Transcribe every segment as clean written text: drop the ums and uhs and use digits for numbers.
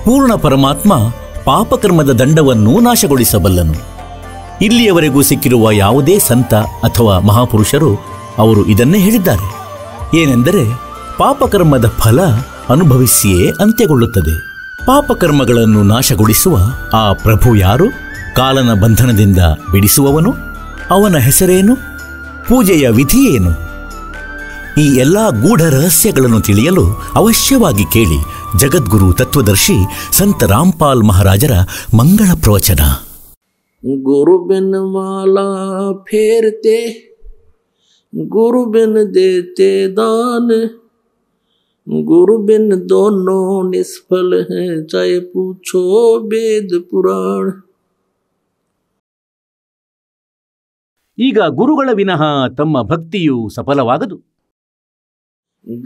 ಪೂರ್ಣ ಪರಮಾತ್ಮ ಪಾಪಕರ್ಮದ ದಂಡವನ್ನು ನಾಶಗೊಳಿಸಬಲ್ಲನು. ಇಲ್ಲಿಯವರೆಗೂ ಸಿಕ್ಕಿರುವ ಯಾವುದೇ ಸಂತ ಅಥವಾ ಮಹಾಪುರುಷರು ಅವರು ಇದನ್ನೇ ಹೇಳಿದ್ದಾರೆ. ಏನೆಂದರೆ, ಪಾಪಕರ್ಮದ ಫಲ ಅನುಭವಿಸಿಯೇ ಅಂತ್ಯಗೊಳ್ಳುತ್ತದೆ. ಪಾಪಕರ್ಮಗಳನ್ನು ನಾಶಗೊಳಿಸುವ ಆ ಪ್ರಭು ಯಾರು? ಕಾಲನ ಬಂಧನದಿಂದ ಬಿಡಿಸುವವನು? ಅವನ ಹೆಸರೇನು? ಪೂಜೆಯ ವಿಧಿಯೇನು? ಈ ಎಲ್ಲ ಗೂಢ ರಹಸ್ಯಗಳನ್ನು ತಿಳಿಯಲು ಅವಶ್ಯವಾಗಿ ಕೇಳಿ ಜಗದ್ಗುರು ತತ್ವದರ್ಶಿ ಸಂತ ರಾಮ್ಪಾಲ್ ಮಹಾರಾಜರ ಮಂಗಳ ಪ್ರವಚನ. गुरु बिन माला फेरते, गुरु बिन देते दान, गुरु बिन दोनों निष्फल हैं, चाहे पूछो वेद पुराण. ಈಗ ಗುರುಗಳ ವಿನಃ ತಮ್ಮ ಭಕ್ತಿಯು ಸಫಲವಾಗದು.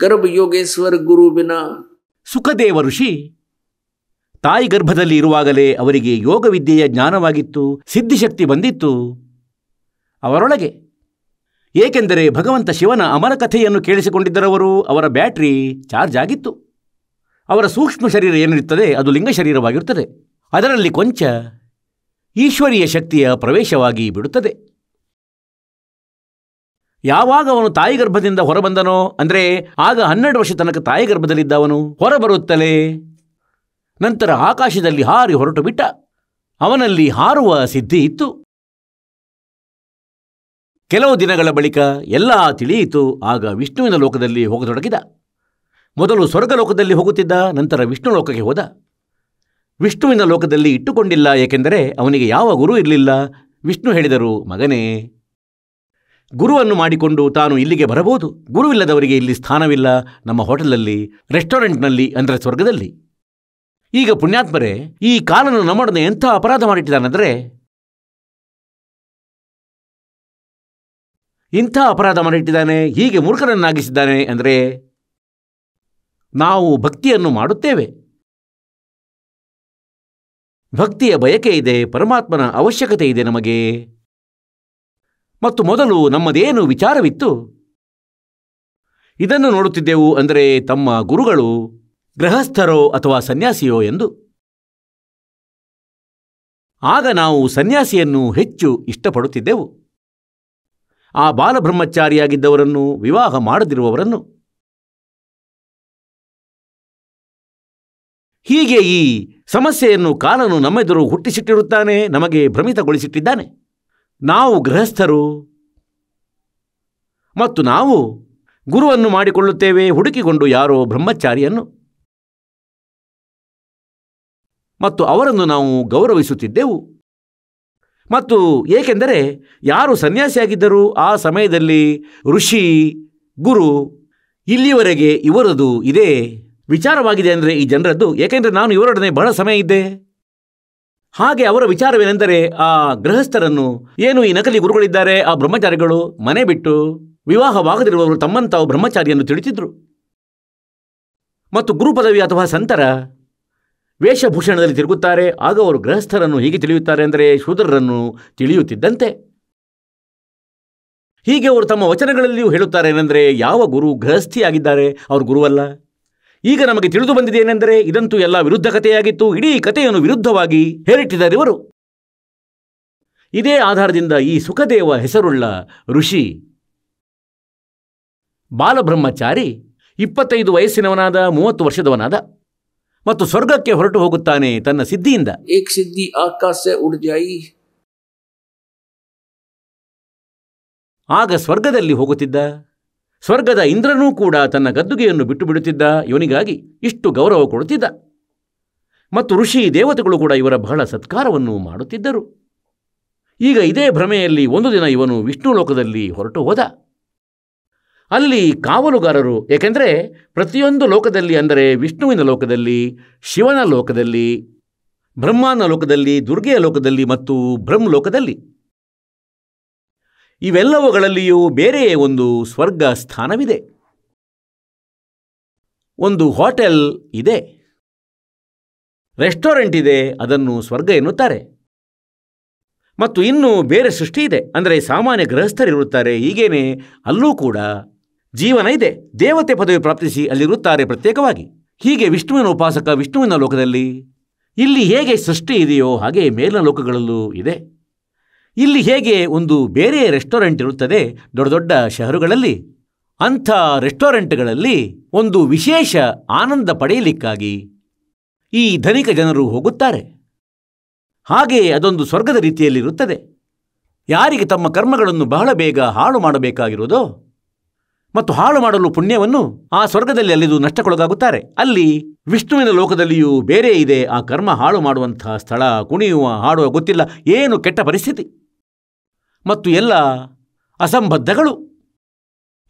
गर्भ योगेश्वर गुरु बिना. ಸುಖದೇವ ಋಷಿ ತಾಯಿ ಗರ್ಭದಲ್ಲಿ ಇರುವಾಗಲೇ ಅವರಿಗೆ ಯೋಗವಿದ್ಯೆಯ ಜ್ಞಾನವಾಗಿತ್ತು, ಸಿದ್ಧಿಶಕ್ತಿ ಬಂದಿತ್ತು ಅವರೊಳಗೆ. ಏಕೆಂದರೆ ಭಗವಂತ ಶಿವನ ಅಮರ ಕಥೆಯನ್ನು ಕೇಳಿಸಿಕೊಂಡಿದ್ದರವರು, ಅವರ ಬ್ಯಾಟ್ರಿ ಚಾರ್ಜ್ ಆಗಿತ್ತು. ಅವರ ಸೂಕ್ಷ್ಮ ಶರೀರ ಏನಿರುತ್ತದೆ ಅದು ಲಿಂಗ ಶರೀರವಾಗಿರುತ್ತದೆ. ಅದರಲ್ಲಿ ಕೊಂಚ ಈಶ್ವರೀಯ ಶಕ್ತಿಯ ಪ್ರವೇಶವಾಗಿ ಬಿಡುತ್ತದೆ. ಯಾವಾಗ ಅವನು ತಾಯಿ ಗರ್ಭದಿಂದ ಹೊರಬಂದನೋ, ಅಂದರೆ ಆಗ 12 ವರ್ಷ ತನಕ ತಾಯಿ ಗರ್ಭದಲ್ಲಿದ್ದವನು ಹೊರಬರುತ್ತಲೇ ನಂತರ ಆಕಾಶದಲ್ಲಿ ಹಾರಿ ಹೊರಟು ಬಿಟ್ಟ. ಅವನಲ್ಲಿ ಹಾರುವ ಸಿದ್ಧಿ ಇತ್ತು. ಕೆಲವು ದಿನಗಳ ಬಳಿಕ ಎಲ್ಲ ತಿಳಿಯಿತು. ಆಗ ವಿಷ್ಣುವಿನ ಲೋಕದಲ್ಲಿ ಹೋಗತೊಡಗಿದ. ಮೊದಲು ಸ್ವರ್ಗಲೋಕದಲ್ಲಿ ಹೋಗುತ್ತಿದ್ದ, ನಂತರ ವಿಷ್ಣು ಲೋಕಕ್ಕೆ ಹೋದ. ವಿಷ್ಣುವಿನ ಲೋಕದಲ್ಲಿ ಇಟ್ಟುಕೊಂಡಿಲ್ಲ, ಏಕೆಂದರೆ ಅವನಿಗೆ ಯಾವ ಗುರು ಇರಲಿಲ್ಲ. ವಿಷ್ಣು ಹೇಳಿದರು, ಮಗನೇ, ಗುರುವನ್ನು ಮಾಡಿಕೊಂಡು ತಾನು ಇಲ್ಲಿಗೆ ಬರಬಹುದು. ಗುರುವಿಲ್ಲದವರಿಗೆ ಇಲ್ಲಿ ಸ್ಥಾನವಿಲ್ಲ, ನಮ್ಮ ಹೋಟೆಲಲ್ಲಿ, ರೆಸ್ಟೋರೆಂಟ್ನಲ್ಲಿ, ಅಂದರೆ ಸ್ವರ್ಗದಲ್ಲಿ. ಈಗ ಪುಣ್ಯಾತ್ಮರೇ, ಈ ಕಾಲನು ನಮ್ಮೊಡನೆ ಎಂಥ ಅಪರಾಧ ಮಾಡಿಟ್ಟಿದ್ದಾನೆಂದರೆ, ಇಂಥ ಅಪರಾಧ ಮಾಡಿಟ್ಟಿದ್ದಾನೆ, ಹೀಗೆ ಮೂರ್ಖರನ್ನಾಗಿಸಿದ್ದಾನೆ. ಅಂದರೆ ನಾವು ಭಕ್ತಿಯನ್ನು ಮಾಡುತ್ತೇವೆ, ಭಕ್ತಿಯ ಬಯಕೆ ಇದೆ, ಪರಮಾತ್ಮನ ಅವಶ್ಯಕತೆ ಇದೆ ನಮಗೆ. ಮತ್ತು ಮೊದಲು ನಮ್ಮದೇನು ವಿಚಾರವಿತ್ತು ಇದನ್ನು ನೋಡುತ್ತಿದ್ದೆವು, ಅಂದರೆ ತಮ್ಮ ಗುರುಗಳು ಗೃಹಸ್ಥರೋ ಅಥವಾ ಸನ್ಯಾಸಿಯೋ ಎಂದು. ಆಗ ನಾವು ಸನ್ಯಾಸಿಯನ್ನು ಹೆಚ್ಚು ಇಷ್ಟಪಡುತ್ತಿದ್ದೆವು. ಆ ಬಾಲಬ್ರಹ್ಮಚಾರಿಯಾಗಿದ್ದವರನ್ನು, ವಿವಾಹ ಮಾಡದಿರುವವರನ್ನು. ಹೀಗೆ ಈ ಸಮಸ್ಯೆಯನ್ನು ಕಾಲನು ನಮ್ಮೆದುರು ಹುಟ್ಟಿಸಿಟ್ಟಿರುತ್ತಾನೆ, ನಮಗೆ ಭ್ರಮಿತಗೊಳಿಸಿಟ್ಟಿದ್ದಾನೆ. ನಾವು ಗೃಹಸ್ಥರು ಮತ್ತು ನಾವು ಗುರುವನ್ನು ಮಾಡಿಕೊಳ್ಳುತ್ತೇವೆ, ಹುಡುಕಿಕೊಂಡು ಯಾರೋ ಬ್ರಹ್ಮಚಾರಿಯನ್ನು, ಮತ್ತು ಅವರನ್ನು ನಾವು ಗೌರವಿಸುತ್ತಿದ್ದೆವು. ಮತ್ತು ಏಕೆಂದರೆ ಯಾರು ಸನ್ಯಾಸಿಯಾಗಿದ್ದರೂ ಆ ಸಮಯದಲ್ಲಿ ಋಷಿ, ಗುರು, ಇಲ್ಲಿಯವರೆಗೆ ಇವರದು ಇದೇ ವಿಚಾರವಾಗಿದೆ ಅಂದರೆ ಈ ಜನರದ್ದು. ಏಕೆಂದರೆ ನಾನು ಇವರೊಡನೆ ಬಹಳ ಸಮಯ ಇದ್ದೆ. ಹಾಗೆ ಅವರ ವಿಚಾರವೇನೆಂದರೆ, ಆ ಗೃಹಸ್ಥರನ್ನು, ಏನು ಈ ನಕಲಿ ಗುರುಗಳಿದ್ದಾರೆ, ಆ ಬ್ರಹ್ಮಚಾರಿಗಳು ಮನೆ ಬಿಟ್ಟು ವಿವಾಹವಾಗದಿರುವವರು ತಮ್ಮಂತಾವು ಬ್ರಹ್ಮಚಾರಿಯನ್ನು ತಿಳಿತಿದ್ರು. ಮತ್ತು ಗುರು ಪದವಿ ಅಥವಾ ಸಂತರ ವೇಷಭೂಷಣದಲ್ಲಿ ತಿರುಗುತ್ತಾರೆ. ಆಗ ಅವರು ಗೃಹಸ್ಥರನ್ನು ಹೀಗೆ ತಿಳಿಯುತ್ತಾರೆ, ಅಂದರೆ ಶೂದ್ರರನ್ನು ತಿಳಿಯುತ್ತಿದ್ದಂತೆ. ಹೀಗೆ ಅವರು ತಮ್ಮ ವಚನಗಳಲ್ಲಿಯೂ ಹೇಳುತ್ತಾರೆ ಏನೆಂದರೆ, ಯಾವ ಗುರು ಗೃಹಸ್ಥಿಯಾಗಿದ್ದಾರೆ ಅವರು ಗುರುವಲ್ಲ. ಈಗ ನಮಗೆ ತಿಳಿದು ಬಂದಿದೆ ಏನೆಂದರೆ, ಇದಂತೂ ಎಲ್ಲ ವಿರುದ್ಧ ಕಥೆಯಾಗಿತ್ತು. ಇಡೀ ಕಥೆಯನ್ನು ವಿರುದ್ಧವಾಗಿ ಹೇರಿಟ್ಟಿದ್ದಾರೆ ಇವರು. ಇದೇ ಆಧಾರದಿಂದ ಈ ಸುಖದೇವ ಹೆಸರುಳ್ಳ ಋಷಿ ಬಾಲಬ್ರಹ್ಮಚಾರಿ 25 ವಯಸ್ಸಿನವನಾದ, 30 ವರ್ಷದವನಾದ, ಮತ್ತು ಸ್ವರ್ಗಕ್ಕೆ ಹೊರಟು ಹೋಗುತ್ತಾನೆ ತನ್ನ ಸಿದ್ಧಿಯಿಂದ. एक सिद्धि आकाश से उड़ जाई. ಆಗ ಸ್ವರ್ಗದಲ್ಲಿ ಹೋಗುತ್ತಿದ್ದ. ಸ್ವರ್ಗದ ಇಂದ್ರನೂ ಕೂಡ ತನ್ನ ಗದ್ದುಗೆಯನ್ನು ಬಿಟ್ಟು ಬಿಡುತ್ತಿದ್ದ. ಇವನಿಗಾಗಿ ಇಷ್ಟು ಗೌರವ ಕೊಡುತ್ತಿದ್ದ. ಮತ್ತು ಋಷಿ ದೇವತೆಗಳು ಕೂಡ ಇವರ ಬಹಳ ಸತ್ಕಾರವನ್ನು ಮಾಡುತ್ತಿದ್ದರು. ಈಗ ಇದೇ ಭ್ರಮೆಯಲ್ಲಿ ಒಂದು ದಿನ ಇವನು ವಿಷ್ಣು ಲೋಕದಲ್ಲಿ ಹೊರಟು ಹೋದ. ಅಲ್ಲಿ ಕಾವಲುಗಾರರು, ಏಕೆಂದರೆ ಪ್ರತಿಯೊಂದು ಲೋಕದಲ್ಲಿ, ಅಂದರೆ ವಿಷ್ಣುವಿನ ಲೋಕದಲ್ಲಿ, ಶಿವನ ಲೋಕದಲ್ಲಿ, ಬ್ರಹ್ಮನ ಲೋಕದಲ್ಲಿ, ದುರ್ಗೆಯ ಲೋಕದಲ್ಲಿ ಮತ್ತು ಬ್ರಹ್ಮಲೋಕದಲ್ಲಿ, ಇವೆಲ್ಲವುಗಳಲ್ಲಿಯೂ ಬೇರೆ ಒಂದು ಸ್ವರ್ಗ ಸ್ಥಾನವಿದೆ. ಒಂದು ಹೋಟೆಲ್ ಇದೆ, ರೆಸ್ಟೋರೆಂಟ್ ಇದೆ, ಅದನ್ನು ಸ್ವರ್ಗ ಎನ್ನುತ್ತಾರೆ. ಮತ್ತು ಇನ್ನೂ ಬೇರೆ ಸೃಷ್ಟಿ ಇದೆ, ಅಂದರೆ ಸಾಮಾನ್ಯ ಗೃಹಸ್ಥರಿರುತ್ತಾರೆ. ಹೀಗೇನೆ ಅಲ್ಲೂ ಕೂಡ ಜೀವನ ಇದೆ. ದೇವತೆ ಪದವಿ ಪ್ರಾಪ್ತಿಸಿ ಅಲ್ಲಿರುತ್ತಾರೆ ಪ್ರತ್ಯೇಕವಾಗಿ. ಹೀಗೆ ವಿಷ್ಣುವಿನ ಉಪಾಸಕ ವಿಷ್ಣುವಿನ ಲೋಕದಲ್ಲಿ, ಇಲ್ಲಿ ಹೇಗೆ ಸೃಷ್ಟಿ ಇದೆಯೋ ಹಾಗೆ ಮೇಲಿನ ಲೋಕಗಳಲ್ಲೂ ಇದೆ. ಇಲ್ಲಿ ಹೇಗೆ ಒಂದು ಬೇರೆ ರೆಸ್ಟೋರೆಂಟ್ ಇರುತ್ತದೆ ದೊಡ್ಡ ದೊಡ್ಡ ಶಹರುಗಳಲ್ಲಿ, ಅಂಥ ರೆಸ್ಟೋರೆಂಟ್ಗಳಲ್ಲಿ ಒಂದು ವಿಶೇಷ ಆನಂದ ಪಡೆಯಲಿಕ್ಕಾಗಿ ಈ ಧನಿಕ ಜನರು ಹೋಗುತ್ತಾರೆ. ಹಾಗೆಯೇ ಅದೊಂದು ಸ್ವರ್ಗದ ರೀತಿಯಲ್ಲಿರುತ್ತದೆ. ಯಾರಿಗೆ ತಮ್ಮ ಕರ್ಮಗಳನ್ನು ಬಹಳ ಬೇಗ ಹಾಳು ಮಾಡಬೇಕಾಗಿರುವುದೋ ಮತ್ತು ಹಾಳು ಮಾಡಲು ಪುಣ್ಯವನ್ನು ಆ ಸ್ವರ್ಗದಲ್ಲಿ ಅಲ್ಲಿದು ನಷ್ಟಕ್ಕೊಳಗಾಗುತ್ತಾರೆ. ಅಲ್ಲಿ ವಿಷ್ಣುವಿನ ಲೋಕದಲ್ಲಿಯೂ ಬೇರೆ ಇದೆ ಆ ಕರ್ಮ ಹಾಳು ಮಾಡುವಂಥ ಸ್ಥಳ, ಕುಣಿಯುವ ಹಾಡುವ ಗೊತ್ತಿಲ್ಲ, ಏನು ಕೆಟ್ಟ ಪರಿಸ್ಥಿತಿ ಮತ್ತು ಎಲ್ಲ ಅಸಂಬದ್ಧಗಳು.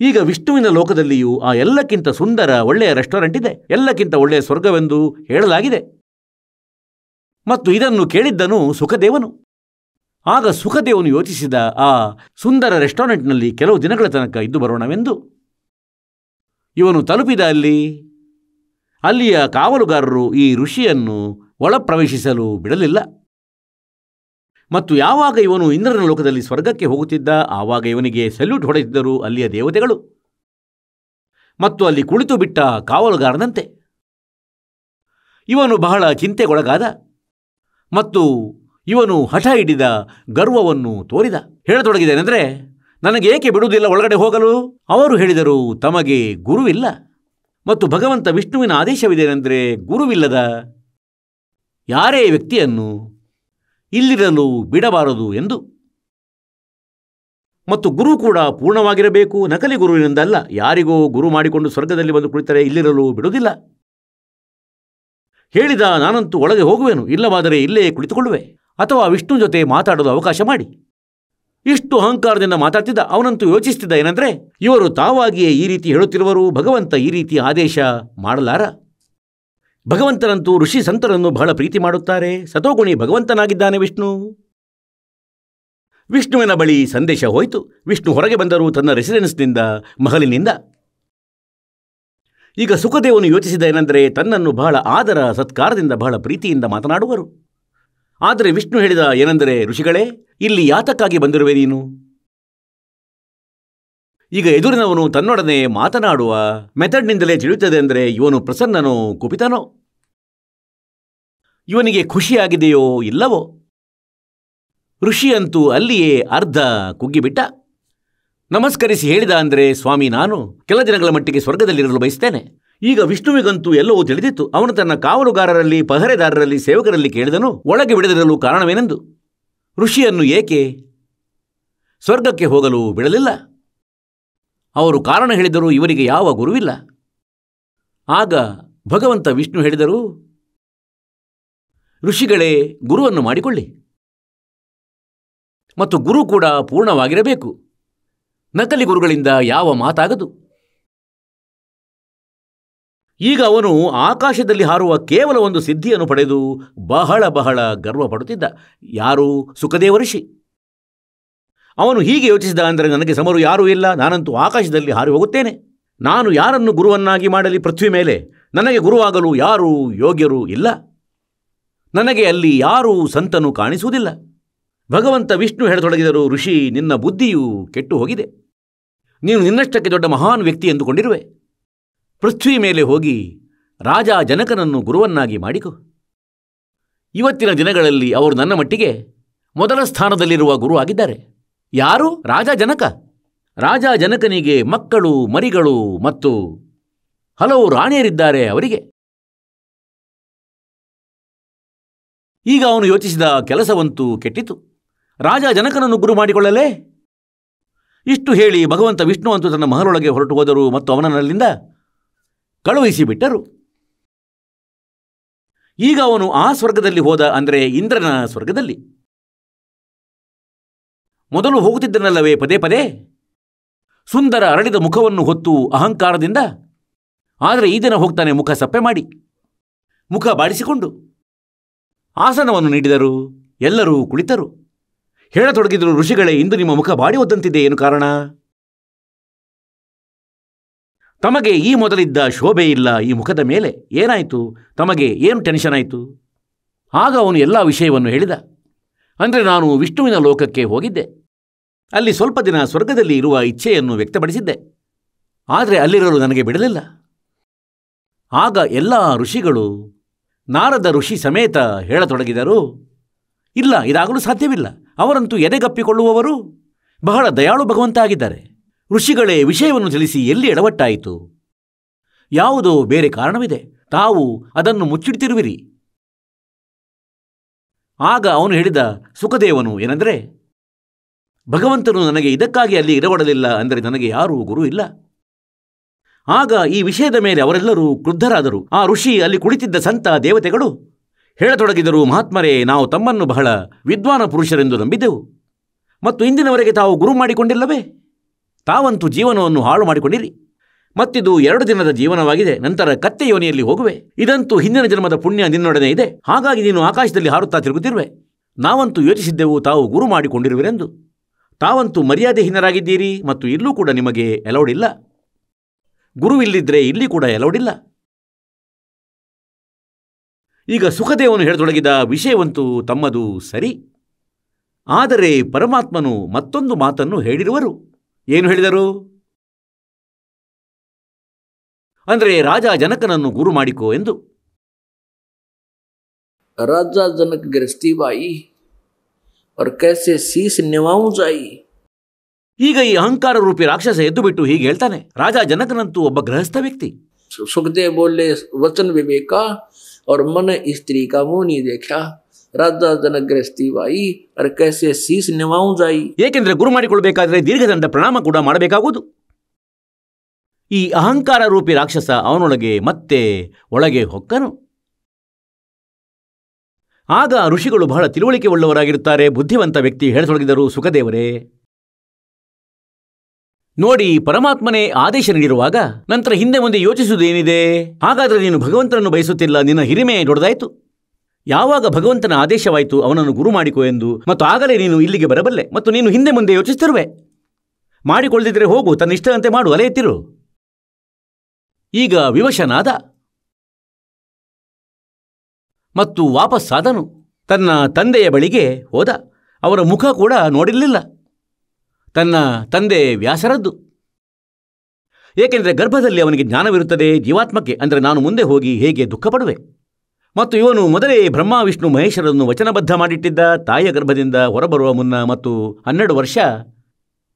ಈಗ ವಿಷ್ಣುವಿನ ಲೋಕದಲ್ಲಿಯೂ ಆ ಎಲ್ಲಕ್ಕಿಂತ ಸುಂದರ ಒಳ್ಳೆಯ ರೆಸ್ಟೋರೆಂಟ್ ಇದೆ, ಎಲ್ಲಕ್ಕಿಂತ ಒಳ್ಳೆಯ ಸ್ವರ್ಗವೆಂದು ಹೇಳಲಾಗಿದೆ. ಮತ್ತು ಇದನ್ನು ಕೇಳಿದ್ದನು ಸುಖದೇವನು. ಆಗ ಸುಖದೇವನು ಯೋಚಿಸಿದ, ಆ ಸುಂದರ ರೆಸ್ಟೋರೆಂಟ್ನಲ್ಲಿ ಕೆಲವು ದಿನಗಳ ತನಕ ಇದ್ದು ಬರೋಣವೆಂದು. ಇವನು ತಲುಪಿದ ಅಲ್ಲಿಯ ಕಾವಲುಗಾರರು ಈ ಋಷಿಯನ್ನು ಒಳ ಪ್ರವೇಶಿಸಲು ಬಿಡಲಿಲ್ಲ. ಮತ್ತು ಯಾವಾಗ ಇವನು ಇಂದ್ರನ ಲೋಕದಲ್ಲಿ ಸ್ವರ್ಗಕ್ಕೆ ಹೋಗುತ್ತಿದ್ದ ಆವಾಗ ಇವನಿಗೆ ಸಲ್ಯೂಟ್ ಹೊಡೆದಿದ್ದರು ಅಲ್ಲಿಯ ದೇವತೆಗಳು. ಮತ್ತು ಅಲ್ಲಿ ಕುಳಿತು ಬಿಟ್ಟ ಕಾವಲುಗಾರನಂತೆ ಇವನು ಬಹಳ ಚಿಂತೆಗೊಳಗಾದ ಮತ್ತು ಇವನು ಹಠ ಹಿಡಿದ ಗರ್ವವನ್ನು ತೋರಿದ. ಹೇಳತೊಡಗಿದನೆಂದರೆ, ನನಗೆ ಏಕೆ ಬಿಡುವುದಿಲ್ಲ ಒಳಗಡೆ ಹೋಗಲು? ಅವರು ಹೇಳಿದರು, ತಮಗೆ ಗುರುವಿಲ್ಲ ಮತ್ತು ಭಗವಂತ ವಿಷ್ಣುವಿನ ಆದೇಶವಿದೆನೆಂದರೆ ಗುರುವಿಲ್ಲದ ಯಾರೇ ವ್ಯಕ್ತಿಯನ್ನು ಇಲ್ಲಿರಲು ಬಿಡಬಾರದು ಎಂದು. ಮತ್ತು ಗುರು ಕೂಡ ಪೂರ್ಣವಾಗಿರಬೇಕು, ನಕಲಿ ಗುರುವಿನಿಂದಲ್ಲ. ಯಾರಿಗೋ ಗುರು ಮಾಡಿಕೊಂಡು ಸ್ವರ್ಗದಲ್ಲಿ ಬಂದು ಕುಳಿತರೆ ಇಲ್ಲಿರಲು ಬಿಡುವುದಿಲ್ಲ. ಹೇಳಿದ, ನಾನಂತೂ ಒಳಗೆ ಹೋಗುವೆನು, ಇಲ್ಲವಾದರೆ ಇಲ್ಲೇ ಕುಳಿತುಕೊಳ್ಳುವೆ ಅಥವಾ ವಿಷ್ಣು ಜೊತೆ ಮಾತಾಡಲು ಅವಕಾಶ ಮಾಡಿ. ಇಷ್ಟು ಅಹಂಕಾರದಿಂದ ಮಾತಾಡ್ತಿದ್ದ. ಅವನಂತೂ ಯೋಚಿಸ್ತಿದ್ದ ಏನಂದರೆ, ಇವರು ತಾವಾಗಿಯೇ ಈ ರೀತಿ ಹೇಳುತ್ತಿರುವರು, ಭಗವಂತ ಈ ರೀತಿ ಆದೇಶ ಮಾಡಲಾರ. ಭಗವಂತನಂತೂ ಋಷಿ ಸಂತರನ್ನು ಬಹಳ ಪ್ರೀತಿ ಮಾಡುತ್ತಾರೆ. ಸತೋಗುಣಿ ಭಗವಂತನಾಗಿದ್ದಾನೆ ವಿಷ್ಣು. ವಿಷ್ಣುವಿನ ಬಳಿ ಸಂದೇಶ ಹೋಯಿತು. ವಿಷ್ಣು ಹೊರಗೆ ಬಂದರು ತನ್ನ ರೆಸಿಡೆನ್ಸ್ನಿಂದ, ಮಹಲಿನಿಂದ. ಈಗ ಸುಖದೇವನು ಯೋಚಿಸಿದ ಏನೆಂದರೆ, ತನ್ನನ್ನು ಬಹಳ ಆದರ ಸತ್ಕಾರದಿಂದ ಬಹಳ ಪ್ರೀತಿಯಿಂದ ಮಾತನಾಡುವರು. ಆದರೆ ವಿಷ್ಣು ಹೇಳಿದ ಏನೆಂದರೆ, ಋಷಿಗಳೇ, ಇಲ್ಲಿ ಯಾತಕ್ಕಾಗಿ ಬಂದಿರುವೆ ನೀನು? ಈಗ ಎದುರಿನವನು ತನ್ನೊಡನೆ ಮಾತನಾಡುವ ಮೆಥಡ್ನಿಂದಲೇ ತಿಳಿಯುತ್ತದೆ ಅಂದರೆ ಇವನು ಪ್ರಸನ್ನನೋ ಕುಪಿತನೋ, ಇವನಿಗೆ ಖುಷಿಯಾಗಿದೆಯೋ ಇಲ್ಲವೋ. ಋಷಿಯಂತೂ ಅಲ್ಲಿಯೇ ಅರ್ಧ ಕುಗ್ಗಿಬಿಟ್ಟ. ನಮಸ್ಕರಿಸಿ ಹೇಳಿದ ಅಂದರೆ, ಸ್ವಾಮಿ, ನಾನು ಕೆಲ ದಿನಗಳ ಮಟ್ಟಿಗೆ ಸ್ವರ್ಗದಲ್ಲಿರಲು ಬಯಸ್ತೇನೆ. ಈಗ ವಿಷ್ಣುವಿಗಂತೂ ಎಲ್ಲವೂ ತಿಳಿದಿತ್ತು. ಅವನು ತನ್ನ ಕಾವಲುಗಾರರಲ್ಲಿ, ಪಹರೆದಾರರಲ್ಲಿ, ಸೇವಕರಲ್ಲಿ ಕೇಳಿದನು, ಒಳಗೆ ಬಿಡದಿರಲು ಕಾರಣವೇನೆಂದು. ಋಷಿಯನ್ನು ಏಕೆ ಸ್ವರ್ಗಕ್ಕೆ ಹೋಗಲು ಬಿಡಲಿಲ್ಲ? ಅವರು ಕಾರಣ ಹೇಳಿದರು, ಇವರಿಗೆ ಯಾವ ಗುರುವಿಲ್ಲ. ಆಗ ಭಗವಂತ ವಿಷ್ಣು ಹೇಳಿದರು, ಋಷಿಗಳೇ, ಗುರುವನ್ನು ಮಾಡಿಕೊಳ್ಳಿ ಮತ್ತು ಗುರು ಕೂಡ ಪೂರ್ಣವಾಗಿರಬೇಕು. ನಕಲಿ ಗುರುಗಳಿಂದ ಯಾವ ಮಾತಾಗದು. ಈಗ ಅವನು ಆಕಾಶದಲ್ಲಿ ಹಾರುವ ಕೇವಲ ಒಂದು ಸಿದ್ಧಿಯನ್ನು ಪಡೆದು ಬಹಳ ಬಹಳ ಗರ್ವಪಡುತ್ತಿದ್ದ. ಯಾರು? ಸುಖದೇವ ಋಷಿ. ಅವನು ಹೀಗೆ ಯೋಚಿಸಿದ ಅಂದರೆ, ನನಗೆ ಸಮರು ಯಾರೂ ಇಲ್ಲ, ನಾನಂತೂ ಆಕಾಶದಲ್ಲಿ ಹಾರಿ ಹೋಗುತ್ತೇನೆ. ನಾನು ಯಾರನ್ನು ಗುರುವನ್ನಾಗಿ ಮಾಡಲಿ ಪೃಥ್ವಿ ಮೇಲೆ? ನನಗೆ ಗುರುವಾಗಲು ಯಾರೂ ಯೋಗ್ಯರು ಇಲ್ಲ. ನನಗೆ ಅಲ್ಲಿ ಯಾರೂ ಸಂತನು ಕಾಣಿಸುವುದಿಲ್ಲ. ಭಗವಂತ ವಿಷ್ಣು ಹೇಳತೊಡಗಿದರು, ಋಷಿ, ನಿನ್ನ ಬುದ್ಧಿಯೂ ಕೆಟ್ಟು ಹೋಗಿದೆ. ನೀನು ನಿನ್ನಷ್ಟಕ್ಕೆ ದೊಡ್ಡ ಮಹಾನ್ ವ್ಯಕ್ತಿ ಎಂದುಕೊಂಡಿರುವೆ. ಪೃಥ್ವಿ ಮೇಲೆ ಹೋಗಿ ರಾಜ ಜನಕನನ್ನು ಗುರುವನ್ನಾಗಿ ಮಾಡಿಕೊ. ಇವತ್ತಿನ ದಿನಗಳಲ್ಲಿ ಅವರು ನನ್ನ ಮಟ್ಟಿಗೆ ಮೊದಲ ಸ್ಥಾನದಲ್ಲಿರುವ ಗುರು ಆಗಿದ್ದಾರೆ. ಯಾರು? ರಾಜ ಜನಕ. ರಾಜ ಜನಕನಿಗೆ ಮಕ್ಕಳು, ಮರಿಗಳು ಮತ್ತು ಹಲವು ರಾಣಿಯರಿದ್ದಾರೆ ಅವರಿಗೆ. ಈಗ ಅವನು ಯೋಚಿಸಿದ ಕೆಲಸವಂತೂ ಕೆಟ್ಟಿತು. ರಾಜ ಜನಕನನ್ನು ಗುರು ಮಾಡಿಕೊಳ್ಳಲೇ? ಇಷ್ಟು ಹೇಳಿ ಭಗವಂತ ವಿಷ್ಣು ಅಂತೂ ತನ್ನ ಮಹಲೊಳಗೆ ಹೊರಟು ಹೋದರು ಮತ್ತು ಅವನಲ್ಲಿಂದ ಕಳುಹಿಸಿಬಿಟ್ಟರು. ಈಗ ಅವನು ಆ ಸ್ವರ್ಗದಲ್ಲಿ ಹೋದ, ಅಂದರೆ ಇಂದ್ರನ ಸ್ವರ್ಗದಲ್ಲಿ. ಮೊದಲು ಹೋಗುತ್ತಿದ್ದನಲ್ಲವೇ ಪದೇ ಪದೇ ಸುಂದರ ಅರಳಿದ ಮುಖವನ್ನು ಹೊತ್ತು ಅಹಂಕಾರದಿಂದ. ಆದರೆ ಈ ದಿನ ಹೋಗ್ತಾನೆ ಮುಖ ಸಪ್ಪೆ ಮಾಡಿ, ಮುಖ ಬಾಡಿಸಿಕೊಂಡು. ಆಸನವನ್ನು ನೀಡಿದರು. ಎಲ್ಲರೂ ಕುಳಿತರು. ಹೇಳತೊಡಗಿದರು, ಋಷಿಗಳೇ, ಇಂದು ನಿಮ್ಮ ಮುಖ ಬಾಡಿ ಒದ್ದಂತಿದೆ, ಏನು ಕಾರಣ? ತಮಗೆ ಈ ಮೊದಲಿದ್ದ ಶೋಭೆ ಇಲ್ಲ ಈ ಮುಖದ ಮೇಲೆ. ಏನಾಯಿತು? ತಮಗೆ ಏನು ಟೆನ್ಷನ್ ಆಯಿತು? ಆಗ ಅವನು ಎಲ್ಲ ವಿಷಯವನ್ನು ಹೇಳಿದ. ಅಂದರೆ, ನಾನು ವಿಷ್ಣುವಿನ ಲೋಕಕ್ಕೆ ಹೋಗಿದ್ದೆ. ಅಲ್ಲಿ ಸ್ವಲ್ಪ ದಿನ ಸ್ವರ್ಗದಲ್ಲಿ ಇರುವ ಇಚ್ಛೆಯನ್ನು ವ್ಯಕ್ತಪಡಿಸಿದ್ದೆ. ಆದರೆ ಅಲ್ಲಿರಲು ನನಗೆ ಬಿಡಲಿಲ್ಲ. ಆಗ ಎಲ್ಲ ಋಷಿಗಳು ನಾರದ ಋಷಿ ಸಮೇತ ಹೇಳತೊಡಗಿದರು, ಇಲ್ಲ, ಇದಾಗಲು ಸಾಧ್ಯವಿಲ್ಲ. ಅವರಂತೂ ಎದೆಗಪ್ಪಿಕೊಳ್ಳುವವರು, ಬಹಳ ದಯಾಳು ಭಗವಂತ ಆಗಿದ್ದಾರೆ. ಋಷಿಗಳೇ, ವಿಷಯವನ್ನು ತಿಳಿಸಿ ಎಲ್ಲಿ ಎಡವಟ್ಟಾಯಿತು? ಯಾವುದೋ ಬೇರೆ ಕಾರಣವಿದೆ, ತಾವು ಅದನ್ನು ಮುಚ್ಚಿಡ್ತಿರುವಿರಿ. ಆಗ ಅವನು ಹೇಳಿದ ಸುಖದೇವನು ಏನೆಂದರೆ, ಭಗವಂತನು ನನಗೆ ಇದಕ್ಕಾಗಿ ಅಲ್ಲಿ ಇರಬಡಲಿಲ್ಲ, ಅಂದರೆ ನನಗೆ ಯಾರೂ ಗುರು ಇಲ್ಲ. ಆಗ ಈ ವಿಷಯದ ಮೇಲೆ ಅವರೆಲ್ಲರೂ ಕ್ರುದ್ಧರಾದರು. ಆ ಋಷಿ, ಅಲ್ಲಿ ಕುಳಿತಿದ್ದ ಸಂತ ದೇವತೆಗಳು ಹೇಳತೊಡಗಿದರು, ಮಹಾತ್ಮರೇ, ನಾವು ತಮ್ಮನ್ನು ಬಹಳ ವಿದ್ವಾನ ಪುರುಷರೆಂದು ನಂಬಿದ್ದೆವು, ಮತ್ತು ಇಂದಿನವರೆಗೆ ತಾವು ಗುರು ಮಾಡಿಕೊಂಡಿಲ್ಲವೇ? ತಾವಂತೂ ಜೀವನವನ್ನು ಹಾಳು ಮಾಡಿಕೊಂಡಿರಿ. ಮತ್ತಿದು 2 ದಿನದ ಜೀವನವಾಗಿದೆ, ನಂತರ ಕತ್ತೆ ಯೋನಿಯಲ್ಲಿ ಹೋಗುವೆ. ಇದಂತೂ ಹಿಂದಿನ ಜನ್ಮದ ಪುಣ್ಯ ನಿನ್ನೊಡನೆ ಇದೆ, ಹಾಗಾಗಿ ನೀನು ಆಕಾಶದಲ್ಲಿ ಹಾರುತ್ತಾ ತಿರುಗುತ್ತಿರುವೆ. ನಾವಂತೂ ಯೋಚಿಸಿದ್ದೆವು ತಾವು ಗುರು ಮಾಡಿಕೊಂಡಿರುವಿರೆಂದು. ತಾವಂತೂ ಮರ್ಯಾದೆಹೀನರಾಗಿದ್ದೀರಿ, ಮತ್ತು ಇಲ್ಲೂ ಕೂಡ ನಿಮಗೆ ಎಲೌಡಿಲ್ಲ. ಗುರುವಿಲ್ಲಿದ್ದರೆ ಇಲ್ಲಿ ಕೂಡ ಎಲೌಡಿಲ್ಲ. ಈಗ ಸುಖದೇವನು ಹೇಳತೊಡಗಿದ ವಿಷಯವಂತೂ ತಮ್ಮದು ಸರಿ, ಆದರೆ ಪರಮಾತ್ಮನು ಮತ್ತೊಂದು ಮಾತನ್ನು ಹೇಳಿರುವರು. ಏನು ಹೇಳಿದರು? ಅಂದರೆ ರಾಜ ಜನಕನನ್ನು ಗುರು ಮಾಡಿಕೋ ಎಂದು. राजा जनक गृहस्थी बाई और कैसे शीश निवाऊं जाई. ಈಗ ಈ ಅಹಂಕಾರ ರೂಪಿ ರಾಕ್ಷಸ ಎದ್ದು ಬಿಟ್ಟು ಹೀಗೆ ಹೇಳ್ತಾನೆ, ರಾಜ ಜನಕನಂತೂ ಒಬ್ಬ ಗೃಹಸ್ಥ ವ್ಯಕ್ತಿ. सुखदेव बोले, वचन विवेका और मन स्त्री का मुंह नहीं देखा. राजा जनक गृहस्थी बाई और कैसे शीश निवाऊं जाई. ಏಕೆಂದರೆ ಗುರು ಮಾಡಿಕೊಳ್ಬೇಕಾದ್ರೆ ದೀರ್ಘದಂಡ ಪ್ರಣಾಮ ಕೂಡ ಮಾಡಬೇಕಾಗುವುದು. ಈ ಅಹಂಕಾರ ರೂಪಿ ರಾಕ್ಷಸ ಅವನೊಳಗೆ ಮತ್ತೆ ಒಳಗೆ ಹೊಕ್ಕನು. ಆಗ ಋಷಿಗಳು ಬಹಳ ತಿಳುವಳಿಕೆ ಉಳ್ಳವರಾಗಿರುತ್ತಾರೆ, ಬುದ್ಧಿವಂತ ವ್ಯಕ್ತಿ ಹೇಳತೊಡಗಿದರು, ಸುಖದೇವರೇ, ನೋಡಿ, ಪರಮಾತ್ಮನೇ ಆದೇಶ ನೀಡಿರುವಾಗ ನಂತರ ಹಿಂದೆ ಮುಂದೆ ಯೋಚಿಸುವುದೇನಿದೆ? ಹಾಗಾದರೆ ನೀನು ಭಗವಂತನನ್ನು ಬಯಸುತ್ತಿಲ್ಲ, ನಿನ್ನ ಹಿರಿಮೆ ದೊಡ್ಡದಾಯಿತು. ಯಾವಾಗ ಭಗವಂತನ ಆದೇಶವಾಯಿತು ಅವನನ್ನು ಗುರು ಮಾಡಿಕೋ ಎಂದು, ಮತ್ತು ಆಗಲೇ ನೀನು ಇಲ್ಲಿಗೆ ಬರಬಲ್ಲೆ, ಮತ್ತು ನೀನು ಹಿಂದೆ ಮುಂದೆ ಯೋಚಿಸ್ತಿರುವೆ. ಮಾಡಿಕೊಳ್ಳದಿದ್ದರೆ ಹೋಗು, ತನ್ನ ಇಷ್ಟದಂತೆ ಮಾಡು, ಅಲೆ ಎತ್ತಿರು. ಈಗ ವಿವಶನಾದ ಮತ್ತು ವಾಪಸ್ಸಾದನು. ತನ್ನ ತಂದೆಯ ಬಳಿಗೆ ಹೋದ. ಅವರ ಮುಖ ಕೂಡ ನೋಡಿರಲಿಲ್ಲ. ತನ್ನ ತಂದೆ ವ್ಯಾಸರದ್ದು. ಏಕೆಂದರೆ ಗರ್ಭದಲ್ಲಿ ಅವನಿಗೆ ಜ್ಞಾನವಿರುತ್ತದೆ, ಜೀವಾತ್ಮಕ್ಕೆ, ಅಂದರೆ ನಾನು ಮುಂದೆ ಹೋಗಿ ಹೇಗೆ ದುಃಖಪಡುವೆ. ಮತ್ತು ಇವನು ಮೊದಲೇ ಬ್ರಹ್ಮ ವಿಷ್ಣು ಮಹೇಶ್ವರನ್ನು ವಚನಬದ್ಧ ಮಾಡಿಟ್ಟಿದ್ದ. ತಾಯಿಯ ಗರ್ಭದಿಂದ ಹೊರಬರುವ ಮುನ್ನ ಮತ್ತು 12 ವರ್ಷ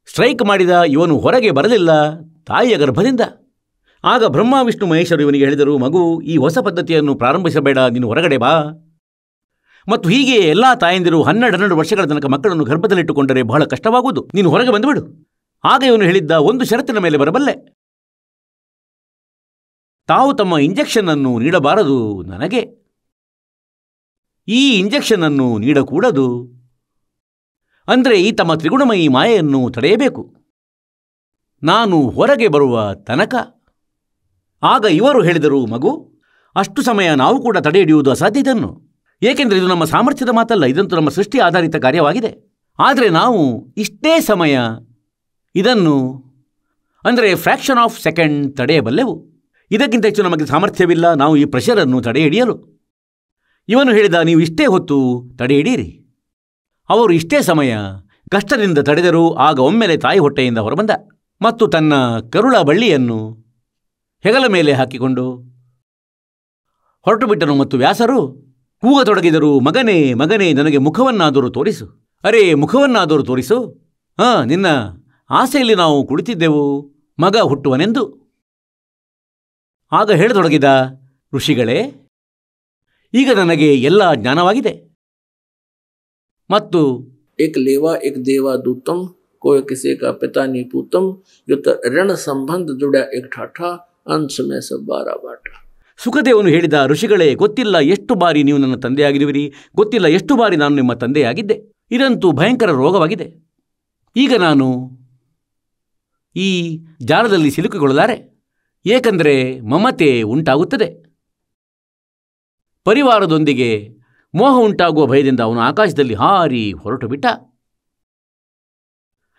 ಸ್ಟ್ರೈಕ್ ಮಾಡಿದ. ಇವನು ಹೊರಗೆ ಬರಲಿಲ್ಲ ತಾಯಿಯ ಗರ್ಭದಿಂದ. ಆಗ ಬ್ರಹ್ಮ ವಿಷ್ಣು ಮಹೇಶ್ವರು ಇವನಿಗೆ ಹೇಳಿದರು, ಮಗು, ಈ ಹೊಸ ಪದ್ಧತಿಯನ್ನು ಪ್ರಾರಂಭಿಸಬೇಡ, ನೀನು ಹೊರಗಡೆ ಬಾ. ಮತ್ತು ಹೀಗೆ ಎಲ್ಲ ತಾಯಂದಿರು 12 ವರ್ಷಗಳ ತನಕ ಮಕ್ಕಳನ್ನು ಗರ್ಭದಲ್ಲಿಟ್ಟುಕೊಂಡರೆ ಬಹಳ ಕಷ್ಟವಾಗುವುದು, ನೀನು ಹೊರಗೆ ಬಂದುಬಿಡು. ಆಗ ಇವನು ಹೇಳಿದ್ದ, ಒಂದು ಷರತ್ತಿನ ಮೇಲೆ ಬರಬಲ್ಲೆ. ತಾವು ತಮ್ಮ ಇಂಜೆಕ್ಷನ್ ಅನ್ನು ನೀಡಬಾರದು ನನಗೆ. ಈ ಇಂಜೆಕ್ಷನ್ ಅನ್ನು ನೀಡಕೂಡದು. ಅಂದರೆ ಈ ತಮ್ಮ ತ್ರಿಗುಣಮಯಿ ಮಾಯೆಯನ್ನು ತಡೆಯಬೇಕು, ನಾನು ಹೊರಗೆ ಬರುವ ತನಕ. ಆಗ ಇವರು ಹೇಳಿದರು, ಮಗು, ಅಷ್ಟು ಸಮಯ ನಾವು ಕೂಡ ತಡೆ ಹಿಡಿಯುವುದು ಅಸಾಧ್ಯ ಇದನ್ನು. ಏಕೆಂದರೆ ಇದು ನಮ್ಮ ಸಾಮರ್ಥ್ಯದ ಮಾತಲ್ಲ, ಇದಂತೂ ನಮ್ಮ ಸೃಷ್ಟಿ ಆಧಾರಿತ ಕಾರ್ಯವಾಗಿದೆ. ಆದರೆ ನಾವು ಇಷ್ಟೇ ಸಮಯ ಇದನ್ನು, ಅಂದರೆ ಫ್ರ್ಯಾಕ್ಷನ್ ಆಫ್ ಸೆಕೆಂಡ್ ತಡೆಯಬಲ್ಲೆವು. ಇದಕ್ಕಿಂತ ಹೆಚ್ಚು ನಮಗೆ ಸಾಮರ್ಥ್ಯವಿಲ್ಲ ನಾವು ಈ ಪ್ರೆಷರನ್ನು ತಡೆ ಹಿಡಿಯಲು. ಇವನು ಹೇಳಿದ, ನೀವು ಇಷ್ಟೇ ಹೊತ್ತು ತಡೆ ಹಿಡಿಯಿರಿ. ಅವರು ಇಷ್ಟೇ ಸಮಯ ಕಷ್ಟದಿಂದ ತಡೆದರು. ಆಗ ಒಮ್ಮೆಲೆ ತಾಯಿ ಹೊಟ್ಟೆಯಿಂದ ಹೊರಬಂದ ಮತ್ತು ತನ್ನ ಕರುಳ ಬಳ್ಳಿಯನ್ನು ಹೆಗಲ ಮೇಲೆ ಹಾಕಿಕೊಂಡು ಹೊರಟು ಬಿಟ್ಟನು. ಮತ್ತು ವ್ಯಾಸರು ಕೂಗತೊಡಗಿದರು, ಮಗನೇ ಮಗನೇ, ನನಗೆ ಮುಖವನ್ನಾದರೂ ತೋರಿಸು. ಅರೇ, ಮುಖವನ್ನಾದರೂ ತೋರಿಸು. ನಿನ್ನ ಆಸೆಯಲ್ಲಿ ನಾವು ಕುಳಿತಿದ್ದೆವು, ಮಗ ಹುಟ್ಟುವನೆಂದು. ಆಗ ಹೇಳತೊಡಗಿದ, ಋಷಿಗಳೇ, ಈಗ ನನಗೆ ಎಲ್ಲ ಜ್ಞಾನವಾಗಿದೆ. ಮತ್ತು एक लेवा एक देवा दूतम, कोई किसी का पिता नहीं पूतम, जो ऋण संबंध जुड़ा एक ठाठा, अंश में सब 12 बाटा. ಸುಖದೇವನು ಹೇಳಿದ, ಋಷಿಗಳೇ, ಗೊತ್ತಿಲ್ಲ ಎಷ್ಟು ಬಾರಿ ನೀವು ನನ್ನ ತಂದೆಯಾಗಿರುವಿರಿ, ಗೊತ್ತಿಲ್ಲ ಎಷ್ಟು ಬಾರಿ ನಾನು ನಿಮ್ಮ ತಂದೆಯಾಗಿದ್ದೆ. ಇದಂತೂ ಭಯಂಕರ ರೋಗವಾಗಿದೆ. ಈಗ ನಾನು ಈ ಜಾಲದಲ್ಲಿ ಸಿಲುಕಿಕೊಳ್ಳಲಾರೆ, ಏಕೆಂದರೆ ಮಮತೆ ಉಂಟಾಗುತ್ತದೆ. ಪರಿವಾರದೊಂದಿಗೆ ಮೋಹ ಉಂಟಾಗುವ ಭಯದಿಂದ ಅವನು ಆಕಾಶದಲ್ಲಿ ಹಾರಿ ಹೊರಟು ಬಿಟ್ಟ.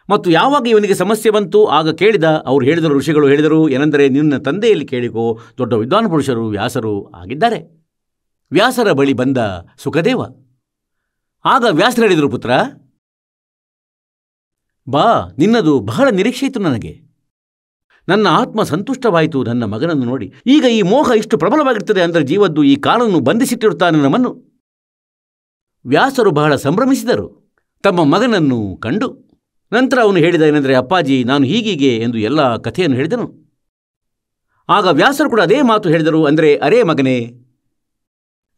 ಮತ್ತು ಯಾವಾಗ ಇವನಿಗೆ ಸಮಸ್ಯೆ ಬಂತು ಆಗ ಕೇಳಿದ. ಅವರು ಹೇಳಿದರು, ಋಷಿಗಳು ಹೇಳಿದರು, ಏನೆಂದರೆ, ನಿನ್ನ ತಂದೆಯಲ್ಲಿ ಕೇಳಿಕೋ, ದೊಡ್ಡ ವಿದ್ವಾನ ಪುರುಷರು ವ್ಯಾಸರು ಆಗಿದ್ದಾರೆ. ವ್ಯಾಸರ ಬಳಿ ಬಂದ ಸುಖದೇವ. ಆಗ ವ್ಯಾಸರು ಹೇಳಿದರು, ಪುತ್ರ, ಬಾ, ನಿನ್ನದು ಬಹಳ ನಿರೀಕ್ಷೆ ಇತ್ತು ನನಗೆ. ನನ್ನ ಆತ್ಮ ಸಂತುಷ್ಟವಾಯಿತು ನನ್ನ ಮಗನನ್ನು ನೋಡಿ. ಈಗ ಈ ಮೋಹ ಇಷ್ಟು ಪ್ರಬಲವಾಗಿರ್ತದೆ ಅಂದರೆ ಜೀವದ್ದು ಈ ಕಾಲನ್ನು ಬಂಧಿಸಿಟ್ಟಿರುತ್ತಾನೆ ನಮ್ಮನ್ನು. ವ್ಯಾಸರು ಬಹಳ ಸಂಭ್ರಮಿಸಿದರು ತಮ್ಮ ಮಗನನ್ನು ಕಂಡು. ನಂತರ ಅವನು ಹೇಳಿದ ಏನೆಂದರೆ, ಅಪ್ಪಾಜಿ ನಾನು ಹೀಗೀಗೆ ಎಂದು ಎಲ್ಲ ಕಥೆಯನ್ನು ಹೇಳಿದನು. ಆಗ ವ್ಯಾಸರು ಕೂಡ ಅದೇ ಮಾತು ಹೇಳಿದರು. ಅಂದರೆ, ಅರೇ ಮಗನೇ,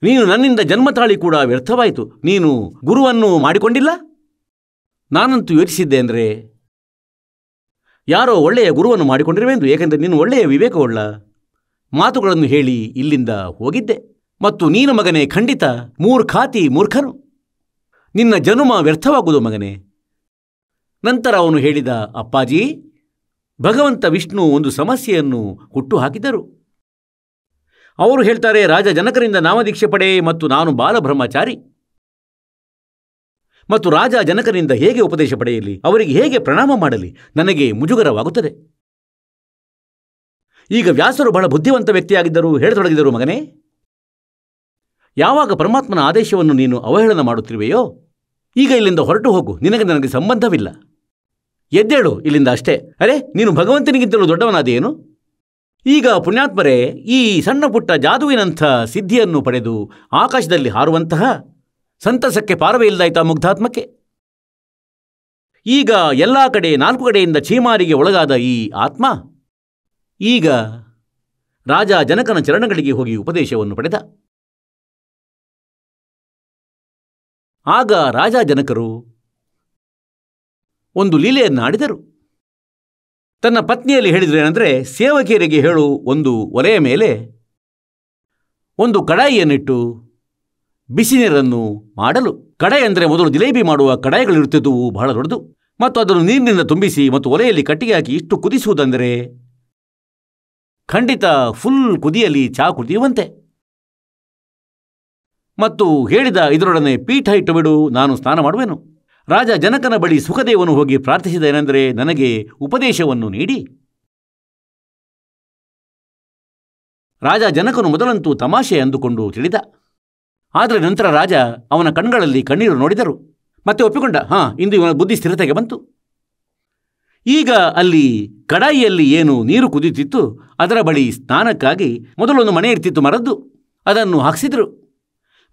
ನೀನು ನನ್ನಿಂದ ಜನ್ಮ ತಾಳಿ ಕೂಡ ವ್ಯರ್ಥವಾಯಿತು. ನೀನು ಗುರುವನ್ನು ಮಾಡಿಕೊಂಡಿಲ್ಲ. ನಾನಂತೂ ಯೋಚಿಸಿದ್ದೆ ಅಂದರೆ ಯಾರೋ ಒಳ್ಳೆಯ ಗುರುವನ್ನು ಮಾಡಿಕೊಂಡಿರುವೆಂದು. ಏಕೆಂದರೆ ನೀನು ಒಳ್ಳೆಯ ವಿವೇಕವುಳ್ಳ ಮಾತುಗಳನ್ನು ಹೇಳಿ ಇಲ್ಲಿಂದ ಹೋಗಿದ್ದೆ. ಮತ್ತು ನೀನು ಮಗನೇ ಖಂಡಿತ ಮೂರ್ಖನು. ನಿನ್ನ ಜನ್ಮ ವ್ಯರ್ಥವಾಗುವುದು ಮಗನೇ. ನಂತರ ಅವನು ಹೇಳಿದ, ಅಪ್ಪಾಜಿ, ಭಗವಂತ ವಿಷ್ಣು ಒಂದು ಸಮಸ್ಯೆಯನ್ನು ಹುಟ್ಟು ಹಾಕಿದರು. ಅವರು ಹೇಳ್ತಾರೆ, ರಾಜ ಜನಕರಿಂದ ನಾಮದೀಕ್ಷೆ ಪಡೆ ಮತ್ತು ನಾನು ಬಾಲಬ್ರಹ್ಮಚಾರಿ. ಮತ್ತು ರಾಜ ಜನಕರಿಂದ ಹೇಗೆ ಉಪದೇಶ ಪಡೆಯಲಿ, ಅವರಿಗೆ ಹೇಗೆ ಪ್ರಣಾಮ ಮಾಡಲಿ, ನನಗೆ ಮುಜುಗರವಾಗುತ್ತದೆ. ಈಗ ವ್ಯಾಸರು ಬಹಳ ಬುದ್ಧಿವಂತ ವ್ಯಕ್ತಿಯಾಗಿದ್ದರು. ಹೇಳತೊಡಗಿದರು, ಮಗನೇ, ಯಾವಾಗ ಪರಮಾತ್ಮನ ಆದೇಶವನ್ನು ನೀನು ಅವಹೇಳನ ಮಾಡುತ್ತಿರುವೆಯೋ, ಈಗ ಇಲ್ಲಿಂದ ಹೊರಟು ಹೋಗು. ನನಗೆ ಸಂಬಂಧವಿಲ್ಲ. ಎದ್ದೇಳು ಇಲ್ಲಿಂದ ಅಷ್ಟೇ. ಅರೆ, ನೀನು ಭಗವಂತನಿಗಿಂತಲೂ ದೊಡ್ಡವನಾದೇನು? ಈಗ ಪುಣ್ಯಾತ್ಮರೇ, ಈ ಸಣ್ಣ ಪುಟ್ಟ ಜಾದುವಿನಂಥ ಸಿದ್ಧಿಯನ್ನು ಪಡೆದು ಆಕಾಶದಲ್ಲಿ ಹಾರುವಂತಹ ಸಂತಸಕ್ಕೆ ಪಾರವೇ ಇಲ್ಲದಾಯ್ತಾ ಮುಗ್ಧಾತ್ಮಕ್ಕೆ? ಈಗ ಎಲ್ಲ ಕಡೆ 4 ಕಡೆಯಿಂದ ಛೀಮಾರಿಗೆ ಒಳಗಾದ ಈ ಆತ್ಮ ಈಗ ರಾಜ ಜನಕನ ಚರಣಗಳಿಗೆ ಹೋಗಿ ಉಪದೇಶವನ್ನು ಪಡೆದ. ಆಗ ರಾಜ ಜನಕರು ಒಂದು ಲೀಲೆಯನ್ನು ಆಡಿದರು. ತನ್ನ ಪತ್ನಿಯಲ್ಲಿ ಹೇಳಿದ್ರೇನೆಂದರೆ, ಸೇವಕಿಯರಿಗೆ ಹೇಳು, ಒಂದು ಒಲೆಯ ಮೇಲೆ ಒಂದು ಕಡಾಯಿಯನ್ನಿಟ್ಟು ಬಿಸಿ ನೀರನ್ನು ಮಾಡಲು. ಕಡಾಯಿ ಅಂದರೆ ಮೊದಲು ಜಿಲೇಬಿ ಮಾಡುವ ಕಡಾಯಿಗಳಿರುತ್ತಿದ್ದುವು, ಬಹಳ ದೊಡ್ಡದು. ಮತ್ತು ಅದನ್ನು ನೀರಿನಿಂದ ತುಂಬಿಸಿ ಮತ್ತು ಒಲೆಯಲ್ಲಿ ಕಟ್ಟಿಗೆ ಹಾಕಿ ಇಷ್ಟು ಕುದಿಸುವುದಂದರೆ ಖಂಡಿತ ಫುಲ್ ಕುದಿಯಲಿ ಚಾ ಕುದಿಯುವಂತೆ. ಮತ್ತು ಹೇಳಿದ, ಇದರೊಡನೆ ಪೀಠ ಇಟ್ಟು ಬಿಡು, ನಾನು ಸ್ನಾನ ಮಾಡುವೆನು. ರಾಜ ಜನಕನ ಬಳಿ ಸುಖದೇವನು ಹೋಗಿ ಪ್ರಾರ್ಥಿಸಿದ ಏನೆಂದರೆ, ನನಗೆ ಉಪದೇಶವನ್ನು ನೀಡಿ. ರಾಜ ಜನಕನು ಮೊದಲಂತೂ ತಮಾಷೆ ಅಂದುಕೊಂಡು ತಿಳಿದ. ಆದರೆ ನಂತರ ರಾಜ ಅವನ ಕಣ್ಗಳಲ್ಲಿ ಕಣ್ಣೀರು ನೋಡಿದರು. ಮತ್ತೆ ಒಪ್ಪಿಕೊಂಡ. ಇಂದು ಇವನ ಬುದ್ಧಿ ಸ್ಥಿರತೆಗೆ ಬಂತು. ಈಗ ಅಲ್ಲಿ ಕಡಾಯಿಯಲ್ಲಿ ಏನು ನೀರು ಕುದಿಯುತ್ತಿತ್ತು, ಅದರ ಬಳಿ ಸ್ನಾನಕ್ಕಾಗಿ ಮೊದಲೊಂದು ಮಣೆ ಇರ್ತಿತ್ತು ಮರದ್ದು, ಅದನ್ನು ಹಾಕಿಸಿದರು.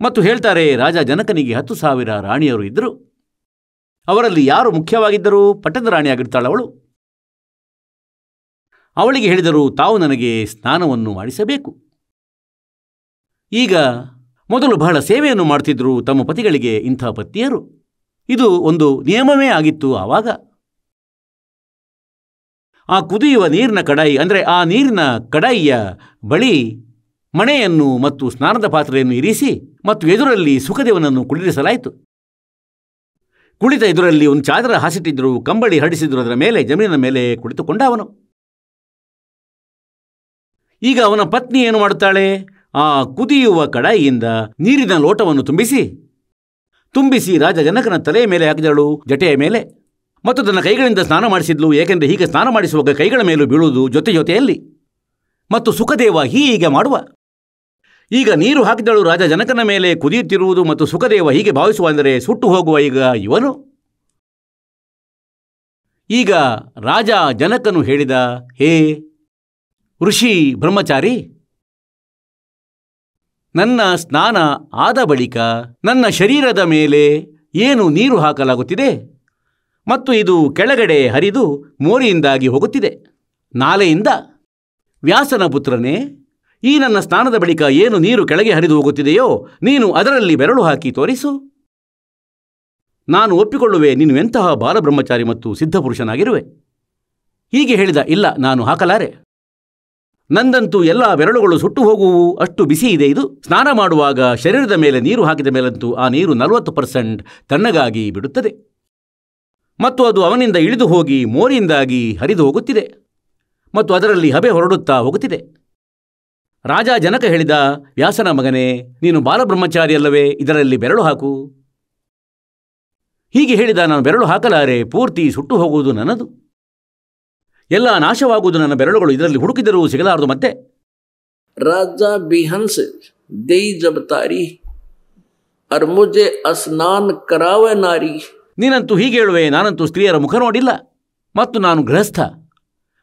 ಮತ್ತು ಹೇಳ್ತಾರೆ, ರಾಜ ಜನಕನಿಗೆ 10,000 ರಾಣಿಯರು ಇದ್ದರು. ಅವರಲ್ಲಿ ಯಾರು ಮುಖ್ಯವಾಗಿದ್ದರೂ ಪಟ್ಟದ ರಾಣಿಯಾಗಿರ್ತಾಳು ಅವಳು. ಅವಳಿಗೆ ಹೇಳಿದರು, ತಾವು ನನಗೆ ಸ್ನಾನವನ್ನು ಮಾಡಿಸಬೇಕು. ಈಗ ಮೊದಲು ಬಹಳ ಸೇವೆಯನ್ನು ಮಾಡ್ತಿದ್ರು ತಮ್ಮ ಪತಿಗಳಿಗೆ ಇಂಥ ಪತ್ನಿಯರು. ಇದು ಒಂದು ನಿಯಮವೇ ಆಗಿತ್ತು ಆವಾಗ. ಆ ಕುದಿಯುವ ನೀರಿನ ಕಡಾಯಿ ಅಂದರೆ ಆ ನೀರಿನ ಕಡಾಯಿಯ ಬಳಿ ಮಣೆಯನ್ನು ಮತ್ತು ಸ್ನಾನದ ಪಾತ್ರೆಯನ್ನು ಇರಿಸಿ ಮತ್ತು ಎದುರಲ್ಲಿ ಸುಖದೇವನನ್ನು ಕುಳ್ಳಿರಿಸಲಾಯಿತು. ಕುಳಿತ ಎದುರಲ್ಲಿ ಒಂದು ಚಾದರ ಹಾಸಿಟ್ಟಿದ್ರು, ಕಂಬಳಿ ಹರಡಿಸಿದ್ರು. ಅದರ ಮೇಲೆ ಜಮೀನಿನ ಮೇಲೆ ಕುಳಿತುಕೊಂಡ ಅವನು. ಈಗ ಅವನ ಪತ್ನಿ ಏನು ಮಾಡುತ್ತಾಳೆ, ಆ ಕುದಿಯುವ ಕಡಾಯಿಯಿಂದ ನೀರಿನ ಲೋಟವನ್ನು ತುಂಬಿಸಿ ರಾಜ ಜನಕನ ತಲೆಯ ಮೇಲೆ ಹಾಕಿದಳು, ಜಟೆಯ ಮೇಲೆ. ಮತ್ತು ತನ್ನ ಕೈಗಳಿಂದ ಸ್ನಾನ ಮಾಡಿಸಿದ್ಲು. ಏಕೆಂದರೆ ಹೀಗೆ ಸ್ನಾನ ಮಾಡಿಸುವಾಗ ಕೈಗಳ ಮೇಲೂ ಬೀಳುವುದು ಜೊತೆಯಲ್ಲಿ. ಮತ್ತು ಸುಖದೇವ ಹೀಗೆ ಮಾಡುವ. ಈಗ ನೀರು ಹಾಕಿದಳು ರಾಜ ಜನಕನ ಮೇಲೆ ಕುದಿಯುತ್ತಿರುವುದು. ಮತ್ತು ಸುಖದೇವ ಹೀಗೆ ಭಾವಿಸುವ, ಅಂದರೆ ಸುಟ್ಟು ಹೋಗುವ ಈಗ ಇವನು. ಈಗ ರಾಜ ಜನಕನು ಹೇಳಿದ, ಹೇ ಋಷಿ ಬ್ರಹ್ಮಚಾರಿ, ನನ್ನ ಸ್ನಾನ ಆದ ಬಳಿಕ ನನ್ನ ಶರೀರದ ಮೇಲೆ ಏನು ನೀರು ಹಾಕಲಾಗುತ್ತಿದೆ ಮತ್ತು ಇದು ಕೆಳಗಡೆ ಹರಿದು ಮೋರಿಯಿಂದಾಗಿ ಹೋಗುತ್ತಿದೆ, ನಾಲೆಯಿಂದ. ವ್ಯಾಸನ ಪುತ್ರನೇ, ಈ ನನ್ನ ಸ್ನಾನದ ಬಳಿಕ ಏನು ನೀರು ಕೆಳಗೆ ಹರಿದು ಹೋಗುತ್ತಿದೆಯೋ ನೀನು ಅದರಲ್ಲಿ ಬೆರಳು ಹಾಕಿ ತೋರಿಸು. ನಾನು ಒಪ್ಪಿಕೊಳ್ಳುವೆ, ನೀನು ಎಂತಹ ಬಾಲಬ್ರಹ್ಮಚಾರಿ ಮತ್ತು ಸಿದ್ಧಪುರುಷನಾಗಿರುವೆ. ಹೀಗೆ ಹೇಳಿದ. ಇಲ್ಲ, ನಾನು ಹಾಕಲಾರೆ. ನಂದಂತೂ ಎಲ್ಲ ಬೆರಳುಗಳು ಸುಟ್ಟು ಹೋಗುವು, ಅಷ್ಟು ಬಿಸಿ ಇದೆ ಇದು. ಸ್ನಾನ ಮಾಡುವಾಗ ಶರೀರದ ಮೇಲೆ ನೀರು ಹಾಕಿದ ಮೇಲಂತೂ ಆ ನೀರು 40% ತಣ್ಣಗಾಗಿ ಬಿಡುತ್ತದೆ ಮತ್ತು ಅದು ಅವನಿಂದ ಇಳಿದು ಹೋಗಿ ಮೋರಿಯಿಂದಾಗಿ ಹರಿದು ಹೋಗುತ್ತಿದೆ ಮತ್ತು ಅದರಲ್ಲಿ ಹಬೆ ಹೊರಡುತ್ತಾ ಹೋಗುತ್ತಿದೆ. ರಾಜ ಜನಕ ಹೇಳಿದ, ವ್ಯಾಸನ ಮಗನೇ, ನೀನು ಬಾಲಬ್ರಹ್ಮಚಾರಿ ಅಲ್ಲವೇ, ಇದರಲ್ಲಿ ಬೆರಳು ಹಾಕು. ಹೀಗೆ ಹೇಳಿದ. ನಾನು ಬೆರಳು ಹಾಕಲಾರೆ, ಪೂರ್ತಿ ಸುಟ್ಟು ಹೋಗುವುದು ನನ್ನದು, ಎಲ್ಲ ನಾಶವಾಗುವುದು ನನ್ನ ಬೆರಳುಗಳು, ಇದರಲ್ಲಿ ಹುಡುಕಿದರೂ ಸಿಗಲಾರದು. ಮತ್ತೆ ರಾಜ ಬಿಹಂಸ್ ದೈ ಜಬತಾರಿ ಅರ್ ಮುಜೆ ಅಸ್ನಾನ್ ಕರಾವ ನಾರಿ. ನೀನಂತೂ ಹೀಗೆ ಹೇಳುವೆ, ನಾನಂತೂ ಸ್ತ್ರೀಯರ ಮುಖ ನೋಡಿಲ್ಲ ಮತ್ತು ನಾನು ಗೃಹಸ್ಥ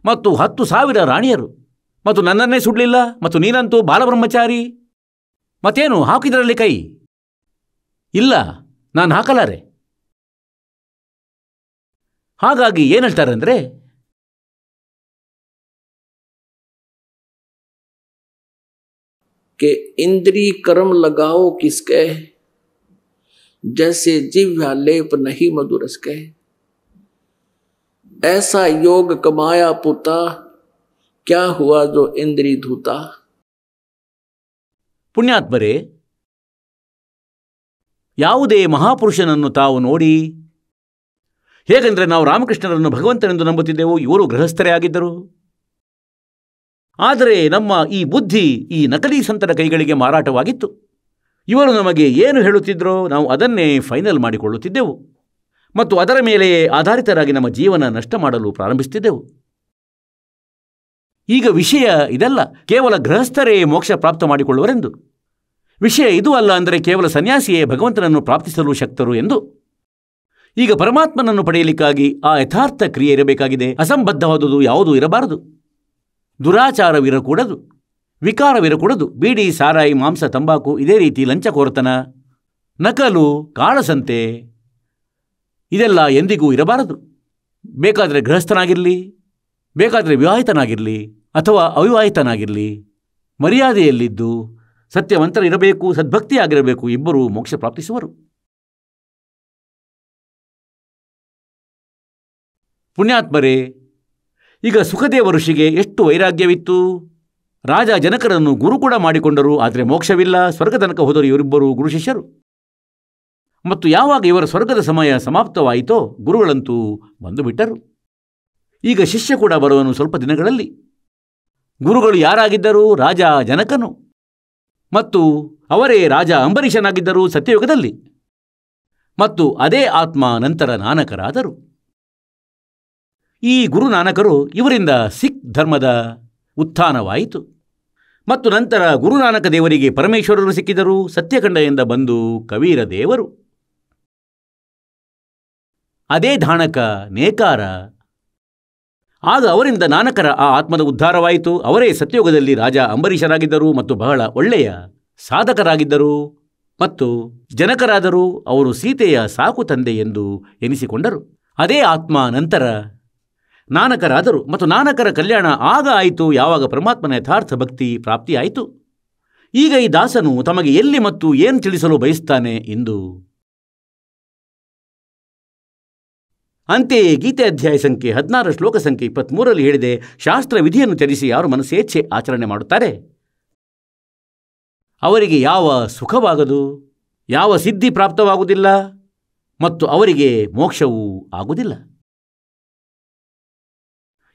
ಮತ್ತು 10,000 ರಾಣಿಯರು, ಮತ್ತು ನನ್ನನ್ನೇ ಸುಡಲಿಲ್ಲ, ಮತ್ತು ನೀನಂತೂ ಬಾಲಬ್ರಹ್ಮಚಾರಿ. ಮತ್ತೇನು ಹಾಕಿದರಲ್ಲಿ ಕೈ? ಇಲ್ಲ, ನಾನು ಹಾಕಲಾರೆ. ಹಾಗಾಗಿ ಏನು ಹೇಳ್ತಾರಂದ್ರೆ, कि इंद्री कर्म लगाओ किसके, जैसे जिह्वा लेप नहीं मधुरस के, ऐसा योग कमाया पुता, क्या हुआ जो इंद्री धूता. ಪುಣ್ಯಾತ್ಮರೇ, ಯಾವುದೇ ಮಹಾಪುರುಷನನ್ನು ತಾವು ನೋಡಿ, ಹೇಗೆಂದರೆ ನಾವು ರಾಮಕೃಷ್ಣರನ್ನು ಭಗವಂತನೆಂದು ನಂಬುತ್ತಿದ್ದೆವು, ಇವರು ಗೃಹಸ್ಥರೇ ಆಗಿದ್ದರು. ಆದರೆ ನಮ್ಮ ಈ ಬುದ್ಧಿ ಈ ನಕಲಿ ಸಂತರ ಕೈಗಳಿಗೆ ಮಾರಾಟವಾಗಿತ್ತು. ಇವರು ನಮಗೆ ಏನು ಹೇಳುತ್ತಿದ್ದರೋ ನಾವು ಅದನ್ನೇ ಫೈನಲ್ ಮಾಡಿಕೊಳ್ಳುತ್ತಿದ್ದೆವು ಮತ್ತು ಅದರ ಮೇಲೆ ಆಧಾರಿತರಾಗಿ ನಮ್ಮ ಜೀವನ ನಷ್ಟ ಮಾಡಲು ಪ್ರಾರಂಭಿಸುತ್ತಿದ್ದೆವು. ಈಗ ವಿಷಯ ಇದಲ್ಲ ಕೇವಲ ಗೃಹಸ್ಥರೇ ಮೋಕ್ಷ ಪ್ರಾಪ್ತ ಮಾಡಿಕೊಳ್ಳುವರೆಂದು. ವಿಷಯ ಇದು ಅಲ್ಲ ಅಂದರೆ ಕೇವಲ ಸನ್ಯಾಸಿಯೇ ಭಗವಂತನನ್ನು ಪ್ರಾಪ್ತಿಸಲು ಶಕ್ತರು ಎಂದು. ಈಗ ಪರಮಾತ್ಮನನ್ನು ಪಡೆಯಲಿಕ್ಕಾಗಿ ಆ ಯಥಾರ್ಥ ಕ್ರಿಯೆ ಇರಬೇಕಾಗಿದೆ. ಅಸಂಬದ್ಧವಾದುದು ಯಾವುದೂ ಇರಬಾರದು. ದುರಾಚಾರವಿರಕೂಡದು, ವಿಕಾರವಿರಕೂಡದು. ಬೀಡಿ, ಸಾರಾಯಿ, ಮಾಂಸ, ತಂಬಾಕು, ಇದೇ ರೀತಿ ಲಂಚಕೋರತನ, ನಕಲು, ಕಾಳಸಂತೆ ಇದೆಲ್ಲ ಎಂದಿಗೂ ಇರಬಾರದು. ಬೇಕಾದರೆ ಗೃಹಸ್ಥನಾಗಿರಲಿ, ಬೇಕಾದರೆ ವಿವಾಹಿತನಾಗಿರಲಿ ಅಥವಾ ಅವಿವಾಹಿತನಾಗಿರಲಿ, ಮರ್ಯಾದೆಯಲ್ಲಿದ್ದು ಸತ್ಯವಂತರಿರಬೇಕು, ಸದ್ಭಕ್ತಿಯಾಗಿರಬೇಕು. ಇಬ್ಬರೂ ಮೋಕ್ಷ ಪ್ರಾಪ್ತಿಸುವರು. ಪುಣ್ಯಾತ್ಮರೇ, ಈಗ ಸುಖದೇವ ಋಷಿಗೆ ಎಷ್ಟು ವೈರಾಗ್ಯವಿತ್ತು. ರಾಜ ಜನಕರನ್ನು ಗುರು ಕೂಡ ಮಾಡಿಕೊಂಡರು, ಆದರೆ ಮೋಕ್ಷವಿಲ್ಲ. ಸ್ವರ್ಗ ತನಕ ಹೋದರು ಇವರಿಬ್ಬರು ಗುರು ಶಿಷ್ಯರು. ಮತ್ತು ಯಾವಾಗ ಇವರ ಸ್ವರ್ಗದ ಸಮಯ ಸಮಾಪ್ತವಾಯಿತೋ ಗುರುಗಳಂತೂ ಬಂದು ಬಿಟ್ಟರು. ಈಗ ಶಿಷ್ಯ ಕೂಡ ಬರುವನು ಸ್ವಲ್ಪ ದಿನಗಳಲ್ಲಿ. ಗುರುಗಳು ಯಾರಾಗಿದ್ದರು? ರಾಜ ಜನಕನು, ಮತ್ತು ಅವರೇ ರಾಜ ಅಂಬರೀಷನಾಗಿದ್ದರು ಸತ್ಯಯುಗದಲ್ಲಿ. ಮತ್ತು ಅದೇ ಆತ್ಮ ನಂತರ ನಾನಕರಾದರು. ಈ ಗುರು ನಾನಕರು, ಇವರಿಂದ ಸಿಖ್ ಧರ್ಮದ ಉತ್ಥಾನವಾಯಿತು. ಮತ್ತು ನಂತರ ಗುರುನಾನಕ ದೇವರಿಗೆ ಪರಮೇಶ್ವರರು ಸಿಕ್ಕಿದರು. ಸತ್ಯಖಂಡದಿಂದ ಬಂದು ಕಬೀರ ದೇವರು, ಅದೇ ಧಾಣಕ ನೇಕಾರ. ಆಗ ಅವರಿಂದ ನಾನಕರ ಆ ಆತ್ಮದ ಉದ್ಧಾರವಾಯಿತು. ಅವರೇ ಸತ್ಯಯುಗದಲ್ಲಿ ರಾಜ ಅಂಬರೀಷರಾಗಿದ್ದರು ಮತ್ತು ಬಹಳ ಒಳ್ಳೆಯ ಸಾಧಕರಾಗಿದ್ದರು ಮತ್ತು ಜನಕರಾದರು. ಅವರು ಸೀತೆಯ ಸಾಕು ತಂದೆ ಎಂದು ಎನಿಸಿಕೊಂಡರು. ಅದೇ ಆತ್ಮ ನಂತರ ನಾನಕರಾದರು. ಮತ್ತು ನಾನಕರ ಕಲ್ಯಾಣ ಆಗ ಆಯಿತು ಯಾವಾಗ ಪರಮಾತ್ಮನ ಯಥಾರ್ಥ ಭಕ್ತಿ ಪ್ರಾಪ್ತಿಯಾಯಿತು. ಈಗ ಈ ದಾಸನು ತಮಗೆ ಎಲ್ಲಿ ಮತ್ತು ಏನು ತಿಳಿಸಲು ಬಯಸ್ತಾನೆ ಎಂದು. ಅಂತೆಯೇ ಗೀತೆ ಅಧ್ಯಾಯ ಸಂಖ್ಯೆ 16 ಶ್ಲೋಕ ಸಂಖ್ಯೆ 23ರಲ್ಲಿ ಹೇಳಿದೆ, ಶಾಸ್ತ್ರ ವಿಧಿಯನ್ನು ತ್ಯಜಿಸಿ ಯಾರು ಮನಸ್ಸೇಚ್ಛೆ ಆಚರಣೆ ಮಾಡುತ್ತಾರೆ ಅವರಿಗೆ ಯಾವ ಸುಖವಾಗದು, ಯಾವ ಸಿದ್ಧಿ ಪ್ರಾಪ್ತವಾಗುವುದಿಲ್ಲ ಮತ್ತು ಅವರಿಗೆ ಮೋಕ್ಷವೂ ಆಗುವುದಿಲ್ಲ.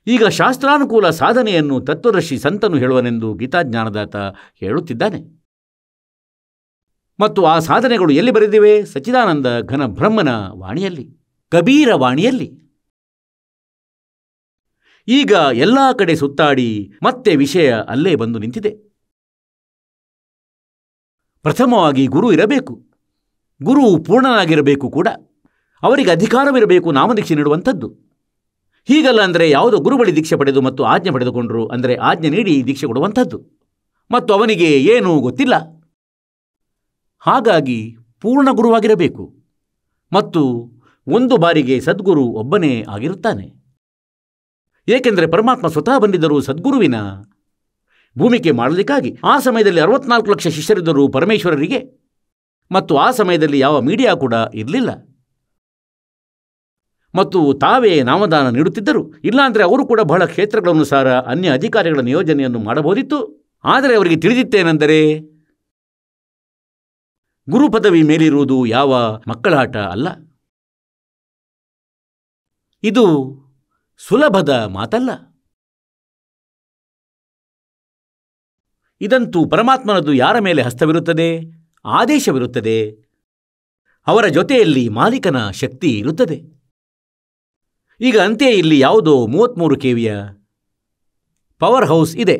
ಈಗ ಶಾಸ್ತ್ರಾನುಕೂಲ ಸಾಧನೆಯನ್ನು ತತ್ವದರ್ಶಿ ಸಂತನು ಹೇಳುವನೆಂದು ಗೀತಾಜ್ಞಾನದಾತ ಹೇಳುತ್ತಿದ್ದಾನೆ. ಮತ್ತು ಆ ಸಾಧನೆಗಳು ಎಲ್ಲಿ ಬರೆದಿವೆ? ಸಚ್ಚಿದಾನಂದ ಘನ ಬ್ರಹ್ಮನ ವಾಣಿಯಲ್ಲಿ, ಕಬೀರ ವಾಣಿಯಲ್ಲಿ. ಈಗ ಎಲ್ಲ ಕಡೆ ಸುತ್ತಾಡಿ ಮತ್ತೆ ವಿಷಯ ಅಲ್ಲೇ ಬಂದು ನಿಂತಿದೆ. ಪ್ರಥಮವಾಗಿ ಗುರು ಇರಬೇಕು. ಗುರು ಪೂರ್ಣನಾಗಿರಬೇಕು ಕೂಡ. ಅವರಿಗೆ ಅಧಿಕಾರವಿರಬೇಕು ನಾಮದೀಕ್ಷೆ ನೀಡುವಂಥದ್ದು. ಹೀಗಲ್ಲ ಅಂದರೆ ಯಾವುದೋ ಗುರು ಬಳಿ ದೀಕ್ಷೆ ಪಡೆದು ಮತ್ತು ಆಜ್ಞೆ ಪಡೆದುಕೊಂಡರು ಅಂದರೆ ಆಜ್ಞೆ ನೀಡಿ ದೀಕ್ಷೆ ಕೊಡುವಂಥದ್ದು ಮತ್ತು ಅವನಿಗೆ ಏನೂ ಗೊತ್ತಿಲ್ಲ. ಹಾಗಾಗಿ ಪೂರ್ಣ ಗುರುವಾಗಿರಬೇಕು ಮತ್ತು ಒಂದು ಬಾರಿಗೆ ಸದ್ಗುರು ಒಬ್ಬನೇ ಆಗಿರುತ್ತಾನೆ. ಏಕೆಂದರೆ ಪರಮಾತ್ಮ ಸ್ವತಃ ಬಂದಿದ್ದರು ಸದ್ಗುರುವಿನ ಭೂಮಿಕೆ ಮಾಡಲಿಕ್ಕಾಗಿ. ಆ ಸಮಯದಲ್ಲಿ 64 ಲಕ್ಷ ಶಿಷ್ಯರಿದ್ದರು ಪರಮೇಶ್ವರರಿಗೆ ಮತ್ತು ಆ ಸಮಯದಲ್ಲಿ ಯಾವ ಮೀಡಿಯಾ ಕೂಡ ಇರಲಿಲ್ಲ ಮತ್ತು ತಾವೇ ನಾಮದಾನ ನೀಡುತ್ತಿದ್ದರು. ಇಲ್ಲಾಂದರೆ ಅವರು ಕೂಡ ಬಹಳ ಕ್ಷೇತ್ರಗಳನುಸಾರ ಅನ್ಯ ಅಧಿಕಾರಿಗಳ ನಿಯೋಜನೆಯನ್ನು ಮಾಡಬಹುದಿತ್ತು. ಆದರೆ ಅವರಿಗೆ ತಿಳಿದಿತ್ತೇನೆಂದರೆ ಗುರು ಪದವಿ ಮೇಲಿರುವುದು ಯಾವ ಮಕ್ಕಳಾಟ ಅಲ್ಲ. ಇದು ಸುಲಭದ ಮಾತಲ್ಲ. ಇದಂತೂ ಪರಮಾತ್ಮನದು. ಯಾರ ಮೇಲೆ ಹಸ್ತವಿರುತ್ತದೆ, ಆದೇಶವಿರುತ್ತದೆ, ಅವರ ಜೊತೆಯಲ್ಲಿ ಮಾಲೀಕನ ಶಕ್ತಿ ಇರುತ್ತದೆ. ಈಗ ಅಂತೆಯೇ ಇಲ್ಲಿ ಯಾವುದೋ 33 KVಯ ಪವರ್ ಹೌಸ್ ಇದೆ.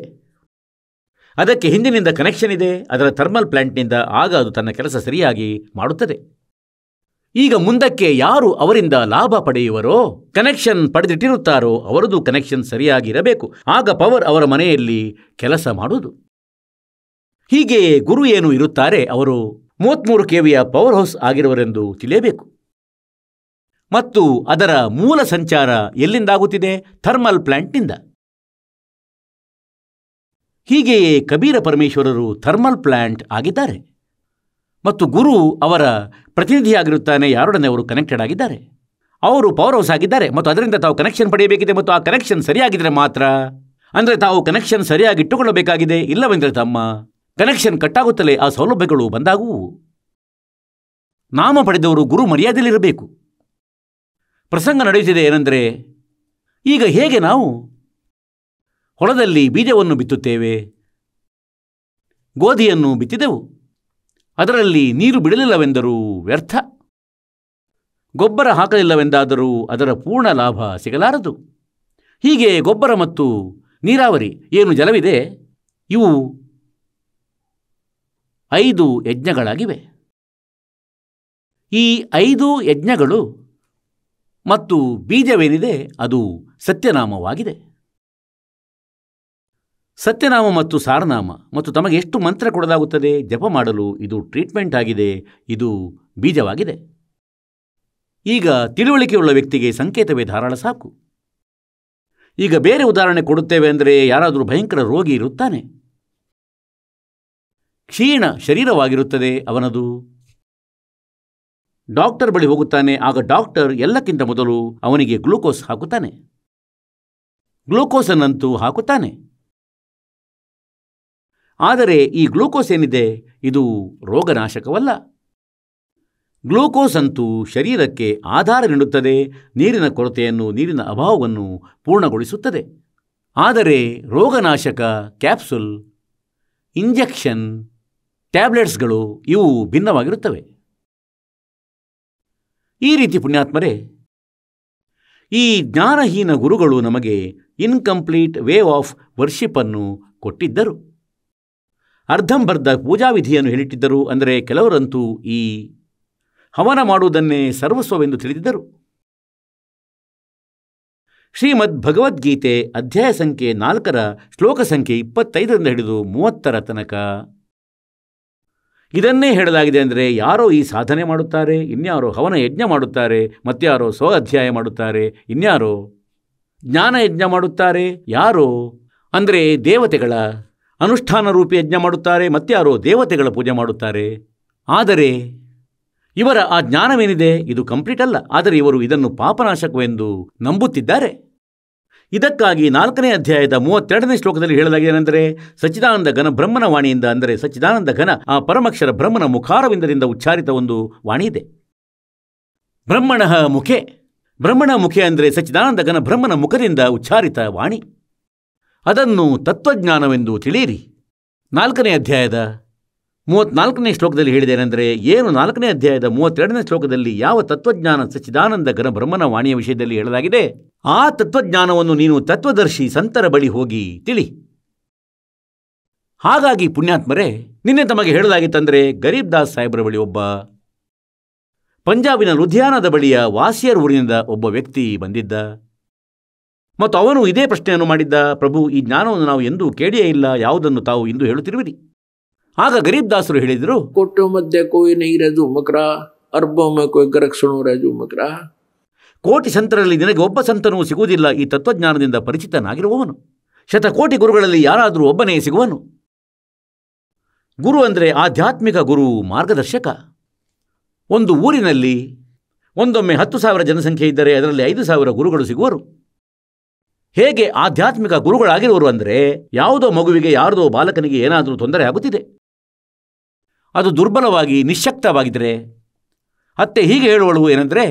ಅದಕ್ಕೆ ಹಿಂದಿನಿಂದ ಕನೆಕ್ಷನ್ ಇದೆ, ಅದರ ಥರ್ಮಲ್ ಪ್ಲಾಂಟ್ನಿಂದ. ಆಗ ಅದು ತನ್ನ ಕೆಲಸ ಸರಿಯಾಗಿ ಮಾಡುತ್ತದೆ. ಈಗ ಮುಂದಕ್ಕೆ ಯಾರು ಅವರಿಂದ ಲಾಭ ಪಡೆಯುವರೋ, ಕನೆಕ್ಷನ್ ಪಡೆದಿಟ್ಟಿರುತ್ತಾರೋ ಅವರದು ಕನೆಕ್ಷನ್ ಸರಿಯಾಗಿರಬೇಕು. ಆಗ ಪವರ್ ಅವರ ಮನೆಯಲ್ಲಿ ಕೆಲಸ ಮಾಡುವುದು. ಹೀಗೆಯೇ ಗುರು ಏನು ಇರುತ್ತಾರೆ, ಅವರು 33 ಕೆವಿಯ ಪವರ್ ಹೌಸ್ ಆಗಿರುವರೆಂದು ತಿಳಿಯಬೇಕು. ಮತ್ತು ಅದರ ಮೂಲ ಸಂಚಾರ ಎಲ್ಲಿಂದಾಗುತ್ತಿದೆ? ಥರ್ಮಲ್ ಪ್ಲಾಂಟ್ನಿಂದ. ಹೀಗೆಯೇ ಕಬೀರ ಪರಮೇಶ್ವರರು ಥರ್ಮಲ್ ಪ್ಲಾಂಟ್ ಆಗಿದ್ದಾರೆ ಮತ್ತು ಗುರು ಅವರ ಪ್ರತಿನಿಧಿಯಾಗಿರುತ್ತಾನೆ. ಯಾರೊಡನೆ ಅವರು ಕನೆಕ್ಟೆಡ್ ಆಗಿದ್ದಾರೆ, ಅವರು ಪವರ್ ಹೌಸ್ ಆಗಿದ್ದಾರೆ ಮತ್ತು ಅದರಿಂದ ತಾವು ಕನೆಕ್ಷನ್ ಪಡೆಯಬೇಕಿದೆ. ಮತ್ತು ಆ ಕನೆಕ್ಷನ್ ಸರಿಯಾಗಿದ್ದರೆ ಮಾತ್ರ, ಅಂದರೆ ತಾವು ಕನೆಕ್ಷನ್ ಸರಿಯಾಗಿ ಇಟ್ಟುಕೊಳ್ಳಬೇಕಾಗಿದೆ. ಇಲ್ಲವೆಂದರೆ ತಮ್ಮ ಕನೆಕ್ಷನ್ ಕಟ್ಟಾಗುತ್ತಲೇ ಆ ಸೌಲಭ್ಯಗಳು ಬಂದಾಗುವು. ನಾಮ ಪಡೆದವರು ಗುರು ಮರ್ಯಾದೆಯಲ್ಲಿರಬೇಕು. ಪ್ರಸಂಗ ನಡೆಯುತ್ತಿದೆ ಏನೆಂದರೆ, ಈಗ ಹೇಗೆ ನಾವು ಹೊಲದಲ್ಲಿ ಬೀಜವನ್ನು ಬಿತ್ತುತ್ತೇವೆ, ಗೋಧಿಯನ್ನು ಬಿತ್ತಿದೆವು, ಅದರಲ್ಲಿ ನೀರು ಬಿಡಲಿಲ್ಲವೆಂದರೂ ವ್ಯರ್ಥ, ಗೊಬ್ಬರ ಹಾಕಲಿಲ್ಲವೆಂದಾದರೂ ಅದರ ಪೂರ್ಣ ಲಾಭ ಸಿಗಲಾರದು. ಹೀಗೆ ಗೊಬ್ಬರ ಮತ್ತು ನೀರಾವರಿ ಏನು ಜಲವಿದೆ, ಇವು 5 ಯಜ್ಞಗಳಾಗಿವೆ. ಈ 5 ಯಜ್ಞಗಳು ಮತ್ತು ಬೀಜವೇನಿದೆ ಅದು ಸತ್ಯನಾಮವಾಗಿದೆ. ಸತ್ಯನಾಮ ಮತ್ತು ಸಾರನಾಮ ಮತ್ತು ತಮಗೆ ಎಷ್ಟು ಮಂತ್ರ ಕೊಡಲಾಗುತ್ತದೆ ಜಪ ಮಾಡಲು, ಇದು ಟ್ರೀಟ್ಮೆಂಟ್ ಆಗಿದೆ, ಇದು ಬೀಜವಾಗಿದೆ. ಈಗ ತಿಳುವಳಿಕೆಯುಳ್ಳ ವ್ಯಕ್ತಿಗೆ ಸಂಕೇತವೇ ಧಾರಾಳ ಸಾಕು. ಈಗ ಬೇರೆ ಉದಾಹರಣೆ ಕೊಡುತ್ತೇವೆ ಅಂದರೆ, ಯಾರಾದರೂ ಭಯಂಕರ ರೋಗಿ ಇರುತ್ತಾನೆ, ಕ್ಷೀಣ ಶರೀರವಾಗಿರುತ್ತದೆ ಅವನದು. ಡಾಕ್ಟರ್ ಬಳಿ ಹೋಗುತ್ತಾನೆ. ಆಗ ಡಾಕ್ಟರ್ ಎಲ್ಲಕ್ಕಿಂತ ಮೊದಲು ಅವನಿಗೆ ಗ್ಲೂಕೋಸ್ ಹಾಕುತ್ತಾನೆ. ಗ್ಲೂಕೋಸನ್ನಂತೂ ಹಾಕುತ್ತಾನೆ. ಆದರೆ ಈ ಗ್ಲೂಕೋಸ್ ಏನಿದೆ ಇದು ರೋಗನಾಶಕವಲ್ಲ. ಗ್ಲೂಕೋಸ್ ಅಂತೂ ಶರೀರಕ್ಕೆ ಆಧಾರ ನೀಡುತ್ತದೆ, ನೀರಿನ ಕೊರತೆಯನ್ನು, ನೀರಿನ ಅಭಾವವನ್ನು ಪೂರ್ಣಗೊಳಿಸುತ್ತದೆ. ಆದರೆ ರೋಗನಾಶಕ ಕ್ಯಾಪ್ಸುಲ್, ಇಂಜೆಕ್ಷನ್, ಟ್ಯಾಬ್ಲೆಟ್ಸ್ಗಳು ಇವು ಭಿನ್ನವಾಗಿರುತ್ತವೆ. ಈ ರೀತಿ ಪುಣ್ಯಾತ್ಮರೇ, ಈ ಜ್ಞಾನಹೀನ ಗುರುಗಳು ನಮಗೆ ಇನ್ಕಂಪ್ಲೀಟ್ ವೇ ಆಫ್ ವರ್ಷಿಪನ್ನು ಕೊಟ್ಟಿದ್ದರು. ಅರ್ಧಂಬರ್ಧ ಪೂಜಾವಿಧಿಯನ್ನು ಹೇಳಿಟ್ಟಿದ್ದರು. ಅಂದರೆ ಕೆಲವರಂತೂ ಈ ಹವನ ಮಾಡುವುದನ್ನೇ ಸರ್ವಸ್ವವೆಂದು ತಿಳಿದಿದ್ದರು. ಶ್ರೀಮದ್ ಭಗವದ್ಗೀತೆ ಅಧ್ಯಾಯ ಸಂಖ್ಯೆ 4 ಶ್ಲೋಕ ಸಂಖ್ಯೆ 25 ಹಿಡಿದು 30 ತನಕ ಇದನ್ನೇ ಹೇಳಲಾಗಿದೆ. ಅಂದರೆ ಯಾರೋ ಈ ಸಾಧನೆ ಮಾಡುತ್ತಾರೆ, ಇನ್ಯಾರೋ ಹವನ ಯಜ್ಞ ಮಾಡುತ್ತಾರೆ, ಮತ್ಯಾರೋ ಸ್ವ ಅಧ್ಯಾಯ ಮಾಡುತ್ತಾರೆ, ಇನ್ಯಾರೋ ಜ್ಞಾನ ಯಜ್ಞ ಮಾಡುತ್ತಾರೆ, ಯಾರೋ ಅಂದರೆ ದೇವತೆಗಳ ಅನುಷ್ಠಾನ ರೂಪಿ ಯಜ್ಞ ಮಾಡುತ್ತಾರೆ, ಮತ್ಯಾರೋ ದೇವತೆಗಳ ಪೂಜೆ ಮಾಡುತ್ತಾರೆ. ಆದರೆ ಇವರ ಆ ಜ್ಞಾನವೇನಿದೆ ಇದು ಕಂಪ್ಲೀಟ್ ಅಲ್ಲ. ಆದರೆ ಇವರು ಇದನ್ನು ಪಾಪನಾಶಕವೆಂದು ನಂಬುತ್ತಿದ್ದಾರೆ. ಇದಕ್ಕಾಗಿ 4ನೇ ಅಧ್ಯಾಯದ 32ನೇ ಶ್ಲೋಕದಲ್ಲಿ ಹೇಳಲಾಗಿದೆನೆಂದರೆ, ಸಚ್ಚಿದಾನಂದ ಘನ ಬ್ರಹ್ಮನ ವಾಣಿಯಿಂದ, ಅಂದರೆ ಸಚ್ಚಿದಾನಂದ ಘನ ಆ ಪರಮಕ್ಷರ ಬ್ರಹ್ಮನ ಮುಖಾರವಿಂದದಿಂದ ಉಚ್ಚಾರಿತ ಒಂದು ವಾಣಿ ಇದೆ. ಬ್ರಹ್ಮಣಃ ಮುಖೆ, ಬ್ರಹ್ಮಣ ಮುಖೆ ಅಂದರೆ ಸಚ್ಚಿದಾನಂದ ಘನ ಬ್ರಹ್ಮನ ಮುಖದಿಂದ ಉಚ್ಚಾರಿತ ವಾಣಿ. ಅದನ್ನು ತತ್ವಜ್ಞಾನವೆಂದು ತಿಳಿಯಿರಿ. 4ನೇ ಅಧ್ಯಾಯದ 34ನೇ ಶ್ಲೋಕದಲ್ಲಿ ಹೇಳಿದೇನೆಂದರೆ, ಏನು 4ನೇ ಅಧ್ಯಾಯದ 32ನೇ ಶ್ಲೋಕದಲ್ಲಿ ಯಾವ ತತ್ವಜ್ಞಾನ ಸಚ್ಚಿದಾನಂದ ಘನ ಬ್ರಹ್ಮನ ವಾಣಿಯ ವಿಷಯದಲ್ಲಿ ಹೇಳಲಾಗಿದೆ, ಆ ತತ್ವಜ್ಞಾನವನ್ನು ನೀನು ತತ್ವದರ್ಶಿ ಸಂತರ ಬಳಿ ಹೋಗಿ ತಿಳಿ. ಹಾಗಾಗಿ ಪುಣ್ಯಾತ್ಮರೇ, ನಿನ್ನೆ ತಮಗೆ ಹೇಳಲಾಗಿತ್ತಂದರೆ, ಗರೀಬ್ ದಾಸ್ ಸಾಹೇಬ್ರ ಬಳಿ ಒಬ್ಬ ಪಂಜಾಬಿನ ಲುಧಿಯಾನದ ಬಳಿಯ ವಾಸಿಯರ್ ಊರಿನಿಂದ ಒಬ್ಬ ವ್ಯಕ್ತಿ ಬಂದಿದ್ದ ಮತ್ತು ಅವನು ಇದೇ ಪ್ರಶ್ನೆಯನ್ನು ಮಾಡಿದ್ದ, ಪ್ರಭು, ಈ ಜ್ಞಾನವನ್ನು ನಾವು ಎಂದೂ ಕೇಳಿಯೇ ಇಲ್ಲ, ಯಾವುದನ್ನು ತಾವು ಇಂದು ಹೇಳುತ್ತಿರುವಿರಿ? ಆಗ ಗರೀಬ್ ದಾಸರು ಹೇಳಿದರು, ಕೋಟೋ ಮಧ್ಯೆ ಕೋಯಿ ನೈ ರಜು ಮಕ್ರಾ ಅರ್ಬೋ ಮೇ ಕೋಯಿ ಗರಕ್ಷಣೋ ರಜು ಮಕ್ರಾ. ಕೋಟಿ ಸಂತರಲ್ಲಿ ನಿನಗೆ ಒಬ್ಬ ಸಂತನೂ ಸಿಗುವುದಿಲ್ಲ ಈ ತತ್ವಜ್ಞಾನದಿಂದ ಪರಿಚಿತನಾಗಿರುವವನು. ಶತಕೋಟಿ ಗುರುಗಳಲ್ಲಿ ಯಾರಾದರೂ ಒಬ್ಬನೇ ಸಿಗುವನು. ಗುರು ಅಂದರೆ ಆಧ್ಯಾತ್ಮಿಕ ಗುರು, ಮಾರ್ಗದರ್ಶಕ. ಒಂದು ಊರಿನಲ್ಲಿ ಒಂದೊಮ್ಮೆ 10,000 ಜನಸಂಖ್ಯೆ ಇದ್ದರೆ ಅದರಲ್ಲಿ 5,000 ಗುರುಗಳು ಸಿಗುವರು. ಹೇಗೆ ಆಧ್ಯಾತ್ಮಿಕ ಗುರುಗಳಾಗಿರುವರು ಅಂದರೆ, ಯಾವುದೋ ಮಗುವಿಗೆ ಯಾರದೋ ಬಾಲಕನಿಗೆ ಏನಾದರೂ ತೊಂದರೆ ಆಗುತ್ತಿದೆ, ಅದು ದುರ್ಬಲವಾಗಿ ನಿಶ್ಶಕ್ತವಾಗಿದ್ದರೆ ಅತ್ತೆ ಹೀಗೆ ಹೇಳುವಳು ಏನೆಂದರೆ,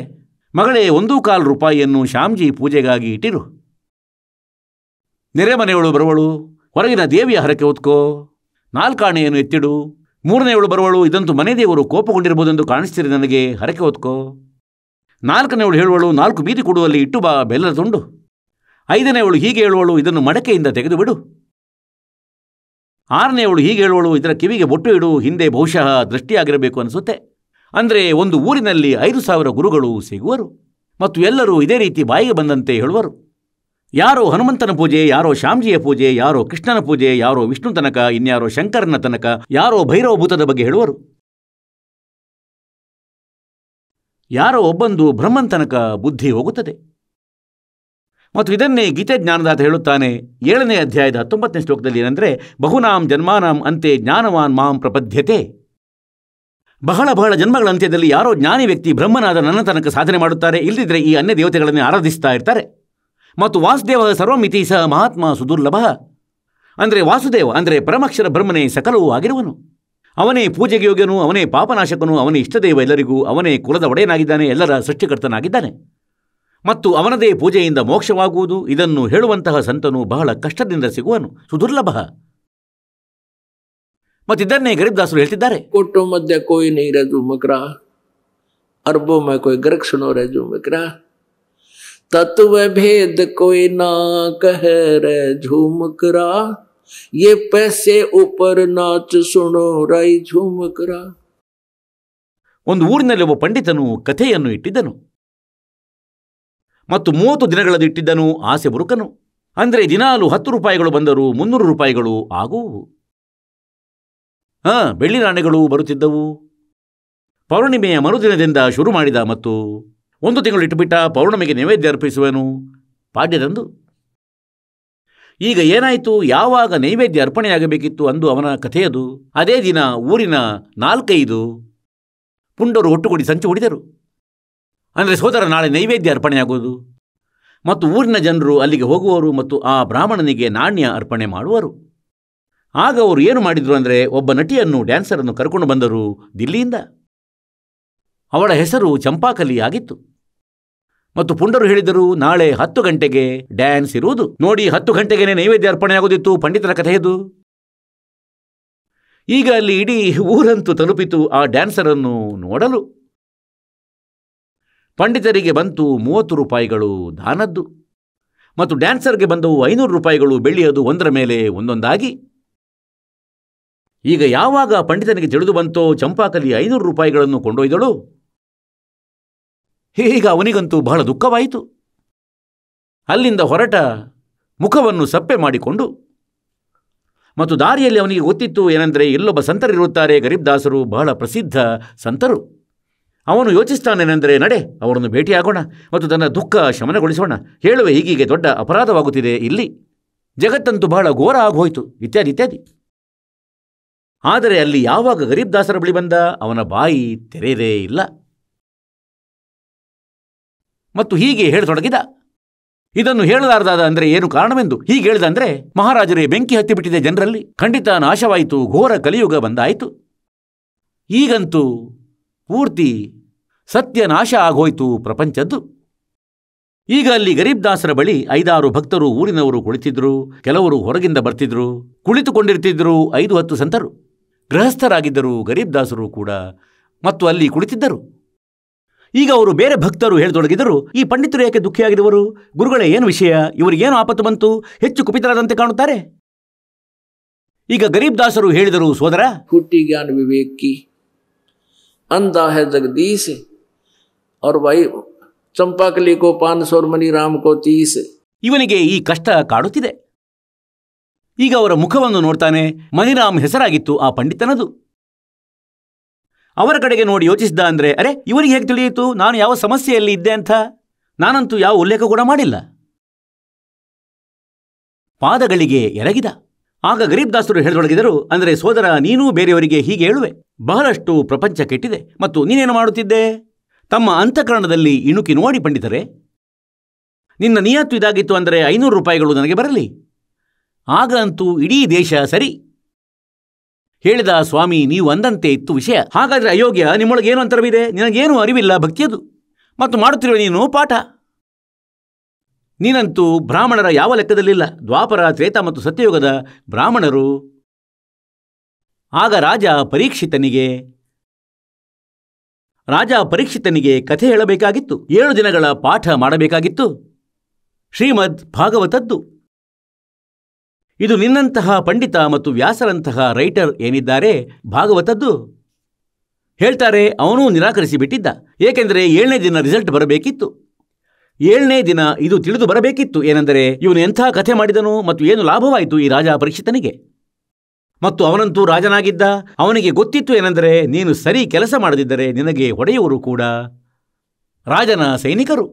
ಮಗಳೇ, 1.25 ರೂಪಾಯಿಯನ್ನು ಶ್ಯಾಮ್ಜಿ ಪೂಜೆಗಾಗಿ ಇಟ್ಟಿರು. ನೆರೆಮನೆಯವಳು ಬರುವಳು, ಹೊರಗಿನ ದೇವಿಯ ಹರಕೆ ಹೊತ್ಕೋ, 4 ಆಣೆಯನ್ನು ಎತ್ತಿಡು. 3ನೇವಳು ಬರುವಳು, ಇದಂತೂ ಮನೆ ದೇವರು ಕೋಪಗೊಂಡಿರಬಹುದೆಂದು ಕಾಣಿಸ್ತೀರಿ ನನಗೆ, ಹರಕೆ ಹೊತ್ಕೋ. 4ನೇವಳು ಹೇಳುವಳು, 4 ಬೀದಿ ಕೊಡುವಲ್ಲಿ ಇಟ್ಟು ಬಾ ಬೆಲ್ಲದ ತುಂಡು. 5ನೇವಳು ಹೀಗೆ ಹೇಳುವಳು, ಇದನ್ನು ಮಡಕೆಯಿಂದ ತೆಗೆದು ಬಿಡು. 6ನೇವಳು ಹೀಗೆ ಹೇಳುವಳು, ಇದರ ಕಿವಿಗೆ ಬೊಟ್ಟು ಇಡು, ಹಿಂದೆ ಬಹುಶಃ ದೃಷ್ಟಿಯಾಗಿರಬೇಕು ಅನಿಸುತ್ತೆ. ಅಂದರೆ ಒಂದು ಊರಿನಲ್ಲಿ 5,000 ಗುರುಗಳು ಸಿಗುವರು ಮತ್ತು ಎಲ್ಲರೂ ಇದೇ ರೀತಿ ಬಾಯಿಗೆ ಬಂದಂತೆ ಹೇಳುವರು. ಯಾರೋ ಹನುಮಂತನ ಪೂಜೆ, ಯಾರೋ ಶ್ಯಾಮ್ಜಿಯ ಪೂಜೆ, ಯಾರೋ ಕೃಷ್ಣನ ಪೂಜೆ, ಯಾರೋ ವಿಷ್ಣು ತನಕ, ಇನ್ಯಾರೋ ಶಂಕರನ ತನಕ, ಯಾರೋ ಭೈರವ ಭೂತದ ಬಗ್ಗೆ ಹೇಳುವರು. ಯಾರೋ ಒಬ್ಬಂದು ಬ್ರಹ್ಮನ್ ತನಕ ಬುದ್ಧಿ ಹೋಗುತ್ತದೆ. ಮತ್ತು ಇದನ್ನೇ ಗೀತೆ ಜ್ಞಾನದಾತ ಹೇಳುತ್ತಾನೆ 7ನೇ ಅಧ್ಯಾಯದ 19ನೇ ಶ್ಲೋಕದಲ್ಲಿ. ಏನಂದರೆ, ಬಹುನಾಂ ಜನ್ಮಾನಾಂ ಅಂತೆ ಜ್ಞಾನವಾನ್ ಮಾಂ ಪ್ರಪದ್ಯತೆ. ಬಹಳ ಜನ್ಮಗಳ ಅಂತ್ಯದಲ್ಲಿ ಯಾರೋ ಜ್ಞಾನಿ ವ್ಯಕ್ತಿ ಬ್ರಹ್ಮನಾದ ನನ್ನ ತನಕ ಸಾಧನೆ ಮಾಡುತ್ತಾರೆ, ಇಲ್ಲದಿದ್ದರೆ ಈ ಅನ್ಯ ದೇವತೆಗಳನ್ನೇ ಆರಾಧಿಸ್ತಾ ಇರ್ತಾರೆ. ಮತ್ತು ವಾಸುದೇವ ಸರ್ವಮಿತಿ ಸಹ ಮಹಾತ್ಮ ಸುದುರ್ಲಭ. ಅಂದರೆ ವಾಸುದೇವ ಅಂದರೆ ಪರಮಾಕ್ಷರ ಬ್ರಹ್ಮನೇ ಸಕಲವೂ ಆಗಿರುವನು. ಅವನೇ ಪೂಜೆಗೆ ಯೋಗ್ಯನು, ಅವನೇ ಪಾಪನಾಶಕನು, ಅವನೇ ಇಷ್ಟದೇವ ಎಲ್ಲರಿಗೂ, ಅವನೇ ಕುಲದ ಒಡೆಯನಾಗಿದ್ದಾನೆ, ಎಲ್ಲರ ಸೃಷ್ಟಿಕರ್ತನಾಗಿದ್ದಾನೆ. ಮತ್ತು ಅವನದೇ ಪೂಜೆಯಿಂದ ಮೋಕ್ಷವಾಗುವುದು. ಇದನ್ನು ಹೇಳುವಂತಹ ಸಂತನು ಬಹಳ ಕಷ್ಟದಿಂದ ಸಿಗುವನು, ಸುದುರ್ಲಭ. ಮತ್ತಿದ್ದನ್ನೇ ಗರೀಬ್ದಾಸರು ಹೇಳ್ತಿದ್ದಾರೆ. कोटों मध्य कोई नहीं रह झूमकरा, अरबों में कोई गर्क सुनो रह झूमकरा, तत्व भेद कोई ना कह रह झूमकरा, ये पैसे ऊपर नाच सुनो राई झूमकरा. ಒಂದು ಊರಿನಲ್ಲಿ ಒಬ್ಬ ಪಂಡಿತನು ಕಥೆಯನ್ನು ಇಟ್ಟಿದ್ದನು ಮತ್ತು 30 ದಿನಗಳದ್ದು ಇಟ್ಟಿದ್ದನು. ಆಸೆ ಬುರುಕನು. ಅಂದರೆ ದಿನಾಲು 10 ರೂಪಾಯಿಗಳು ಬಂದರೂ 300 ರೂಪಾಯಿಗಳು ಆಗುವು. ಬೆಳ್ಳಿ ನಾಣ್ಯಗಳು ಬರುತ್ತಿದ್ದವು. ಪೌರ್ಣಿಮೆಯ ಮರುದಿನದಿಂದ ಶುರು ಮಾಡಿದ ಮತ್ತು 1 ತಿಂಗಳು ಇಟ್ಟುಬಿಟ್ಟ. ಪೌರ್ಣಿಮೆಗೆ ನೈವೇದ್ಯ ಅರ್ಪಿಸುವನು ಪಾಡ್ಯದಂದು. ಈಗ ಏನಾಯಿತು, ಯಾವಾಗ ನೈವೇದ್ಯ ಅರ್ಪಣೆಯಾಗಬೇಕಿತ್ತು ಅಂದು ಅವನ ಕಥೆಯದು. ಅದೇ ದಿನ ಊರಿನ 4-5 ಪುಂಡರು ಒಟ್ಟುಗೂಡಿ ಸಂಚು ಹೊಡಿದರು. ಅಂದರೆ ಸೋದರ ನಾಳೆ ನೈವೇದ್ಯ ಅರ್ಪಣೆಯಾಗುವುದು ಮತ್ತು ಊರಿನ ಜನರು ಅಲ್ಲಿಗೆ ಹೋಗುವರು ಮತ್ತು ಆ ಬ್ರಾಹ್ಮಣನಿಗೆ ನಾಣ್ಯ ಅರ್ಪಣೆ ಮಾಡುವರು. ಆಗ ಅವರು ಏನು ಮಾಡಿದರು ಅಂದರೆ, ಒಬ್ಬ ನಟಿಯನ್ನು, ಡ್ಯಾನ್ಸರನ್ನು ಕರ್ಕೊಂಡು ಬಂದರು ದಿಲ್ಲಿಯಿಂದ. ಅವಳ ಹೆಸರು ಚಂಪಾಕಲಿ ಆಗಿತ್ತು. ಮತ್ತು ಪುಂಡರು ಹೇಳಿದರು, ನಾಳೆ 10 ಗಂಟೆಗೆ ಡ್ಯಾನ್ಸ್ ಇರುವುದು. ನೋಡಿ, 10 ಗಂಟೆಗೆ ನೈವೇದ್ಯ ಅರ್ಪಣೆಯಾಗುವುದಿತ್ತು ಪಂಡಿತರ ಕಥೆಯದು. ಈಗ ಅಲ್ಲಿ ಇಡೀ ಊರಂತೂ ತಲುಪಿತು ಆ ಡ್ಯಾನ್ಸರನ್ನು ನೋಡಲು. ಪಂಡಿತರಿಗೆ ಬಂತು 30 ರೂಪಾಯಿಗಳು ದಾನದ್ದು ಮತ್ತು ಡ್ಯಾನ್ಸರ್ಗೆ ಬಂದವು 500 ರೂಪಾಯಿಗಳು ಬೆಳ್ಳಿಯದು, ಒಂದರ ಮೇಲೆ ಒಂದೊಂದಾಗಿ. ಈಗ ಯಾವಾಗ ಪಂಡಿತನಿಗೆ ತಿಳಿದು ಬಂತೋ ಚಂಪಾಕಲಿ 500 ರೂಪಾಯಿಗಳನ್ನು ಕೊಂಡೊಯ್ದಳು. ಈಗ ಅವನಿಗಂತೂ ಬಹಳ ದುಃಖವಾಯಿತು. ಅಲ್ಲಿಂದ ಹೊರಟ ಮುಖವನ್ನು ಸಪ್ಪೆ ಮಾಡಿಕೊಂಡು, ಮತ್ತು ದಾರಿಯಲ್ಲಿ ಅವನಿಗೆ ಗೊತ್ತಿತ್ತು ಏನೆಂದರೆ, ಇಲ್ಲೊಬ್ಬ ಸಂತರಿರುತ್ತಾರೆ, ಗರೀಬ್ದಾಸರು, ಬಹಳ ಪ್ರಸಿದ್ಧ ಸಂತರು. ಅವನು ಯೋಚಿಸ್ತಾನೇನೆಂದರೆ, ನಡೆ ಅವರನ್ನು ಭೇಟಿಯಾಗೋಣ ಮತ್ತು ತನ್ನ ದುಃಖ ಶಮನಗೊಳಿಸೋಣ. ಹೇಳುವೆ, ಹೀಗೀಗೆ ದೊಡ್ಡ ಅಪರಾಧವಾಗುತ್ತಿದೆ ಇಲ್ಲಿ, ಜಗತ್ತಂತೂ ಬಹಳ ಘೋರ ಆಗೋಯ್ತು, ಇತ್ಯಾದಿ ಇತ್ಯಾದಿ. ಆದರೆ ಅಲ್ಲಿ ಯಾವಾಗ ಗರೀಬ್ದಾಸರ ಬಳಿ ಬಂದ, ಅವನ ಬಾಯಿ ತೆರೆಯದೇ ಇಲ್ಲ ಮತ್ತು ಹೀಗೆ ಹೇಳತೊಡಗಿದ. ಇದನ್ನು ಹೇಳಲಾರದಾದ ಅಂದರೆ ಏನು ಕಾರಣವೆಂದು ಹೀಗೆ ಹೇಳಿದ ಅಂದರೆ, ಮಹಾರಾಜರೇ, ಬೆಂಕಿ ಹತ್ತಿಬಿಟ್ಟಿದೆ ಜನರಲ್ಲಿ, ಖಂಡಿತ ನಾಶವಾಯಿತು, ಘೋರ ಕಲಿಯುಗ ಬಂದಾಯಿತು. ಈಗಂತೂ ಪೂರ್ತಿ ಸತ್ಯನಾಶ ಆಗೋಯ್ತು ಪ್ರಪಂಚದ್ದು. ಈಗ ಅಲ್ಲಿ ಗರೀಬ್ದಾಸರ ಬಳಿ 5-6 ಭಕ್ತರು, ಊರಿನವರು ಕುಳಿತಿದ್ರು. ಕೆಲವರು ಹೊರಗಿಂದ ಬರ್ತಿದ್ರು, ಕುಳಿತುಕೊಂಡಿರ್ತಿದ್ರು. 5-10 ಸಂತರು ಗೃಹಸ್ಥರಾಗಿದ್ದರು, ಗರೀಬ್ದಾಸರು ಕೂಡ, ಮತ್ತು ಅಲ್ಲಿ ಕುಳಿತಿದ್ದರು. ಈಗ ಅವರು ಬೇರೆ ಭಕ್ತರು ಹೇಳತೊಡಗಿದರು, ಈ ಪಂಡಿತರು ಯಾಕೆ ದುಃಖಿಯಾಗಿರುವರು? ಗುರುಗಳೇ, ಏನು ವಿಷಯ? ಇವರಿಗೇನು ಆಪತ್ತು ಬಂತು? ಹೆಚ್ಚು ಕುಪಿತರಾದಂತೆ ಕಾಣುತ್ತಾರೆ. ಈಗ ಗರೀಬ್ದಾಸರು ಹೇಳಿದರು, ಸೋದರ, फूटी ज्ञान विवेक की, अंधा है जगदीश, और भाई चंपाकली को 500 और मनी राम को 30. ಇವನಿಗೆ ಈ ಕಷ್ಟ ಕಾಡುತ್ತಿದೆ. ಈಗ ಅವರ ಮುಖವನ್ನು ನೋಡ್ತಾನೆ. ಮನಿರಾಮ್ ಹೆಸರಾಗಿತ್ತು ಆ ಪಂಡಿತನದು. ಅವರ ಕಡೆಗೆ ನೋಡಿ ಯೋಚಿಸಿದ ಅಂದರೆ, ಅರೆ, ಇವರಿಗೆ ಹೇಗೆ ತಿಳಿಯಿತು ನಾನು ಯಾವ ಸಮಸ್ಯೆಯಲ್ಲಿ ಇದ್ದೆ ಅಂತ? ನಾನಂತೂ ಯಾವ ಉಲ್ಲೇಖ ಕೂಡ ಮಾಡಿಲ್ಲ. ಪಾದಗಳಿಗೆ ಎರಗಿದ. ಆಗ ಗರೀಬ್ದಾಸರು ಹೇಳತೊಡಗಿದರು, ಅಂದರೆ ಸೋದರ, ನೀನೂ ಬೇರೆಯವರಿಗೆ ಹೀಗೆ ಹೇಳುವೆ. ಬಹಳಷ್ಟು ಪ್ರಪಂಚ ಕೆಟ್ಟಿದೆ ಮತ್ತು ನೀನೇನು ಮಾಡುತ್ತಿದ್ದೆ? ತಮ್ಮ ಅಂತಃಕರಣದಲ್ಲಿ ಇಣುಕಿ ನೋಡಿ ಪಂಡಿತರೆ, ನಿನ್ನ ನಿಯತ್ತು ಇದಾಗಿತ್ತು ಅಂದರೆ 500 ರೂಪಾಯಿಗಳು ನನಗೆ ಬರಲಿ. ಆಗ ಅಂತೂ ಇಡೀ ದೇಶ ಸರಿ ಹೇಳಿದ. ಸ್ವಾಮಿ, ನೀವು ಅಂದಂತೆ ಇತ್ತು ವಿಷಯ. ಹಾಗಾದರೆ ಅಯೋಗ್ಯ, ನಿಮ್ಮೊಳಗೇನು ಅಂತರವಿದೆ? ನಿನಗೇನು ಅರಿವಿಲ್ಲ ಭಕ್ತಿಯದು ಮತ್ತು ಮಾಡುತ್ತಿರುವ ನೀನು ಪಾಠ. ನೀನಂತೂ ಬ್ರಾಹ್ಮಣರ ಯಾವ ಲೆಕ್ಕದಲ್ಲಿಲ್ಲ. ದ್ವಾಪರ, ತ್ರೇತ ಮತ್ತು ಸತ್ಯಯುಗದ ಬ್ರಾಹ್ಮಣರು. ಆಗ ರಾಜ ಪರೀಕ್ಷಿತನಿಗೆ ಕಥೆ ಹೇಳಬೇಕಾಗಿತ್ತು. 7 ದಿನಗಳ ಪಾಠ ಮಾಡಬೇಕಾಗಿತ್ತು. ಶ್ರೀಮದ್ ಭಾಗವತದ್ದು. ಇದು ನಿನ್ನಂತಹ ಪಂಡಿತ ಮತ್ತು ವ್ಯಾಸರಂತಹ ರೈಟರ್ ಏನಿದ್ದಾರೆ ಭಾಗವತದ್ದು, ಹೇಳ್ತಾರೆ ಅವನೂ ನಿರಾಕರಿಸಿ ಬಿಟ್ಟಿದ್ದ. ಏಕೆಂದರೆ 7ನೇ ದಿನ ರಿಸಲ್ಟ್ ಬರಬೇಕಿತ್ತು. 7ನೇ ದಿನ ಇದು ತಿಳಿದು ಬರಬೇಕಿತ್ತು, ಏನೆಂದರೆ ಇವನು ಎಂಥ ಕಥೆ ಮಾಡಿದನು ಮತ್ತು ಏನು ಲಾಭವಾಯಿತು ಈ ರಾಜ ಪರೀಕ್ಷಿತನಿಗೆ. ಮತ್ತು ಅವನಂತೂ ರಾಜನಾಗಿದ್ದ. ಅವನಿಗೆ ಗೊತ್ತಿತ್ತು ಏನೆಂದರೆ ನೀನು ಸರಿ ಕೆಲಸ ಮಾಡದಿದ್ದರೆ ನಿನಗೆ ಹೊಡೆಯುವರು ಕೂಡ ರಾಜನ ಸೈನಿಕರು.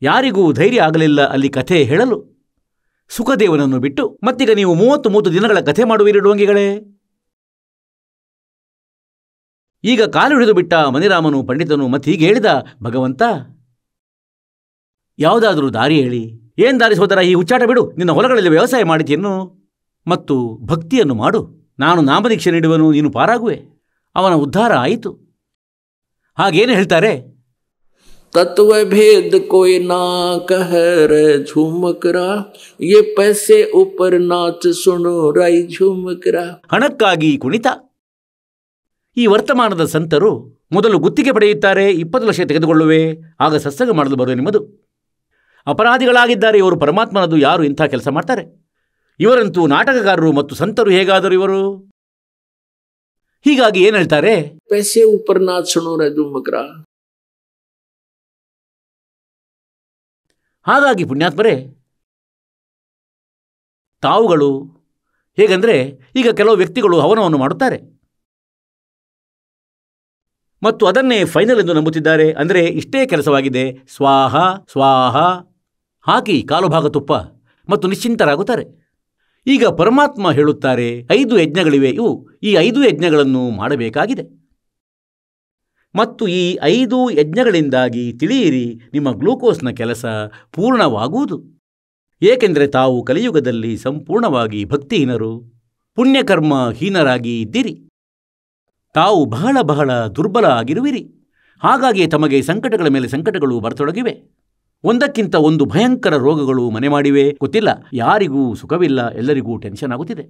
ಯಾರಿಗೂ ಧೈರ್ಯ ಆಗಲಿಲ್ಲ ಅಲ್ಲಿ ಕಥೆ ಹೇಳಲು, ಸುಖದೇವನನ್ನು ಬಿಟ್ಟು. ಮತ್ತೀಗ ನೀವು 30 ದಿನಗಳ ಕಥೆ ಮಾಡುವಿರಿ ಡೋಂಗಿಗಳೇ. ಈಗ ಕಾಲು ಹಿಡಿದು ಬಿಟ್ಟ ಮನಿರಾಮನು ಪಂಡಿತನು ಮತ್ತೆ ಹೀಗೆ ಹೇಳಿದ, ಭಗವಂತ ಯಾವುದಾದ್ರೂ ದಾರಿ ಹೇಳಿ. ಏನ್ ದಾರಿ ಸೋದರ, ಈ ಹುಚ್ಚಾಟ ಬಿಡು, ನಿನ್ನ ಹೊಲಗಳಲ್ಲಿ ವ್ಯವಸಾಯ ಮಾಡಿದ್ಯನ್ನು ಮತ್ತು ಭಕ್ತಿಯನ್ನು ಮಾಡು. ನಾನು ನಾಮದೀಕ್ಷೆ ನೀಡುವನು, ನೀನು ಪಾರಾಗುವೆ. ಅವನ ಉದ್ಧಾರ ಆಯಿತು. ಹಾಗೇನು ಹೇಳ್ತಾರೆ, तत्व भेद कोई ना कह रे झुमकरा ये पैसे ऊपर नाच सुनो राई झुमकरा. ಹಣಕ್ಕಾಗಿ ಕುಣಿತ. ಈ ವರ್ತಮಾನದ ಸಂತರು ಮೊದಲು ಗುತ್ತಿಗೆ ಪಡೆಯುತ್ತಾರೆ. 20 ಲಕ್ಷ ತೆಗೆದುಕೊಳ್ಳುವೆ, ಆಗ ಸತ್ಸಂಗ ಮಾಡಲು ಬರುವ ನಿಮ್ಮದು. ಅಪರಾಧಿಗಳಾಗಿದ್ದಾರೆ ಇವರು. ಪರಮಾತ್ಮನದು ಯಾರು ಇಂಥ ಕೆಲಸ ಮಾಡ್ತಾರೆ? ಇವರಂತೂ ನಾಟಕಗಾರರು ಮತ್ತು ಸಂತರು ಹೇಗಾದರು ಇವರು. ಹೀಗಾಗಿ ಏನು ಹೇಳ್ತಾರೆ, पैसे ऊपर नाच सुनो रे झुमकरा. ಹಾಗಾಗಿ ಪುಣ್ಯಾತ್ಮರೇ, ತಾವುಗಳು ಹೇಗೆಂದರೆ ಈಗ ಕೆಲವು ವ್ಯಕ್ತಿಗಳು ಹವನವನ್ನು ಮಾಡುತ್ತಾರೆ ಮತ್ತು ಅದನ್ನೇ ಫೈನಲ್ ಎಂದು ನಂಬುತ್ತಿದ್ದಾರೆ. ಅಂದರೆ ಇಷ್ಟೇ ಕೆಲಸವಾಗಿದೆ, ಸ್ವಾಹ ಸ್ವಾಹ ಹಾಕಿ ಕಾಲು ಭಾಗ ತುಪ್ಪ ಮತ್ತು ನಿಶ್ಚಿಂತರಾಗುತ್ತಾರೆ. ಈಗ ಪರಮಾತ್ಮ ಹೇಳುತ್ತಾರೆ 5 ಯಜ್ಞಗಳಿವೆ, ಈ 5 ಯಜ್ಞಗಳನ್ನು ಮಾಡಬೇಕಾಗಿದೆ. ಮತ್ತು ಈ 5 ಯಜ್ಞಗಳಿಂದಾಗಿ ತಿಳಿಯಿರಿ ನಿಮ್ಮ ಗ್ಲೂಕೋಸ್ನ ಕೆಲಸ ಪೂರ್ಣವಾಗುವುದು. ಏಕೆಂದರೆ ತಾವು ಕಲಿಯುಗದಲ್ಲಿ ಸಂಪೂರ್ಣವಾಗಿ ಭಕ್ತಿಹೀನರು, ಪುಣ್ಯಕರ್ಮ ಹೀನರಾಗಿ ಇದ್ದೀರಿ. ತಾವು ಬಹಳ ಬಹಳ ದುರ್ಬಲ ಆಗಿರುವಿರಿ. ಹಾಗಾಗಿ ತಮಗೆ ಸಂಕಟಗಳ ಮೇಲೆ ಸಂಕಟಗಳು ಬರತೊಡಗಿವೆ. ಒಂದಕ್ಕಿಂತ ಒಂದು ಭಯಂಕರ ರೋಗಗಳು ಮನೆ ಮಾಡಿವೆ. ಗೊತ್ತಿಲ್ಲ, ಯಾರಿಗೂ ಸುಖವಿಲ್ಲ, ಎಲ್ಲರಿಗೂ ಟೆನ್ಷನ್ ಆಗುತ್ತಿದೆ.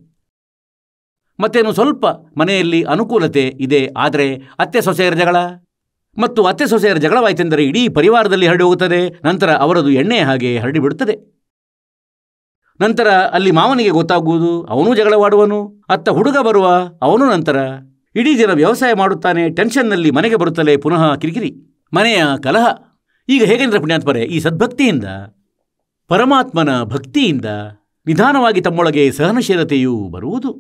ಮತ್ತೇನು ಸ್ವಲ್ಪ ಮನೆಯಲ್ಲಿ ಅನುಕೂಲತೆ ಇದೆ, ಆದರೆ ಅತ್ತೆ ಸೊಸೆಯರ ಜಗಳ ಮತ್ತು ಅತ್ತೆ ಸೊಸೆಯರ ಜಗಳವಾಯಿತೆಂದರೆ ಇಡೀ ಪರಿವಾರದಲ್ಲಿ ಹರಡಿ ಹೋಗುತ್ತದೆ. ನಂತರ ಅವರದು ಎಣ್ಣೆ ಹಾಗೆ ಹರಡಿಬಿಡುತ್ತದೆ. ನಂತರ ಅಲ್ಲಿ ಮಾವನಿಗೆ ಗೊತ್ತಾಗುವುದು, ಅವನೂ ಜಗಳವಾಡುವನು. ಅತ್ತ ಹುಡುಗ ಬರುವ, ಅವನು ನಂತರ ಇಡೀ ದಿನ ವ್ಯವಸಾಯ ಮಾಡುತ್ತಾನೆ. ಟೆನ್ಷನ್ನಲ್ಲಿ ಮನೆಗೆ ಬರುತ್ತಲೇ ಪುನಃ ಕಿರಿಕಿರಿ, ಮನೆಯ ಕಲಹ. ಈಗ ಹೇಗೆಂದರೆ ಪುಣ್ಯಾತ್ಮರೇ, ಈ ಸದ್ಭಕ್ತಿಯಿಂದ, ಪರಮಾತ್ಮನ ಭಕ್ತಿಯಿಂದ ನಿಧಾನವಾಗಿ ತಮ್ಮೊಳಗೆ ಸಹನಶೀಲತೆಯೂ ಬರುವುದು.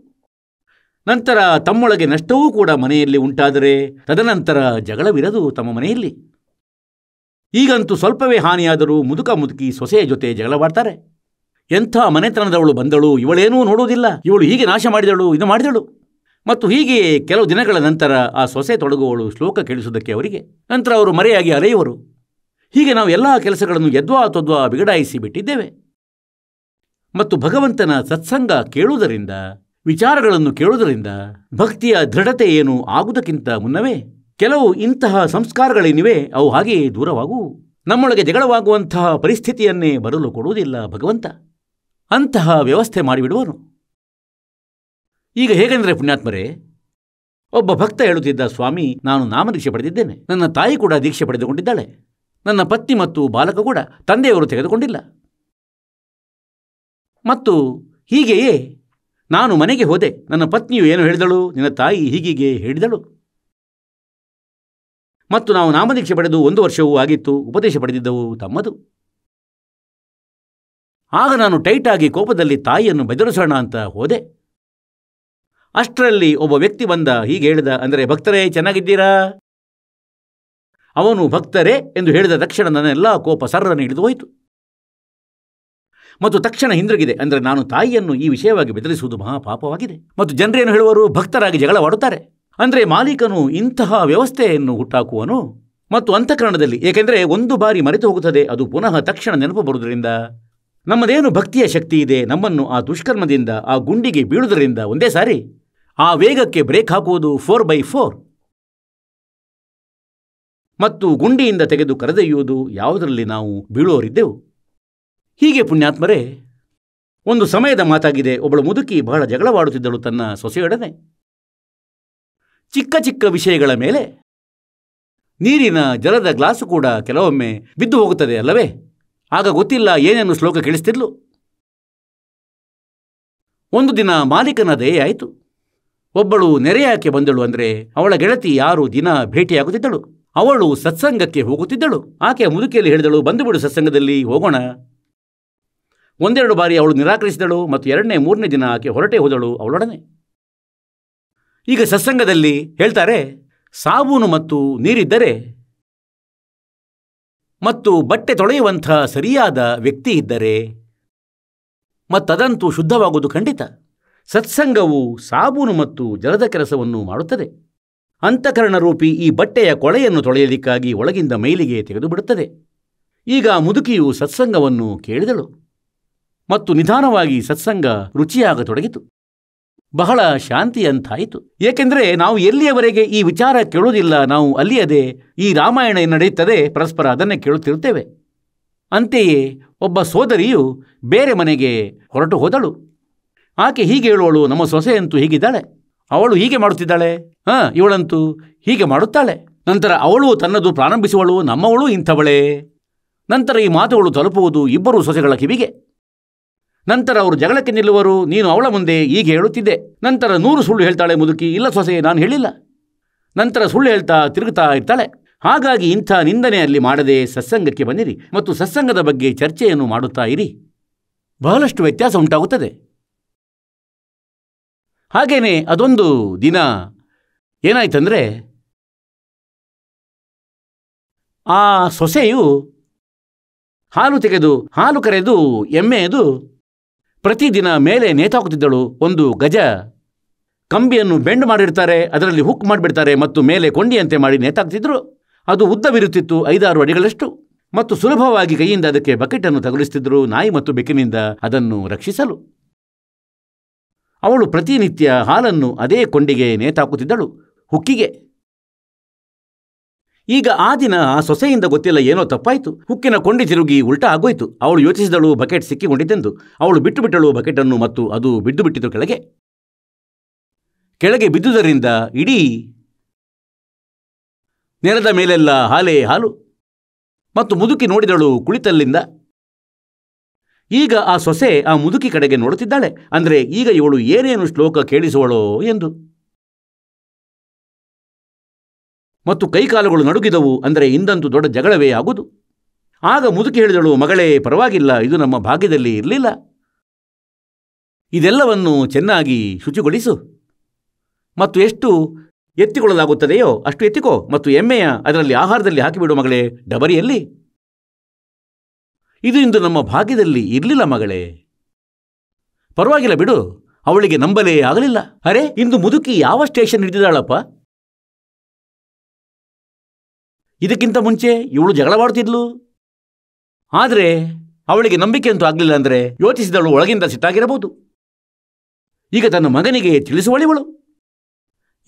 ನಂತರ ತಮ್ಮೊಳಗೆ ನಷ್ಟವೂ ಕೂಡ ಮನೆಯಲ್ಲಿ ಉಂಟಾದರೆ ತದನಂತರ ಜಗಳವಿರದು ತಮ್ಮ ಮನೆಯಲ್ಲಿ. ಈಗಂತೂ ಸ್ವಲ್ಪವೇ ಹಾನಿಯಾದರೂ ಮುದುಕ ಮುದುಕಿ ಸೊಸೆಯ ಜೊತೆ ಜಗಳವಾಡ್ತಾರೆ. ಎಂಥ ಮನೆತನದವಳು ಬಂದಳು, ಇವಳೇನೂ ನೋಡುವುದಿಲ್ಲ, ಇವಳು ಹೀಗೆ ನಾಶ ಮಾಡಿದಳು, ಇದು ಮಾಡಿದಳು. ಮತ್ತು ಹೀಗೆಯೇ ಕೆಲವು ದಿನಗಳ ನಂತರ ಆ ಸೊಸೆ ತೊಡಗುವವಳು ಶ್ಲೋಕ ಕೇಳಿಸುವುದಕ್ಕೆ ಅವರಿಗೆ. ನಂತರ ಅವರು ಮರೆಯಾಗಿ ಅಲೆಯುವರು. ಹೀಗೆ ನಾವು ಎಲ್ಲ ಕೆಲಸಗಳನ್ನು ಯದ್ವಾ ತದ್ವಾ ಬಿಗಡಾಯಿಸಿ ಬಿಟ್ಟಿದ್ದೇವೆ. ಮತ್ತು ಭಗವಂತನ ಸತ್ಸಂಗ ಕೇಳುವುದರಿಂದ, ವಿಚಾರಗಳನ್ನು ಕೇಳುವುದರಿಂದ ಭಕ್ತಿಯ ದೃಢತೆ ಏನು ಆಗುವುದಕ್ಕಿಂತ ಮುನ್ನವೇ ಕೆಲವು ಇಂತಹ ಸಂಸ್ಕಾರಗಳೇನಿವೆ ಅವು ಹಾಗೆಯೇ ದೂರವಾಗುವು. ನಮ್ಮೊಳಗೆ ಜಗಳವಾಗುವಂತಹ ಪರಿಸ್ಥಿತಿಯನ್ನೇ ಬರಲು ಕೊಡುವುದಿಲ್ಲ ಭಗವಂತ. ಅಂತಹ ವ್ಯವಸ್ಥೆ ಮಾಡಿಬಿಡುವನು. ಈಗ ಹೇಗೆಂದರೆ ಪುಣ್ಯಾತ್ಮರೇ, ಒಬ್ಬ ಭಕ್ತ ಹೇಳುತ್ತಿದ್ದ, ಸ್ವಾಮಿ ನಾನು ನಾಮದೀಕ್ಷೆ ಪಡೆದಿದ್ದೇನೆ, ನನ್ನ ತಾಯಿ ಕೂಡ ದೀಕ್ಷೆ ಪಡೆದುಕೊಂಡಿದ್ದಾಳೆ, ನನ್ನ ಪತ್ನಿ ಮತ್ತು ಬಾಲಕ ಕೂಡ ತಂದೆಯವರು ತೆಗೆದುಕೊಂಡಿಲ್ಲ. ಮತ್ತು ಹೀಗೆಯೇ ನಾನು ಮನೆಗೆ ಹೋದೆ. ನನ್ನ ಪತ್ನಿಯು ಏನು ಹೇಳಿದಳು, ನಿನ್ನ ತಾಯಿ ಹೀಗೀಗೆ ಹೇಳಿದಳು. ಮತ್ತು ನಾವು ನಾಮದೀಕ್ಷೆ ಪಡೆದು 1 ವರ್ಷವೂ ಆಗಿತ್ತು. ಉಪದೇಶ ಪಡೆದಿದ್ದವು ತಮ್ಮದು. ಆಗ ನಾನು ಟೈಟಾಗಿ ಕೋಪದಲ್ಲಿ ತಾಯಿಯನ್ನು ಬೆದರಿಸೋಣ ಅಂತ ಹೋದೆ. ಅಷ್ಟರಲ್ಲಿ ಒಬ್ಬ ವ್ಯಕ್ತಿ ಬಂದ, ಹೀಗೆ ಹೇಳಿದ, ಅಂದರೆ ಭಕ್ತರೇ ಚೆನ್ನಾಗಿದ್ದೀರಾ? ಅವನು ಭಕ್ತರೇ ಎಂದು ಹೇಳಿದ ತಕ್ಷಣ ನನ್ನ ಎಲ್ಲ ಕೋಪ ಸರ್ರನ್ನು ಹಿಡಿದು ಹೋಯಿತು ಮತ್ತು ತಕ್ಷಣ ಹಿಂದಿರುಗಿದೆ. ಅಂದರೆ ನಾನು ತಾಯಿಯನ್ನು ಈ ವಿಷಯವಾಗಿ ಬೆದರಿಸುವುದು ಮಹಾಪಾಪವಾಗಿದೆ. ಮತ್ತು ಜನರೇನು ಹೇಳುವರು, ಭಕ್ತರಾಗಿ ಜಗಳವಾಡುತ್ತಾರೆ. ಅಂದರೆ ಮಾಲೀಕನು ಇಂತಹ ವ್ಯವಸ್ಥೆಯನ್ನು ಹುಟ್ಟಾಕುವನು. ಮತ್ತು ಅಂತಃಕರಣದಲ್ಲಿ, ಏಕೆಂದರೆ ಒಂದು ಬಾರಿ ಮರೆತು ಹೋಗುತ್ತದೆ, ಅದು ಪುನಃ ತಕ್ಷಣ ನೆನಪು ಬರುವುದರಿಂದ ನಮ್ಮದೇನು ಭಕ್ತಿಯ ಶಕ್ತಿ ಇದೆ, ನಮ್ಮನ್ನು ಆ ದುಷ್ಕರ್ಮದಿಂದ, ಆ ಗುಂಡಿಗೆ ಬೀಳುವುದರಿಂದ ಒಂದೇ ಸಾರಿ ಆ ವೇಗಕ್ಕೆ ಬ್ರೇಕ್ ಹಾಕುವುದು 4x4 ಮತ್ತು ಗುಂಡಿಯಿಂದ ತೆಗೆದು ಕರೆದೊಯ್ಯುವುದು ಯಾವುದರಲ್ಲಿ ನಾವು ಬೀಳುವವರಿದ್ದೆವು. ಹೀಗೆ ಪುಣ್ಯಾತ್ಮರೇ, ಒಂದು ಸಮಯದ ಮಾತಾಗಿದೆ. ಒಬ್ಬಳು ಮುದುಕಿ ಬಹಳ ಜಗಳವಾಡುತ್ತಿದ್ದಳು ತನ್ನ ಸೊಸೆಯೊಡನೆ. ಚಿಕ್ಕ ಚಿಕ್ಕ ವಿಷಯಗಳ ಮೇಲೆ. ನೀರಿನ ಜಲದ ಗ್ಲಾಸು ಕೂಡ ಕೆಲವೊಮ್ಮೆ ಬಿದ್ದು ಹೋಗುತ್ತದೆ ಅಲ್ಲವೇ? ಆಗ ಗೊತ್ತಿಲ್ಲ ಏನೇನು ಶ್ಲೋಕ ಕೇಳಿಸ್ತಿದ್ಲು. ಒಂದು ದಿನ ಮಾಲೀಕನ ದಯೆ ಆಯಿತು. ಒಬ್ಬಳು ನೆರೆಯಾಕೆ ಬಂದಳು ಅಂದರೆ ಅವಳ ಗೆಳತಿ ಯಾರು ದಿನ ಭೇಟಿಯಾಗುತ್ತಿದ್ದಳು. ಅವಳು ಸತ್ಸಂಗಕ್ಕೆ ಹೋಗುತ್ತಿದ್ದಳು. ಆಕೆ ಮುದುಕಿಯಲ್ಲಿ ಹೇಳಿದಳು, ಬಂದುಬಿಡು, ಸತ್ಸಂಗದಲ್ಲಿ ಹೋಗೋಣ. ಒಂದೆರಡು ಬಾರಿ ಅವಳು ನಿರಾಕರಿಸಿದಳು ಮತ್ತು 2ನೇ 3ನೇ ದಿನ ಆಕೆ ಹೊರಟೇ ಹೋದಳು ಅವಳೊಡನೆ. ಈಗ ಸತ್ಸಂಗದಲ್ಲಿ ಹೇಳ್ತಾರೆ, ಸಾಬೂನು ಮತ್ತು ನೀರಿದ್ದರೆ ಮತ್ತು ಬಟ್ಟೆ ತೊಳೆಯುವಂಥ ಸರಿಯಾದ ವ್ಯಕ್ತಿ ಇದ್ದರೆ ಮತ್ತದಂತೂ ಶುದ್ಧವಾಗುವುದು ಖಂಡಿತ. ಸತ್ಸಂಗವು ಸಾಬೂನು ಮತ್ತು ಜಲದ ಕೆಲಸವನ್ನು ಮಾಡುತ್ತದೆ. ಅಂತಃಕರಣರೂಪಿ ಈ ಬಟ್ಟೆಯ ಕೊಳೆಯನ್ನು ತೊಳೆಯಲಿಕ್ಕಾಗಿ ಒಳಗಿಂದ ಮೈಲಿಗೆ ತೆಗೆದುಬಿಡುತ್ತದೆ. ಈಗ ಮುದುಕಿಯು ಸತ್ಸಂಗವನ್ನು ಕೇಳಿದಳು ಮತ್ತು ನಿಧಾನವಾಗಿ ಸತ್ಸಂಗ ರುಚಿಯಾಗತೊಡಗಿತು. ಬಹಳ ಶಾಂತಿಯಂತಾಯಿತು. ಏಕೆಂದರೆ ನಾವು ಎಲ್ಲಿಯವರೆಗೆ ಈ ವಿಚಾರ ಕೇಳುವುದಿಲ್ಲ, ನಾವು ಅಲ್ಲಿಯದೇ ಈ ರಾಮಾಯಣ ನಡೆಯುತ್ತದೆ, ಪರಸ್ಪರ ಅದನ್ನೇ ಕೇಳುತ್ತಿರುತ್ತೇವೆ. ಅಂತೆಯೇ ಒಬ್ಬ ಸೋದರಿಯು ಬೇರೆ ಮನೆಗೆ ಹೊರಟು ಹೋದಳು. ಆಕೆ ಹೀಗೆ ಹೇಳುವಳು, ನಮ್ಮ ಸೊಸೆಯಂತೂ ಹೀಗಿದ್ದಾಳೆ, ಅವಳು ಹೀಗೆ ಮಾಡುತ್ತಿದ್ದಾಳೆ, ಇವಳಂತೂ ಹೀಗೆ ಮಾಡುತ್ತಾಳೆ. ನಂತರ ಅವಳು ತನ್ನದು ಪ್ರಾರಂಭಿಸುವಳು, ನಮ್ಮವಳು ಇಂಥವಳೇ. ನಂತರ ಈ ಮಾತುಗಳು ತಲುಪುವುದು ಇಬ್ಬರು ಸೊಸೆಗಳ ಕಿವಿಗೆ. ನಂತರ ಅವರು ಜಗಳಕ್ಕೆ ನಿಲ್ಲುವರು, ನೀನು ಅವಳ ಮುಂದೆ ಹೀಗೆ ಹೇಳುತ್ತಿದ್ದೆ. ನಂತರ 100 ಸುಳ್ಳು ಹೇಳ್ತಾಳೆ ಮುದುಕಿ, ಇಲ್ಲ ಸೊಸೆ, ನಾನು ಹೇಳಿಲ್ಲ. ನಂತರ ಸುಳ್ಳು ಹೇಳ್ತಾ ತಿರುಗುತ್ತಾ ಇರ್ತಾಳೆ. ಹಾಗಾಗಿ ಇಂಥ ನಿಂದನೆಯಲ್ಲಿ ಮಾಡದೆ ಸತ್ಸಂಗಕ್ಕೆ ಬನ್ನಿರಿ ಮತ್ತು ಸತ್ಸಂಗದ ಬಗ್ಗೆ ಚರ್ಚೆಯನ್ನು ಮಾಡುತ್ತಾ ಇರಿ. ಬಹಳಷ್ಟು ವ್ಯತ್ಯಾಸ ಉಂಟಾಗುತ್ತದೆ. ಹಾಗೇನೆ ಅದೊಂದು ದಿನ ಏನಾಯ್ತಂದರೆ, ಆ ಸೊಸೆಯು ಹಾಲು ಕರೆದು ಎಮ್ಮೆಯದು ಪ್ರತಿದಿನ ಮೇಲೆ ನೇತಾಕುತ್ತಿದ್ದಳು. ಒಂದು ಗಜ ಕಂಬಿಯನ್ನು ಬೆಂಡ್ ಮಾಡಿರ್ತಾರೆ, ಅದರಲ್ಲಿ ಹುಕ್ ಮಾಡಿಬಿಡ್ತಾರೆ ಮತ್ತು ಮೇಲೆ ಕೊಂಡಿಯಂತೆ ಮಾಡಿ ನೇತಾಕ್ತಿದ್ರು. ಅದು ಉದ್ದವಿರುತ್ತಿತ್ತು, 5-6 ಅಡಿಗಳಷ್ಟು, ಮತ್ತು ಸುಲಭವಾಗಿ ಕೈಯಿಂದ ಅದಕ್ಕೆ ಬಕೆಟನ್ನು ತಗುಲಿಸುತ್ತಿದ್ದರು, ನಾಯಿ ಮತ್ತು ಬೆಕ್ಕಿನಿಂದ ಅದನ್ನು ರಕ್ಷಿಸಲು. ಅವಳು ಪ್ರತಿನಿತ್ಯ ಹಾಲನ್ನು ಅದೇ ಕೊಂಡಿಗೆ ನೇತಾಕುತ್ತಿದ್ದಳು, ಹುಕ್ಕಿಗೆ. ಈಗ ಆ ದಿನ ಆ ಸೊಸೆಯಿಂದ ಗೊತ್ತಿಲ್ಲ, ಏನೋ ತಪ್ಪಾಯಿತು. ಹುಕ್ಕಿನ ಕೊಂಡಿ ತಿರುಗಿ ಉಲ್ಟಾ ಆಗೋಯ್ತು. ಅವಳು ಯೋಚಿಸಿದಳು, ಬಕೆಟ್ ಸಿಕ್ಕಿಕೊಂಡಿದ್ದೆಂದು. ಅವಳು ಬಿಟ್ಟುಬಿಟ್ಟಳು ಬಕೆಟನ್ನು ಮತ್ತು ಅದು ಬಿದ್ದು ಬಿಟ್ಟಿತು ಕೆಳಗೆ ಬಿದ್ದುದರಿಂದ ಇಡೀ ನೆಲದ ಮೇಲೆಲ್ಲ ಹಾಲೇ ಹಾಲು. ಮತ್ತು ಮುದುಕಿ ನೋಡಿದಳು ಕುಳಿತಲ್ಲಿಂದ. ಈಗ ಆ ಸೊಸೆ ಆ ಮುದುಕಿ ಕಡೆಗೆ ನೋಡುತ್ತಿದ್ದಾಳೆ, ಅಂದರೆ ಈಗ ಇವಳು ಏನೇನು ಶ್ಲೋಕ ಕೇಳಿಸುವಳೋ ಎಂದು. ಮತ್ತು ಕೈಕಾಲುಗಳು ನಡುಗಿದವು, ಅಂದರೆ ಇಂದಂತೂ ದೊಡ್ಡ ಜಗಳವೇ ಆಗುವುದು. ಆಗ ಮುದುಕಿ ಹೇಳಿದಳು, ಮಗಳೇ, ಪರವಾಗಿಲ್ಲ, ಇದು ನಮ್ಮ ಭಾಗ್ಯದಲ್ಲಿ ಇರಲಿಲ್ಲ. ಇದೆಲ್ಲವನ್ನು ಚೆನ್ನಾಗಿ ಶುಚಿಗೊಳಿಸು ಮತ್ತು ಎಷ್ಟು ಎತ್ತಿಕೊಳ್ಳಲಾಗುತ್ತದೆಯೋ ಅಷ್ಟು ಎತ್ತಿಕೋ, ಮತ್ತು ಎಮ್ಮೆಯ ಅದರಲ್ಲಿ ಆಹಾರದಲ್ಲಿ ಹಾಕಿಬಿಡು ಮಗಳೇ, ಡಬರಿಯಲ್ಲಿ. ಇದು ಇಂದು ನಮ್ಮ ಭಾಗ್ಯದಲ್ಲಿ ಇರಲಿಲ್ಲ ಮಗಳೇ. ಪರವಾಗಿಲ್ಲ ಬಿಡು. ಅವಳಿಗೆ ನಂಬಲೇ ಆಗಲಿಲ್ಲ. ಅರೆ, ಇಂದು ಮುದುಕಿ ಯಾವ ಸ್ಟೇಷನ್ ಹಿಡಿದಿದ್ದಾಳಪ್ಪ? ಇದಕ್ಕಿಂತ ಮುಂಚೆ ಇವಳು ಜಗಳವಾಡುತ್ತಿದ್ಲು, ಆದರೆ ಅವಳಿಗೆ ನಂಬಿಕೆ ಅಂತೂ ಆಗಲಿಲ್ಲ. ಅಂದರೆ ಯೋಚಿಸಿದಳು, ಒಳಗಿಂದ ಸಿಟ್ಟಾಗಿರಬಹುದು. ಈಗ ತನ್ನ ಮಗನಿಗೆ ತಿಳಿಸುವಳಿವಳು.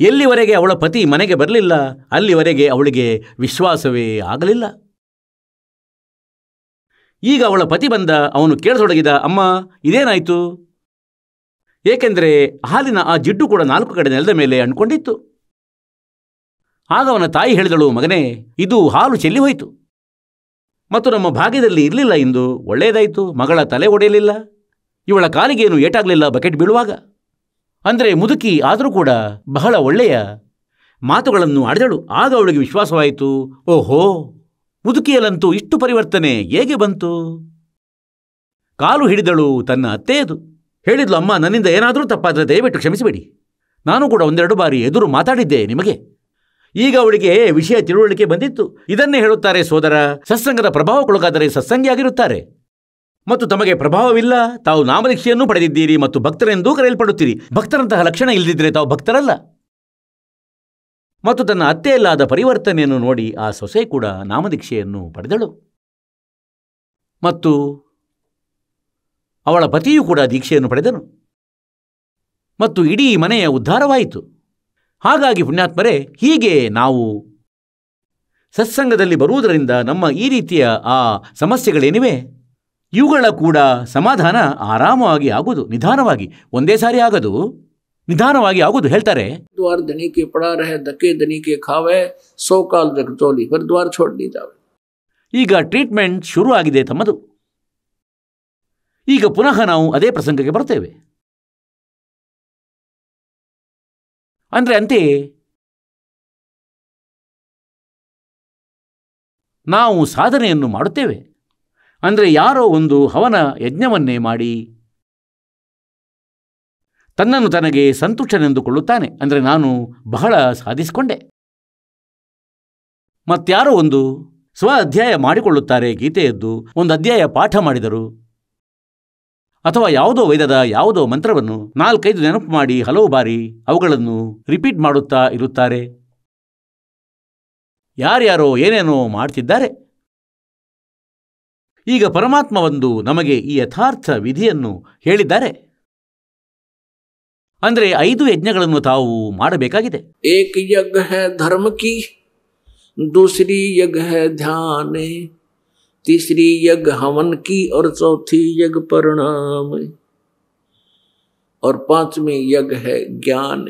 ಎಲ್ಲಿವರೆಗೆ ಅವಳ ಪತಿ ಮನೆಗೆ ಬರಲಿಲ್ಲ ಅಲ್ಲಿವರೆಗೆ ಅವಳಿಗೆ ವಿಶ್ವಾಸವೇ ಆಗಲಿಲ್ಲ. ಈಗ ಅವಳ ಪತಿ ಬಂದ. ಅವನು ಕೇಳತೊಡಗಿದ, ಅಮ್ಮ, ಇದೇನಾಯಿತು? ಏಕೆಂದರೆ ಹಾಲಿನ ಆ ಜಿಡ್ಡು ಕೂಡ 4 ಕಡೆ ನೆಲದ ಮೇಲೆ ಅಂಟ್ಕೊಂಡಿತ್ತು. ಆಗ ಅವನ ತಾಯಿ ಹೇಳಿದಳು, ಮಗನೇ, ಇದು ಹಾಲು ಚೆಲ್ಲಿ ಹೋಯಿತು ಮತ್ತು ನಮ್ಮ ಭಾಗ್ಯದಲ್ಲಿ ಇರಲಿಲ್ಲ. ಇಂದು ಒಳ್ಳೆಯದಾಯಿತು, ಮಗಳ ತಲೆ ಒಡೆಯಲಿಲ್ಲ, ಇವಳ ಕಾಲಿಗೇನು ಏಟಾಗಲಿಲ್ಲ ಬಕೆಟ್ ಬೀಳುವಾಗ. ಅಂದರೆ ಮುದುಕಿ ಆದರೂ ಕೂಡ ಬಹಳ ಒಳ್ಳೆಯ ಮಾತುಗಳನ್ನು ಆಡಿದಳು. ಆಗ ಅವಳಿಗೆ ವಿಶ್ವಾಸವಾಯಿತು, ಓಹೋ, ಮುದುಕಿಯಲ್ಲಂತೂ ಇಷ್ಟು ಪರಿವರ್ತನೆ ಹೇಗೆ ಬಂತು? ಕಾಲು ಹಿಡಿದಳು ತನ್ನ ಅತ್ತೆಯದು. ಹೇಳಿದ್ಲು, ಅಮ್ಮ, ನನ್ನಿಂದ ಏನಾದರೂ ತಪ್ಪಾದರೆ ದಯವಿಟ್ಟು ಕ್ಷಮಿಸಬೇಡಿ. ನಾನು ಕೂಡ 1-2 ಬಾರಿ ಎದುರು ಮಾತಾಡಿದ್ದೆ ನಿಮಗೆ. ಈಗ ಅವಳಿಗೆ ವಿಷಯ ತಿಳುವಳಿಕೆ ಬಂದಿತ್ತು. ಇದನ್ನೇ ಹೇಳುತ್ತಾರೆ ಸೋದರ, ಸತ್ಸಂಗದ ಪ್ರಭಾವಕ್ಕೊಳಗಾದರೆ ಸತ್ಸಂಗಿಯಾಗಿರುತ್ತಾರೆ ಮತ್ತು ತಮಗೆ ಪ್ರಭಾವವಿಲ್ಲ. ತಾವು ನಾಮದೀಕ್ಷೆಯನ್ನೂ ಪಡೆದಿದ್ದೀರಿ ಮತ್ತು ಭಕ್ತರೆಂದೂ ಕರೆಯಲ್ಪಡುತ್ತೀರಿ. ಭಕ್ತರಂತಹ ಲಕ್ಷಣ ಇಲ್ಲದಿದ್ದರೆ ತಾವು ಭಕ್ತರಲ್ಲ. ಮತ್ತು ತನ್ನ ಅತ್ತೆಯಲ್ಲಾದ ಪರಿವರ್ತನೆಯನ್ನು ನೋಡಿ ಆ ಸೊಸೆ ಕೂಡ ನಾಮದೀಕ್ಷೆಯನ್ನು ಪಡೆದಳು ಮತ್ತು ಅವಳ ಪತಿಯೂ ಕೂಡ ದೀಕ್ಷೆಯನ್ನು ಪಡೆದನು ಮತ್ತು ಇಡೀ ಮನೆಯ ಉದ್ಧಾರವಾಯಿತು. ಹಾಗಾಗಿ ಪುಣ್ಯಾತ್ಮರೇ, ಹೀಗೆ ನಾವು ಸತ್ಸಂಗದಲ್ಲಿ ಬರುವುದರಿಂದ ನಮ್ಮ ಈ ರೀತಿಯ ಆ ಸಮಸ್ಯೆಗಳೇನಿವೆ ಇವುಗಳ ಕೂಡ ಸಮಾಧಾನ ಆರಾಮವಾಗಿ ಆಗುವುದು. ನಿಧಾನವಾಗಿ, ಒಂದೇ ಸಾರಿ ಆಗದು, ನಿಧಾನವಾಗಿ ಆಗುವುದು. ಹೇಳ್ತಾರೆ, द्वार धनी के पड़ा रहे, धके धनी के खावे, 100 काल जग चोली, फिर द्वार छोड़ दी जावे. ಈಗ ಟ್ರೀಟ್ಮೆಂಟ್ ಶುರು ಆಗಿದೆ ತಮ್ಮದು. ಈಗ ಪುನಃ ನಾವು ಅದೇ ಪ್ರಸಂಗಕ್ಕೆ ಬರ್ತೇವೆ. ಅಂದರೆ ಅಂತೆಯೇ ನಾವು ಸಾಧನೆಯನ್ನು ಮಾಡುತ್ತೇವೆ. ಅಂದರೆ ಯಾರೋ ಒಂದು ಹವನ ಯಜ್ಞವನ್ನೇ ಮಾಡಿ ತನ್ನನ್ನು ತನಗೆ ಸಂತುಷ್ಟನೆಂದುಕೊಳ್ಳುತ್ತಾನೆ. ಅಂದರೆ ನಾನು ಬಹಳ ಸಾಧಿಸಿಕೊಂಡೆ. ಮತ್ಯಾರೋ ಒಂದು ಸ್ವ ಅಧ್ಯಾಯ ಮಾಡಿಕೊಳ್ಳುತ್ತಾರೆ. ಗೀತೆಯದ್ದು ಒಂದು ಅಧ್ಯಾಯ ಪಾಠ ಮಾಡಿದರು, ಅಥವಾ ಯಾವುದೋ ವೇದದ ಯಾವುದೋ ಮಂತ್ರವನ್ನು 4-5 ನೆನಪು ಮಾಡಿ ಹಲವು ಬಾರಿ ಅವುಗಳನ್ನು ರಿಪೀಟ್ ಮಾಡುತ್ತಾ ಇರುತ್ತಾರೆ. ಯಾರ್ಯಾರೋ ಏನೇನೋ ಮಾಡ್ತಿದ್ದಾರೆ. ಈಗ ಪರಮಾತ್ಮ ಒಂದು ನಮಗೆ ಈ ಯಥಾರ್ಥ ವಿಧಿಯನ್ನು ಹೇಳಿದ್ದಾರೆ. ಅಂದರೆ 5 ಯಜ್ಞಗಳನ್ನು ತಾವು ಮಾಡಬೇಕಾಗಿದೆ. ಏಕ ಯಜ್ಞ ಹೈ ಧರ್ಮ ಕಿ, दूसरी यज्ञ है ध्यान, तीसरी यज्ञ हवन की और चौथी यज्ञ परिणाम, और 5वीं यज्ञ है ज्ञान.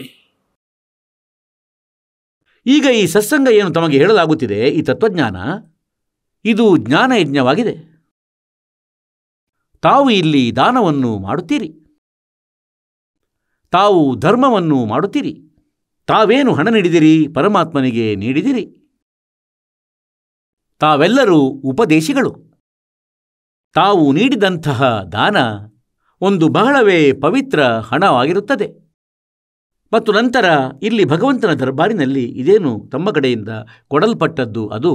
ಈಗ ಈ ಸತ್ಸಂಗ ಏನು ತಮಗೆ ಹೇಳಲಾಗುತ್ತಿದೆ, ಈ ತತ್ವಜ್ಞಾನ, ಇದು ಜ್ಞಾನ ಯಜ್ಞವಾಗಿದೆ. ತಾವು ಇಲ್ಲಿ ದಾನವನ್ನು ಮಾಡುತ್ತೀರಿ, ತಾವು ಧರ್ಮವನ್ನು ಮಾಡುತ್ತೀರಿ, ತಾವೇನು ಹಣ ನೀಡಿದಿರಿ ಪರಮಾತ್ಮನಿಗೆ ನೀಡಿದಿರಿ. ತಾವೆಲ್ಲರೂ ಉಪದೇಶಿಗಳು. ತಾವು ನೀಡಿದಂತಹ ದಾನ ಒಂದು ಬಹಳವೇ ಪವಿತ್ರ ಹಣವಾಗಿರುತ್ತದೆ. ಮತ್ತು ನಂತರ ಇಲ್ಲಿ ಭಗವಂತನ ದರ್ಬಾರಿನಲ್ಲಿ ಇದೇನು ತಮ್ಮ ಕಡೆಯಿಂದ ಕೊಡಲ್ಪಟ್ಟದ್ದು, ಅದು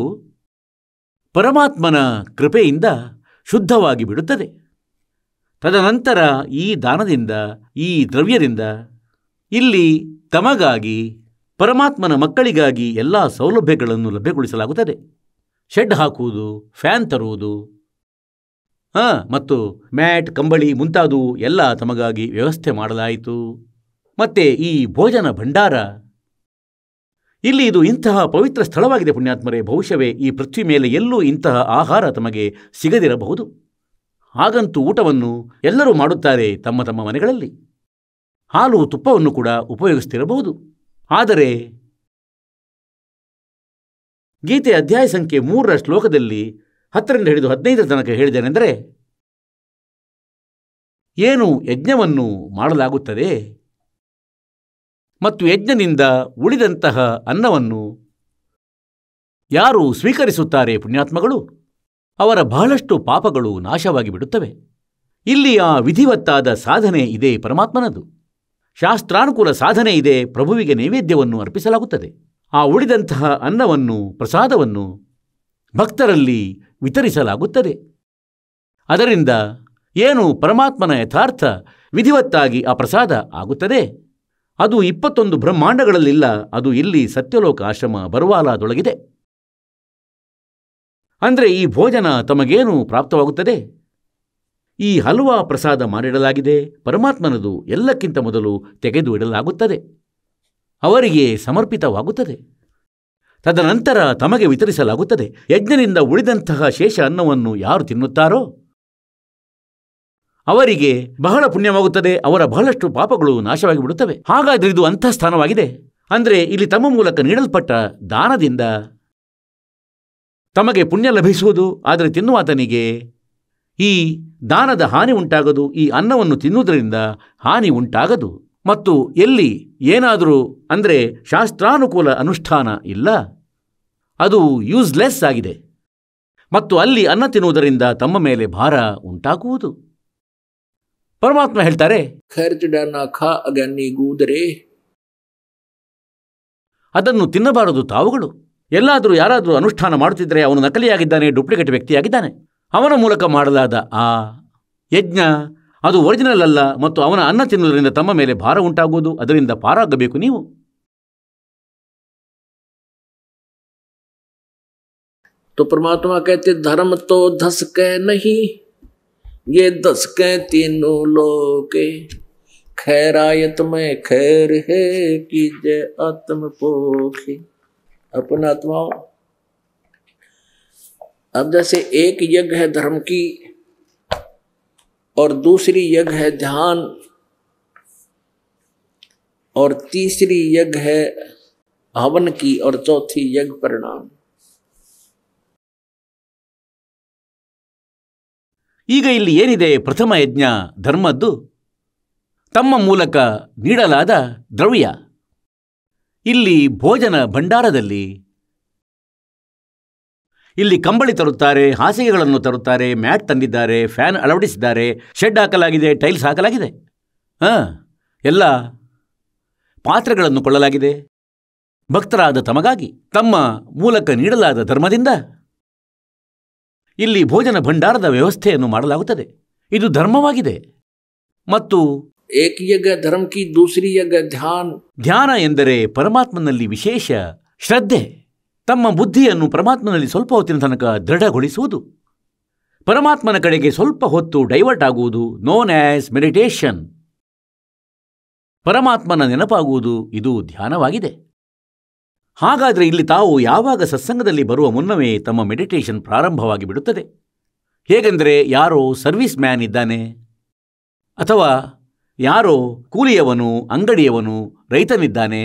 ಪರಮಾತ್ಮನ ಕೃಪೆಯಿಂದ ಶುದ್ಧವಾಗಿ ಬಿಡುತ್ತದೆ. ತದನಂತರ ಈ ದಾನದಿಂದ, ಈ ದ್ರವ್ಯದಿಂದ ಇಲ್ಲಿ ತಮಗಾಗಿ, ಪರಮಾತ್ಮನ ಮಕ್ಕಳಿಗಾಗಿ ಎಲ್ಲ ಸೌಲಭ್ಯಗಳನ್ನು ಲಭ್ಯಗೊಳಿಸಲಾಗುತ್ತದೆ. ಶೆಡ್ ಹಾಕುವುದು, ಫ್ಯಾನ್ ತರುವುದು, ಮತ್ತು ಮ್ಯಾಟ್, ಕಂಬಳಿ ಮುಂತಾದವು ಎಲ್ಲ ತಮಗಾಗಿ ವ್ಯವಸ್ಥೆ ಮಾಡಲಾಯಿತು. ಮತ್ತೆ ಈ ಭೋಜನ ಭಂಡಾರ, ಇಲ್ಲಿ ಇದು ಇಂತಹ ಪವಿತ್ರ ಸ್ಥಳವಾಗಿದೆ ಪುಣ್ಯಾತ್ಮರೇ. ಬಹುಶಃವೇ ಈ ಪೃಥ್ವಿ ಮೇಲೆ ಎಲ್ಲೂ ಇಂತಹ ಆಹಾರ ತಮಗೆ ಸಿಗದಿರಬಹುದು. ಹಾಗಂತೂ ಊಟವನ್ನು ಎಲ್ಲರೂ ಮಾಡುತ್ತಾರೆ ತಮ್ಮ ತಮ್ಮ ಮನೆಗಳಲ್ಲಿ. ಹಾಲು ತುಪ್ಪವನ್ನು ಕೂಡ ಉಪಯೋಗಿಸ್ತಿರಬಹುದು. ಆದರೆ ಗೀತೆ ಅಧ್ಯಾಯ ಸಂಖ್ಯೆ 3ರ ಶ್ಲೋಕದಲ್ಲಿ 10ರಿಂದ ಹಿಡಿದು 15ರ ತನಕ ಹೇಳಿದ್ದೇನೆಂದರೆ, ಏನು ಯಜ್ಞವನ್ನು ಮಾಡಲಾಗುತ್ತದೆ ಮತ್ತು ಯಜ್ಞದಿಂದ ಉಳಿದಂತಹ ಅನ್ನವನ್ನು ಯಾರು ಸ್ವೀಕರಿಸುತ್ತಾರೆ ಪುಣ್ಯಾತ್ಮಗಳು, ಅವರ ಬಹಳಷ್ಟು ಪಾಪಗಳು ನಾಶವಾಗಿ ಬಿಡುತ್ತವೆ. ಇಲ್ಲಿ ಆ ವಿಧಿವತ್ತಾದ ಸಾಧನೆ ಇದೆ ಪರಮಾತ್ಮನದು. ಶಾಸ್ತ್ರಾನುಕೂಲ ಸಾಧನೆ ಇದೆ. ಪ್ರಭುವಿಗೆ ನೈವೇದ್ಯವನ್ನು ಅರ್ಪಿಸಲಾಗುತ್ತದೆ. ಆ ಉಳಿದಂತಹ ಅನ್ನವನ್ನು, ಪ್ರಸಾದವನ್ನು ಭಕ್ತರಲ್ಲಿ ವಿತರಿಸಲಾಗುತ್ತದೆ. ಅದರಿಂದ ಏನು ಪರಮಾತ್ಮನ ಯಥಾರ್ಥ ವಿಧಿವತ್ತಾಗಿ ಆ ಪ್ರಸಾದ ಆಗುತ್ತದೆ, ಅದು 21 ಬ್ರಹ್ಮಾಂಡಗಳಲ್ಲಿಲ್ಲ. ಅದು ಇಲ್ಲಿ ಸತ್ಯಲೋಕ ಆಶ್ರಮ ಬರುವಾಲದೊಳಗಿದೆ. ಅಂದರೆ ಈ ಭೋಜನ ತಮಗೇನು ಪ್ರಾಪ್ತವಾಗುತ್ತದೆ, ಈ ಹಲ್ವಾ ಪ್ರಸಾದ ಮಾಡಿಡಲಾಗಿದೆ. ಪರಮಾತ್ಮನದು ಎಲ್ಲಕ್ಕಿಂತ ಮೊದಲು ತೆಗೆದು ಇಡಲಾಗುತ್ತದೆ, ಅವರಿಗೆ ಸಮರ್ಪಿತವಾಗುತ್ತದೆ. ತದನಂತರ ತಮಗೆ ವಿತರಿಸಲಾಗುತ್ತದೆ. ಯಜ್ಞದಿಂದ ಉಳಿದಂತಹ ಶೇಷ ಅನ್ನವನ್ನು ಯಾರು ತಿನ್ನುತ್ತಾರೋ ಅವರಿಗೆ ಬಹಳ ಪುಣ್ಯವಾಗುತ್ತದೆ. ಅವರ ಬಹಳಷ್ಟು ಪಾಪಗಳು ನಾಶವಾಗಿ ಬಿಡುತ್ತವೆ. ಹಾಗಾದರೆ ಇದು ಅಂಥ ಸ್ಥಾನವಾಗಿದೆ. ಅಂದರೆ ಇಲ್ಲಿ ತಮ್ಮ ಮೂಲಕ ನೀಡಲ್ಪಟ್ಟ ದಾನದಿಂದ ತಮಗೆ ಪುಣ್ಯ ಲಭಿಸುವುದು. ಆದರೆ ತಿನ್ನುವಾತನಿಗೆ ಈ ದಾನದ ಹಾನಿ ಉಂಟಾಗದು. ಈ ಅನ್ನವನ್ನು ತಿನ್ನುವುದರಿಂದ ಹಾನಿ ಉಂಟಾಗದು. ಮತ್ತು ಎಲ್ಲಿ ಏನಾದರೂ ಅಂದರೆ ಶಾಸ್ತ್ರಾನುಕೂಲ ಅನುಷ್ಠಾನ ಇಲ್ಲ, ಅದು ಯೂಸ್ಲೆಸ್ ಆಗಿದೆ. ಮತ್ತು ಅಲ್ಲಿ ಅನ್ನ ತಿನ್ನುವುದರಿಂದ ತಮ್ಮ ಮೇಲೆ ಭಾರ ಉಂಟಾಗುವುದು. ಪರಮಾತ್ಮ ಹೇಳ್ತಾರೆ, ಅದನ್ನು ತಿನ್ನಬಾರದು ತಾವುಗಳು. ಎಲ್ಲಾದರೂ ಯಾರಾದರೂ ಅನುಷ್ಠಾನ ಮಾಡುತ್ತಿದ್ದರೆ ಅವನು ನಕಲಿಯಾಗಿದ್ದಾನೆ, ಡೂಪ್ಲಿಕೇಟ್ ವ್ಯಕ್ತಿಯಾಗಿದ್ದಾನೆ. ಅವನ ಮೂಲಕ ಮಾಡಲಾದ ಆ ಯಜ್ಞ ಅದು ಒರಿಜಿನಲ್ ಅಲ್ಲ. ಮತ್ತು ಅವನ ಅನ್ನ ತಿನ್ನುವುದರಿಂದ ತಮ್ಮ ಮೇಲೆ ಭಾರ ಉಂಟಾಗುವುದು. ಅದರಿಂದ ಪಾರಾಗಬೇಕು ನೀವು. तो परमात्मा कहते धर्म तो धस के नहीं, ये धस के तीनों लोके, खैरायत में खैर है कि जय आत्म पोखे. अपन आत्माओं, अब जैसे एक यज्ञ है धर्म की और दूसरी यज्ञ है ध्यान और तीसरी यज्ञ है हवन की और चौथी यज्ञ परिणाम. ಈಗ ಇಲ್ಲಿ ಏನಿದೆ, ಪ್ರಥಮ ಯಜ್ಞ ಧರ್ಮದ್ದು, ತಮ್ಮ ಮೂಲಕ ನೀಡಲಾದ ದ್ರವ್ಯ. ಇಲ್ಲಿ ಭೋಜನ ಭಂಡಾರದಲ್ಲಿ ಇಲ್ಲಿ ಕಂಬಳಿ ತರುತ್ತಾರೆ, ಹಾಸಿಗೆಗಳನ್ನು ತರುತ್ತಾರೆ, ಮ್ಯಾಟ್ ತಂದಿದ್ದಾರೆ, ಫ್ಯಾನ್ ಅಳವಡಿಸಿದ್ದಾರೆ, ಶೆಡ್ ಹಾಕಲಾಗಿದೆ, ಟೈಲ್ಸ್ ಹಾಕಲಾಗಿದೆ. ಎಲ್ಲ ಪಾತ್ರೆಗಳನ್ನು ಕೊಳ್ಳಲಾಗಿದೆ. ಭಕ್ತರಾದ ತಮಗಾಗಿ ತಮ್ಮ ಮೂಲಕ ನೀಡಲಾದ ಧರ್ಮದಿಂದ ಇಲ್ಲಿ ಭೋಜನ ಭಂಡಾರದ ವ್ಯವಸ್ಥೆಯನ್ನು ಮಾಡಲಾಗುತ್ತದೆ. ಇದು ಧರ್ಮವಾಗಿದೆ. ಮತ್ತು एक जगह धर्म की दूसरी जगह ध्यान. ಧ್ಯಾನ ಎಂದರೆ ಪರಮಾತ್ಮನಲ್ಲಿ ವಿಶೇಷ ಶ್ರದ್ಧೆ. ತಮ್ಮ ಬುದ್ಧಿಯನ್ನು ಪರಮಾತ್ಮನಲ್ಲಿ ಸ್ವಲ್ಪ ಹೊತ್ತಿನ ತನಕ ದೃಢಗೊಳಿಸುವುದು, ಪರಮಾತ್ಮನ ಕಡೆಗೆ ಸ್ವಲ್ಪ ಹೊತ್ತು ಡೈವರ್ಟ್ ಆಗುವುದು, ನೋನ್ ಆಸ್ ಮೆಡಿಟೇಷನ್. ಪರಮಾತ್ಮನ ನೆನಪಾಗುವುದು, ಇದು ಧ್ಯಾನವಾಗಿದೆ. ಹಾಗಾದರೆ ಇಲ್ಲಿ ತಾವು ಯಾವಾಗ ಸತ್ಸಂಗದಲ್ಲಿ ಬರುವ ಮುನ್ನವೇ ತಮ್ಮ ಮೆಡಿಟೇಷನ್ ಪ್ರಾರಂಭವಾಗಿ ಬಿಡುತ್ತದೆ. ಹೇಗೆಂದರೆ ಯಾರೋ ಸರ್ವಿಸ್ ಮ್ಯಾನ್ ಇದ್ದಾನೆ, ಅಥವಾ ಯಾರೋ ಕೂಲಿಯವನು, ಅಂಗಡಿಯವನು, ರೈತನಿದ್ದಾನೆ.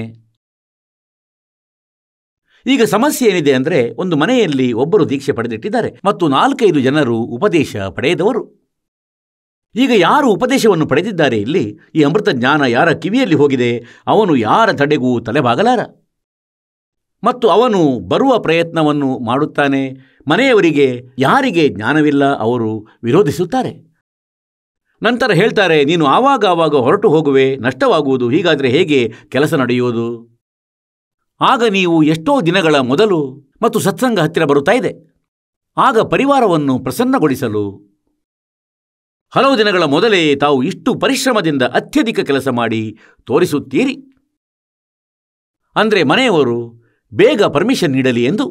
ಈಗ ಸಮಸ್ಯೆ ಏನಿದೆ ಅಂದರೆ, ಒಂದು ಮನೆಯಲ್ಲಿ ಒಬ್ಬರು ದೀಕ್ಷೆ ಪಡೆದಿಟ್ಟಿದ್ದಾರೆ ಮತ್ತು 4-5 ಜನರು ಉಪದೇಶ ಪಡೆಯದವರು. ಈಗ ಯಾರು ಉಪದೇಶವನ್ನು ಪಡೆದಿದ್ದಾರೆ, ಇಲ್ಲಿ ಈ ಅಮೃತ ಜ್ಞಾನ ಯಾರ ಕಿವಿಯಲ್ಲಿ ಹೋಗಿದೆ, ಅವನು ಯಾರ ತಡೆಗೂ ತಲೆಬಾಗಲಾರ ಮತ್ತು ಅವನು ಬರುವ ಪ್ರಯತ್ನವನ್ನು ಮಾಡುತ್ತಾನೆ. ಮನೆಯವರಿಗೆ ಯಾರಿಗೆ ಜ್ಞಾನವಿಲ್ಲ ಅವರು ವಿರೋಧಿಸುತ್ತಾರೆ. ನಂತರ ಹೇಳ್ತಾರೆ, ನೀನು ಆವಾಗ ಹೊರಟು ಹೋಗುವೆ, ನಷ್ಟವಾಗುವುದು, ಹೀಗಾದರೆ ಹೇಗೆ ಕೆಲಸ ನಡೆಯುವುದು? ಆಗ ನೀವು ಎಷ್ಟೋ ದಿನಗಳ ಮೊದಲು ಮತ್ತು ಸತ್ಸಂಗ ಹತ್ತಿರ ಬರುತ್ತಾ ಇದೆ. ಆಗ ಪರಿವಾರವನ್ನು ಪ್ರಸನ್ನಗೊಳಿಸಲು ಹಲವು ದಿನಗಳ ಮೊದಲೇ ತಾವು ಇಷ್ಟು ಪರಿಶ್ರಮದಿಂದ ಅತ್ಯಧಿಕ ಕೆಲಸ ಮಾಡಿ ತೋರಿಸುತ್ತೀರಿ. ಅಂದರೆ ಮನೆಯವರು ಬೇಗ ಪರ್ಮಿಷನ್ ನೀಡಲಿ ಎಂದು.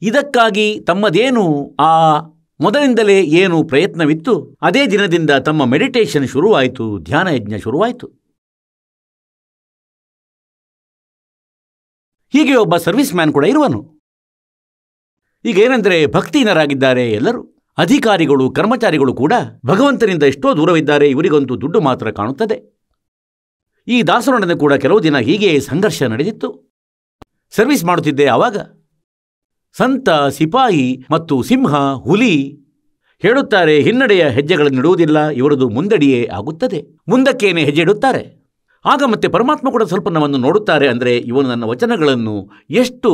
ಇದಕ್ಕಾಗಿ ತಮ್ಮದೇನು ಆ ಮೊದಲಿಂದಲೇ ಏನು ಪ್ರಯತ್ನವಿತ್ತು, ಅದೇ ದಿನದಿಂದ ತಮ್ಮ ಮೆಡಿಟೇಷನ್ ಶುರುವಾಯಿತು, ಧ್ಯಾನ ಯಜ್ಞ ಶುರುವಾಯಿತು. ಹೀಗೆ ಒಬ್ಬ ಸರ್ವಿಸ್ ಮ್ಯಾನ್ ಕೂಡ ಇರುವನು. ಈಗೇನೆಂದರೆ ಭಕ್ತಿಹೀನರಾಗಿದ್ದಾರೆ ಎಲ್ಲರೂ. ಅಧಿಕಾರಿಗಳು, ಕರ್ಮಚಾರಿಗಳು ಕೂಡ ಭಗವಂತನಿಂದ ಎಷ್ಟೋ ದೂರವಿದ್ದಾರೆ. ಇವರಿಗಂತೂ ದುಡ್ಡು ಮಾತ್ರ ಕಾಣುತ್ತದೆ. ಈ ದಾಸರೊಡನೆ ಕೂಡ ಕೆಲವು ದಿನ ಹೀಗೆ ಸಂಘರ್ಷ ನಡೆದಿತ್ತು. ಸರ್ವಿಸ್ ಮಾಡುತ್ತಿದ್ದೆ. ಆವಾಗ ಸಂತ, ಸಿಪಾಯಿ ಮತ್ತು ಸಿಂಹ, ಹುಲಿ ಹೇಳುತ್ತಾರೆ, ಹಿನ್ನಡೆಯ ಹೆಜ್ಜೆಗಳನ್ನಿಡುವುದಿಲ್ಲ, ಇವರದು ಮುಂದಡಿಯೇ ಆಗುತ್ತದೆ. ಮುಂದಕ್ಕೇನೆ ಹೆಜ್ಜೆ ಇಡುತ್ತಾರೆ. ಆಗ ಮತ್ತೆ ಪರಮಾತ್ಮ ಕೂಡ ಸ್ವಲ್ಪ ನಮ್ಮನ್ನು ನೋಡುತ್ತಾರೆ. ಅಂದರೆ ಇವನು ನನ್ನ ವಚನಗಳನ್ನು ಎಷ್ಟು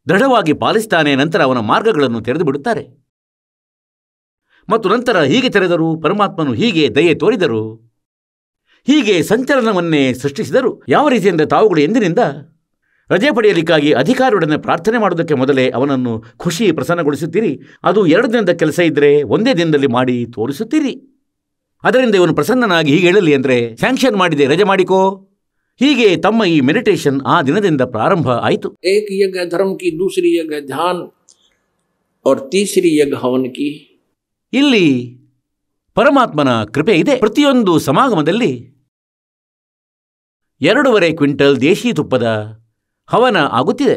ದೃಢವಾಗಿ ಪಾಲಿಸ್ತಾನೆ, ನಂತರ ಅವನ ಮಾರ್ಗಗಳನ್ನು ತೆರೆದು ಬಿಡುತ್ತಾರೆ. ಮತ್ತು ನಂತರ ಹೀಗೆ ತೆರೆದರು, ಪರಮಾತ್ಮನು ಹೀಗೆ ದಯೆ ತೋರಿದರು, ಹೀಗೆ ಸಂಚಲನವನ್ನೇ ಸೃಷ್ಟಿಸಿದರು. ಯಾವ ರೀತಿಯಿಂದ ತಾವುಗಳು ಎಂದಿನಿಂದ ರಜೆ ಪಡೆಯಲಿಕ್ಕಾಗಿ ಅಧಿಕಾರಿಯೊಡನೆ ಪ್ರಾರ್ಥನೆ ಮಾಡುವುದಕ್ಕೆ ಮೊದಲೇ ಅವನನ್ನು ಖುಷಿ ಪ್ರಸನ್ನಗೊಳಿಸುತ್ತೀರಿ. ಅದು 2 ದಿನದ ಕೆಲಸ ಇದ್ದರೆ ಒಂದೇ ದಿನದಲ್ಲಿ ಮಾಡಿ ತೋರಿಸುತ್ತೀರಿ. ಅದರಿಂದ ಇವನು ಪ್ರಸನ್ನನಾಗಿ ಹೀಗೆ ಹೇಳಲಿ ಅಂದರೆ ಸ್ಯಾಂಕ್ಷನ್ ಮಾಡಿದೆ, ರಜೆ ಮಾಡಿಕೋ. ಹೀಗೆ ತಮ್ಮ ಈ ಮೆಡಿಟೇಷನ್ ಆ ದಿನದಿಂದ ಪ್ರಾರಂಭ ಆಯಿತು. एक जगह धर्म की दूसरी जगह ध्यान और तीसरी जगह हवन की. ಇಲ್ಲಿ ಪರಮಾತ್ಮನ ಕೃಪೆ ಇದೆ. ಪ್ರತಿಯೊಂದು ಸಮಾಗಮದಲ್ಲಿ 2.5 ಕ್ವಿಂಟಲ್ ದೇಶಿ ತುಪ್ಪದ ಹವನ ಆಗುತ್ತಿದೆ.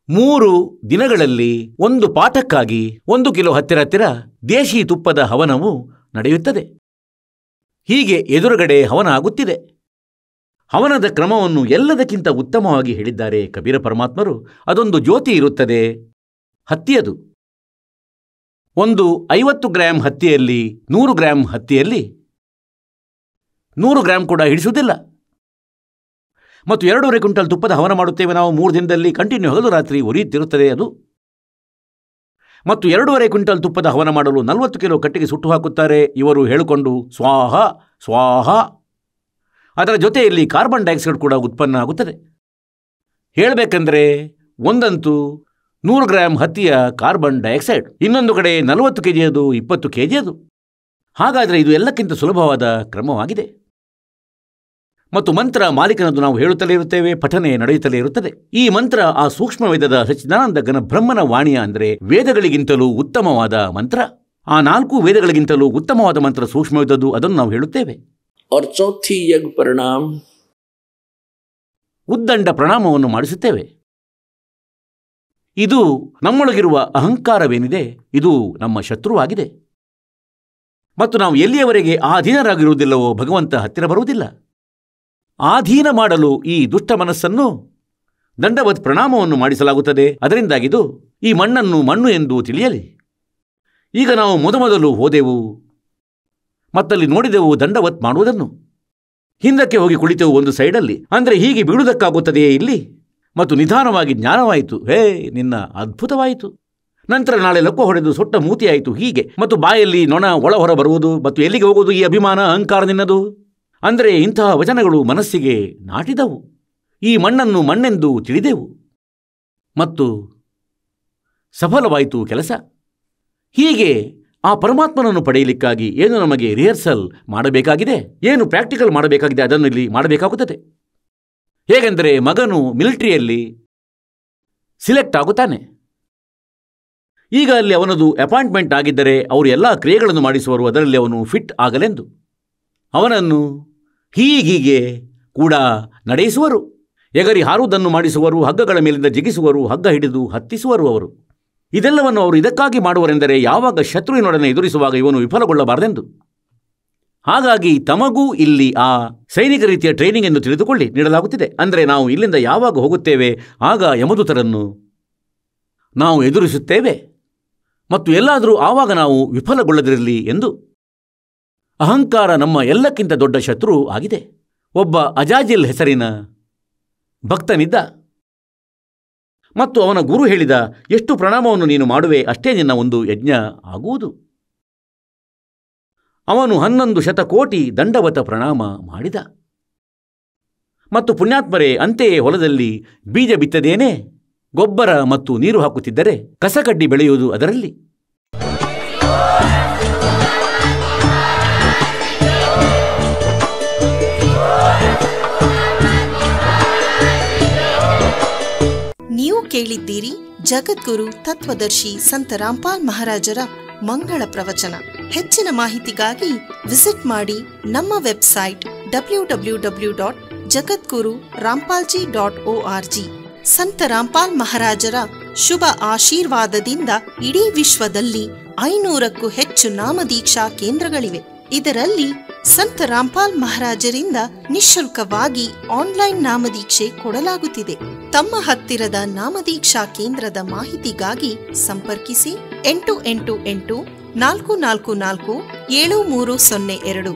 3 ದಿನಗಳಲ್ಲಿ ಒಂದು ಪಾಠಕ್ಕಾಗಿ 1 ಕಿಲೋ ಹತ್ತಿರ ದೇಶಿ ತುಪ್ಪದ ಹವನವು ನಡೆಯುತ್ತದೆ. ಹೀಗೆ ಎದುರುಗಡೆ ಹವನ ಆಗುತ್ತಿದೆ. ಹವನದ ಕ್ರಮವನ್ನು ಎಲ್ಲದಕ್ಕಿಂತ ಉತ್ತಮವಾಗಿ ಹೇಳಿದ್ದಾರೆ ಕಬೀರ ಪರಮಾತ್ಮರು. ಅದೊಂದು ಜ್ಯೋತಿ ಇರುತ್ತದೆ, ಹತ್ತಿಯದು. ಒಂದು 50 ಗ್ರಾಂ ಹತ್ತಿಯಲ್ಲಿ 100 ಗ್ರಾಂ ಹತ್ತಿಯಲ್ಲಿ 100 ಗ್ರಾಂ ಕೂಡ ಹಿಡಿಸುವುದಿಲ್ಲ. ಮತ್ತು 2.5 ಕ್ವಿಂಟಲ್ ತುಪ್ಪದ ಹವನ ಮಾಡುತ್ತೇವೆ ನಾವು 3 ದಿನದಲ್ಲಿ. ಕಂಟಿನ್ಯೂ ಹಗಲು ರಾತ್ರಿ ಉರಿಯುತ್ತಿರುತ್ತದೆ ಅದು. ಮತ್ತು 2.5 ಕ್ವಿಂಟಲ್ ತುಪ್ಪದ ಹವನ ಮಾಡಲು 40 ಕಿಲೋ ಕಟ್ಟಿಗೆ ಸುಟ್ಟು ಹಾಕುತ್ತಾರೆ ಇವರು ಹೇಳಿಕೊಂಡು, ಸ್ವಾಹ ಸ್ವಾಹ. ಅದರ ಜೊತೆಯಲ್ಲಿ ಕಾರ್ಬನ್ ಡೈಆಕ್ಸೈಡ್ ಕೂಡ ಉತ್ಪನ್ನ ಆಗುತ್ತದೆ. ಹೇಳಬೇಕೆಂದರೆ ಒಂದಂತೂ 100 ಗ್ರಾಂ ಹತ್ತಿಯ ಕಾರ್ಬನ್ ಡೈಆಕ್ಸೈಡ್, ಇನ್ನೊಂದು ಕಡೆ 40 kg ಅದು, 20 kg ಅದು. ಹಾಗಾದರೆ ಇದು ಎಲ್ಲಕ್ಕಿಂತ ಸುಲಭವಾದ ಕ್ರಮವಾಗಿದೆ. ಮತ್ತು ಮಂತ್ರ ಮಾಲೀಕನದು ನಾವು ಹೇಳುತ್ತಲೇ ಇರುತ್ತೇವೆ, ಪಠನೆ ನಡೆಯುತ್ತಲೇ ಇರುತ್ತದೆ. ಈ ಮಂತ್ರ ಆ ಸೂಕ್ಷ್ಮ ವೇದದ ಸಚ್ಚಿದಾನಂದ ಘನ ಬ್ರಹ್ಮನ ವಾಣಿಯ, ಅಂದರೆ ವೇದಗಳಿಗಿಂತಲೂ ಉತ್ತಮವಾದ ಮಂತ್ರ. ಆ 4 ವೇದಗಳಿಗಿಂತಲೂ ಉತ್ತಮವಾದ ಮಂತ್ರ ಸೂಕ್ಷ್ಮವಿದ್ದದ್ದು, ಅದನ್ನು ನಾವು ಹೇಳುತ್ತೇವೆ. और चौथी यज्ञ प्रणाम, ಉದ್ದಂಡ ಪ್ರಣಾಮವನ್ನು ಮಾಡಿಸುತ್ತೇವೆ. ಇದು ನಮ್ಮೊಳಗಿರುವ ಅಹಂಕಾರವೇನಿದೆ, ಇದು ನಮ್ಮ ಶತ್ರುವಾಗಿದೆ. ಮತ್ತು ನಾವು ಎಲ್ಲಿಯವರೆಗೆ ಆಧೀನರಾಗಿರುವುದಿಲ್ಲವೋ ಭಗವಂತ ಹತ್ತಿರ ಬರುವುದಿಲ್ಲ. ಆಧೀನ ಮಾಡಲು ಈ ದುಷ್ಟ ಮನಸ್ಸನ್ನು ದಂಡವತ್ ಪ್ರಣಾಮವನ್ನು ಮಾಡಿಸಲಾಗುತ್ತದೆ. ಅದರಿಂದಾಗಿದು ಈ ಮಣ್ಣನ್ನು ಮಣ್ಣು ಎಂದು ತಿಳಿಯಲಿ. ಈಗ ನಾವು ಮೊದಲು ಹೋದೆವು ಮತ್ತಲ್ಲಿ ನೋಡಿದೆವು ದಂಡವತ್ ಮಾಡುವುದನ್ನು. ಹಿಂದಕ್ಕೆ ಹೋಗಿ ಕುಳಿತೆವು ಒಂದು ಸೈಡಲ್ಲಿ. ಅಂದರೆ ಹೀಗೆ ಬೀಳುವುದಕ್ಕಾಗುತ್ತದೆಯೇ ಇಲ್ಲಿ? ಮತ್ತು ನಿಧಾನವಾಗಿ ಜ್ಞಾನವಾಯಿತು. ಹೇ ನಿನ್ನ ಅದ್ಭುತವಾಯಿತು. ನಂತರ ನಾಳೆ ಲಕ್ಕು ಹೊಡೆದು ಸೊಟ್ಟ ಮೂತಿಯಾಯಿತು. ಹೀಗೆ ಮತ್ತು ಬಾಯಲ್ಲಿ ನೊಣ ಒಳ ಹೊರ ಬರುವುದು. ಮತ್ತು ಎಲ್ಲಿಗೆ ಹೋಗುವುದು ಈ ಅಭಿಮಾನ ಅಹಂಕಾರ ನಿನ್ನದು? ಅಂದರೆ ಇಂತಹ ವಚನಗಳು ಮನಸ್ಸಿಗೆ ನಾಟಿದವು. ಈ ಮಣ್ಣನ್ನು ಮಣ್ಣೆಂದು ತಿಳಿದೆವು ಮತ್ತು ಸಫಲವಾಯಿತು ಕೆಲಸ. ಹೀಗೆ ಆ ಪರಮಾತ್ಮನನ್ನು ಪಡೆಯಲಿಕ್ಕಾಗಿ ಏನು ನಮಗೆ ರಿಹರ್ಸಲ್ ಮಾಡಬೇಕಾಗಿದೆ, ಏನು ಪ್ರಾಕ್ಟಿಕಲ್ ಮಾಡಬೇಕಾಗಿದೆ, ಅದನ್ನು ಇಲ್ಲಿ ಮಾಡಬೇಕಾಗುತ್ತದೆ. ಹೇಗೆಂದರೆ ಮಗನು ಮಿಲಿಟರಿಯಲ್ಲಿ ಸಿಲೆಕ್ಟ್ ಆಗುತ್ತಾನೆ. ಈಗ ಅಲ್ಲಿ ಅವನದು ಅಪಾಯಿಂಟ್ಮೆಂಟ್ ಆಗಿದ್ದರೆ ಅವರು ಎಲ್ಲ ಕ್ರಿಯೆಗಳನ್ನು ಮಾಡಿಸುವರು, ಅದರಲ್ಲಿ ಅವನು ಫಿಟ್ ಆಗಲೆಂದು. ಅವನನ್ನು ಹೀಗೀಗೆ ಕೂಡ ನಡೆಸುವರು. ಎಗರಿ ಹಾರುವುದನ್ನು ಮಾಡಿಸುವರು, ಹಗ್ಗಗಳ ಮೇಲಿಂದ ಜಿಗಿಸುವರು, ಹಗ್ಗ ಹಿಡಿದು ಹತ್ತಿಸುವರು. ಅವರು ಇದೆಲ್ಲವನ್ನು ಅವರು ಇದಕ್ಕಾಗಿ ಮಾಡುವರೆಂದರೆ ಯಾವಾಗ ಶತ್ರುವಿನೊಡನೆ ಎದುರಿಸುವಾಗ ಇವನು ವಿಫಲಗೊಳ್ಳಬಾರದೆಂದು. ಹಾಗಾಗಿ ತಮಗೂ ಇಲ್ಲಿ ಆ ಸೈನಿಕ ರೀತಿಯ ಟ್ರೈನಿಂಗ್ ಎಂದು ತಿಳಿದುಕೊಳ್ಳಿ ನೀಡಲಾಗುತ್ತಿದೆ. ಅಂದರೆ ನಾವು ಇಲ್ಲಿಂದ ಯಾವಾಗ ಹೋಗುತ್ತೇವೆ ಆಗ ಯಮದೂತರನ್ನು ನಾವು ಎದುರಿಸುತ್ತೇವೆ ಮತ್ತು ಎಲ್ಲಾದರೂ ಆವಾಗ ನಾವು ವಿಫಲಗೊಳ್ಳದಿರಲಿ ಎಂದು. ಅಹಂಕಾರ ನಮ್ಮ ಎಲ್ಲಕ್ಕಿಂತ ದೊಡ್ಡ ಶತ್ರು ಆಗಿದೆ. ಒಬ್ಬ ಅಜಾಜಿಲ್ ಹೆಸರಿನ ಭಕ್ತನಿದ್ದ ಮತ್ತು ಅವನ ಗುರು ಹೇಳಿದ, ಎಷ್ಟು ಪ್ರಣಾಮವನ್ನು ನೀನು ಮಾಡುವೆ ಅಷ್ಟೇ ನಿನ್ನ ಒಂದು ಯಜ್ಞ ಆಗುವುದು. ಅವನು 11 ಶತಕೋಟಿ ದಂಡವತ ಪ್ರಣಾಮ ಮಾಡಿದ. ಮತ್ತು ಪುಣ್ಯಾತ್ಮರೇ, ಅಂತೆಯೇ ಹೊಲದಲ್ಲಿ ಬೀಜ ಬಿತ್ತದೇನೆ, ಗೊಬ್ಬರ ಮತ್ತು ನೀರು ಹಾಕುತ್ತಿದ್ದರೆ ಕಸಕಡ್ಡಿ ಬೆಳೆಯುವುದು ಅದರಲ್ಲಿ. ನೀವು ಕೇಳಿದ್ದೀರಿ ಜಗದ್ಗುರು ತತ್ವದರ್ಶಿ ಸಂತ ರಾಮ್ಪಾಲ್ ಮಹಾರಾಜರ ಮಂಗಳ ಪ್ರವಚನ. ಹೆಚ್ಚಿನ ಮಾಹಿತಿಗಾಗಿ ವಿಸಿಟ್ ಮಾಡಿ ನಮ್ಮ ವೆಬ್ಸೈಟ್ www.jagadguru-rampalji.org. ಸಂತ ರಾಮ್ಪಾಲ್ ಮಹಾರಾಜರ ಶುಭ ಆಶೀರ್ವಾದದಿಂದ ಇಡೀ ವಿಶ್ವದಲ್ಲಿ 500ಕ್ಕೂ ಹೆಚ್ಚು ನಾಮದೀಕ್ಷಾ ಕೇಂದ್ರಗಳಿವೆ. ಇದರಲ್ಲಿ ಸಂತ ರಾಮ್ಪಾಲ್ ಮಹಾರಾಜರಿಂದ ನಿಶುಲ್ಕವಾಗಿ ಆನ್ಲೈನ್ ನಾಮದೀಕ್ಷೆ ಕೊಡಲಾಗುತ್ತಿದೆ. ತಮ್ಮ ಹತ್ತಿರದ ನಾಮದೀಕ್ಷಾ ಕೇಂದ್ರದ ಮಾಹಿತಿಗಾಗಿ ಸಂಪರ್ಕಿಸಿ 888 444 7302.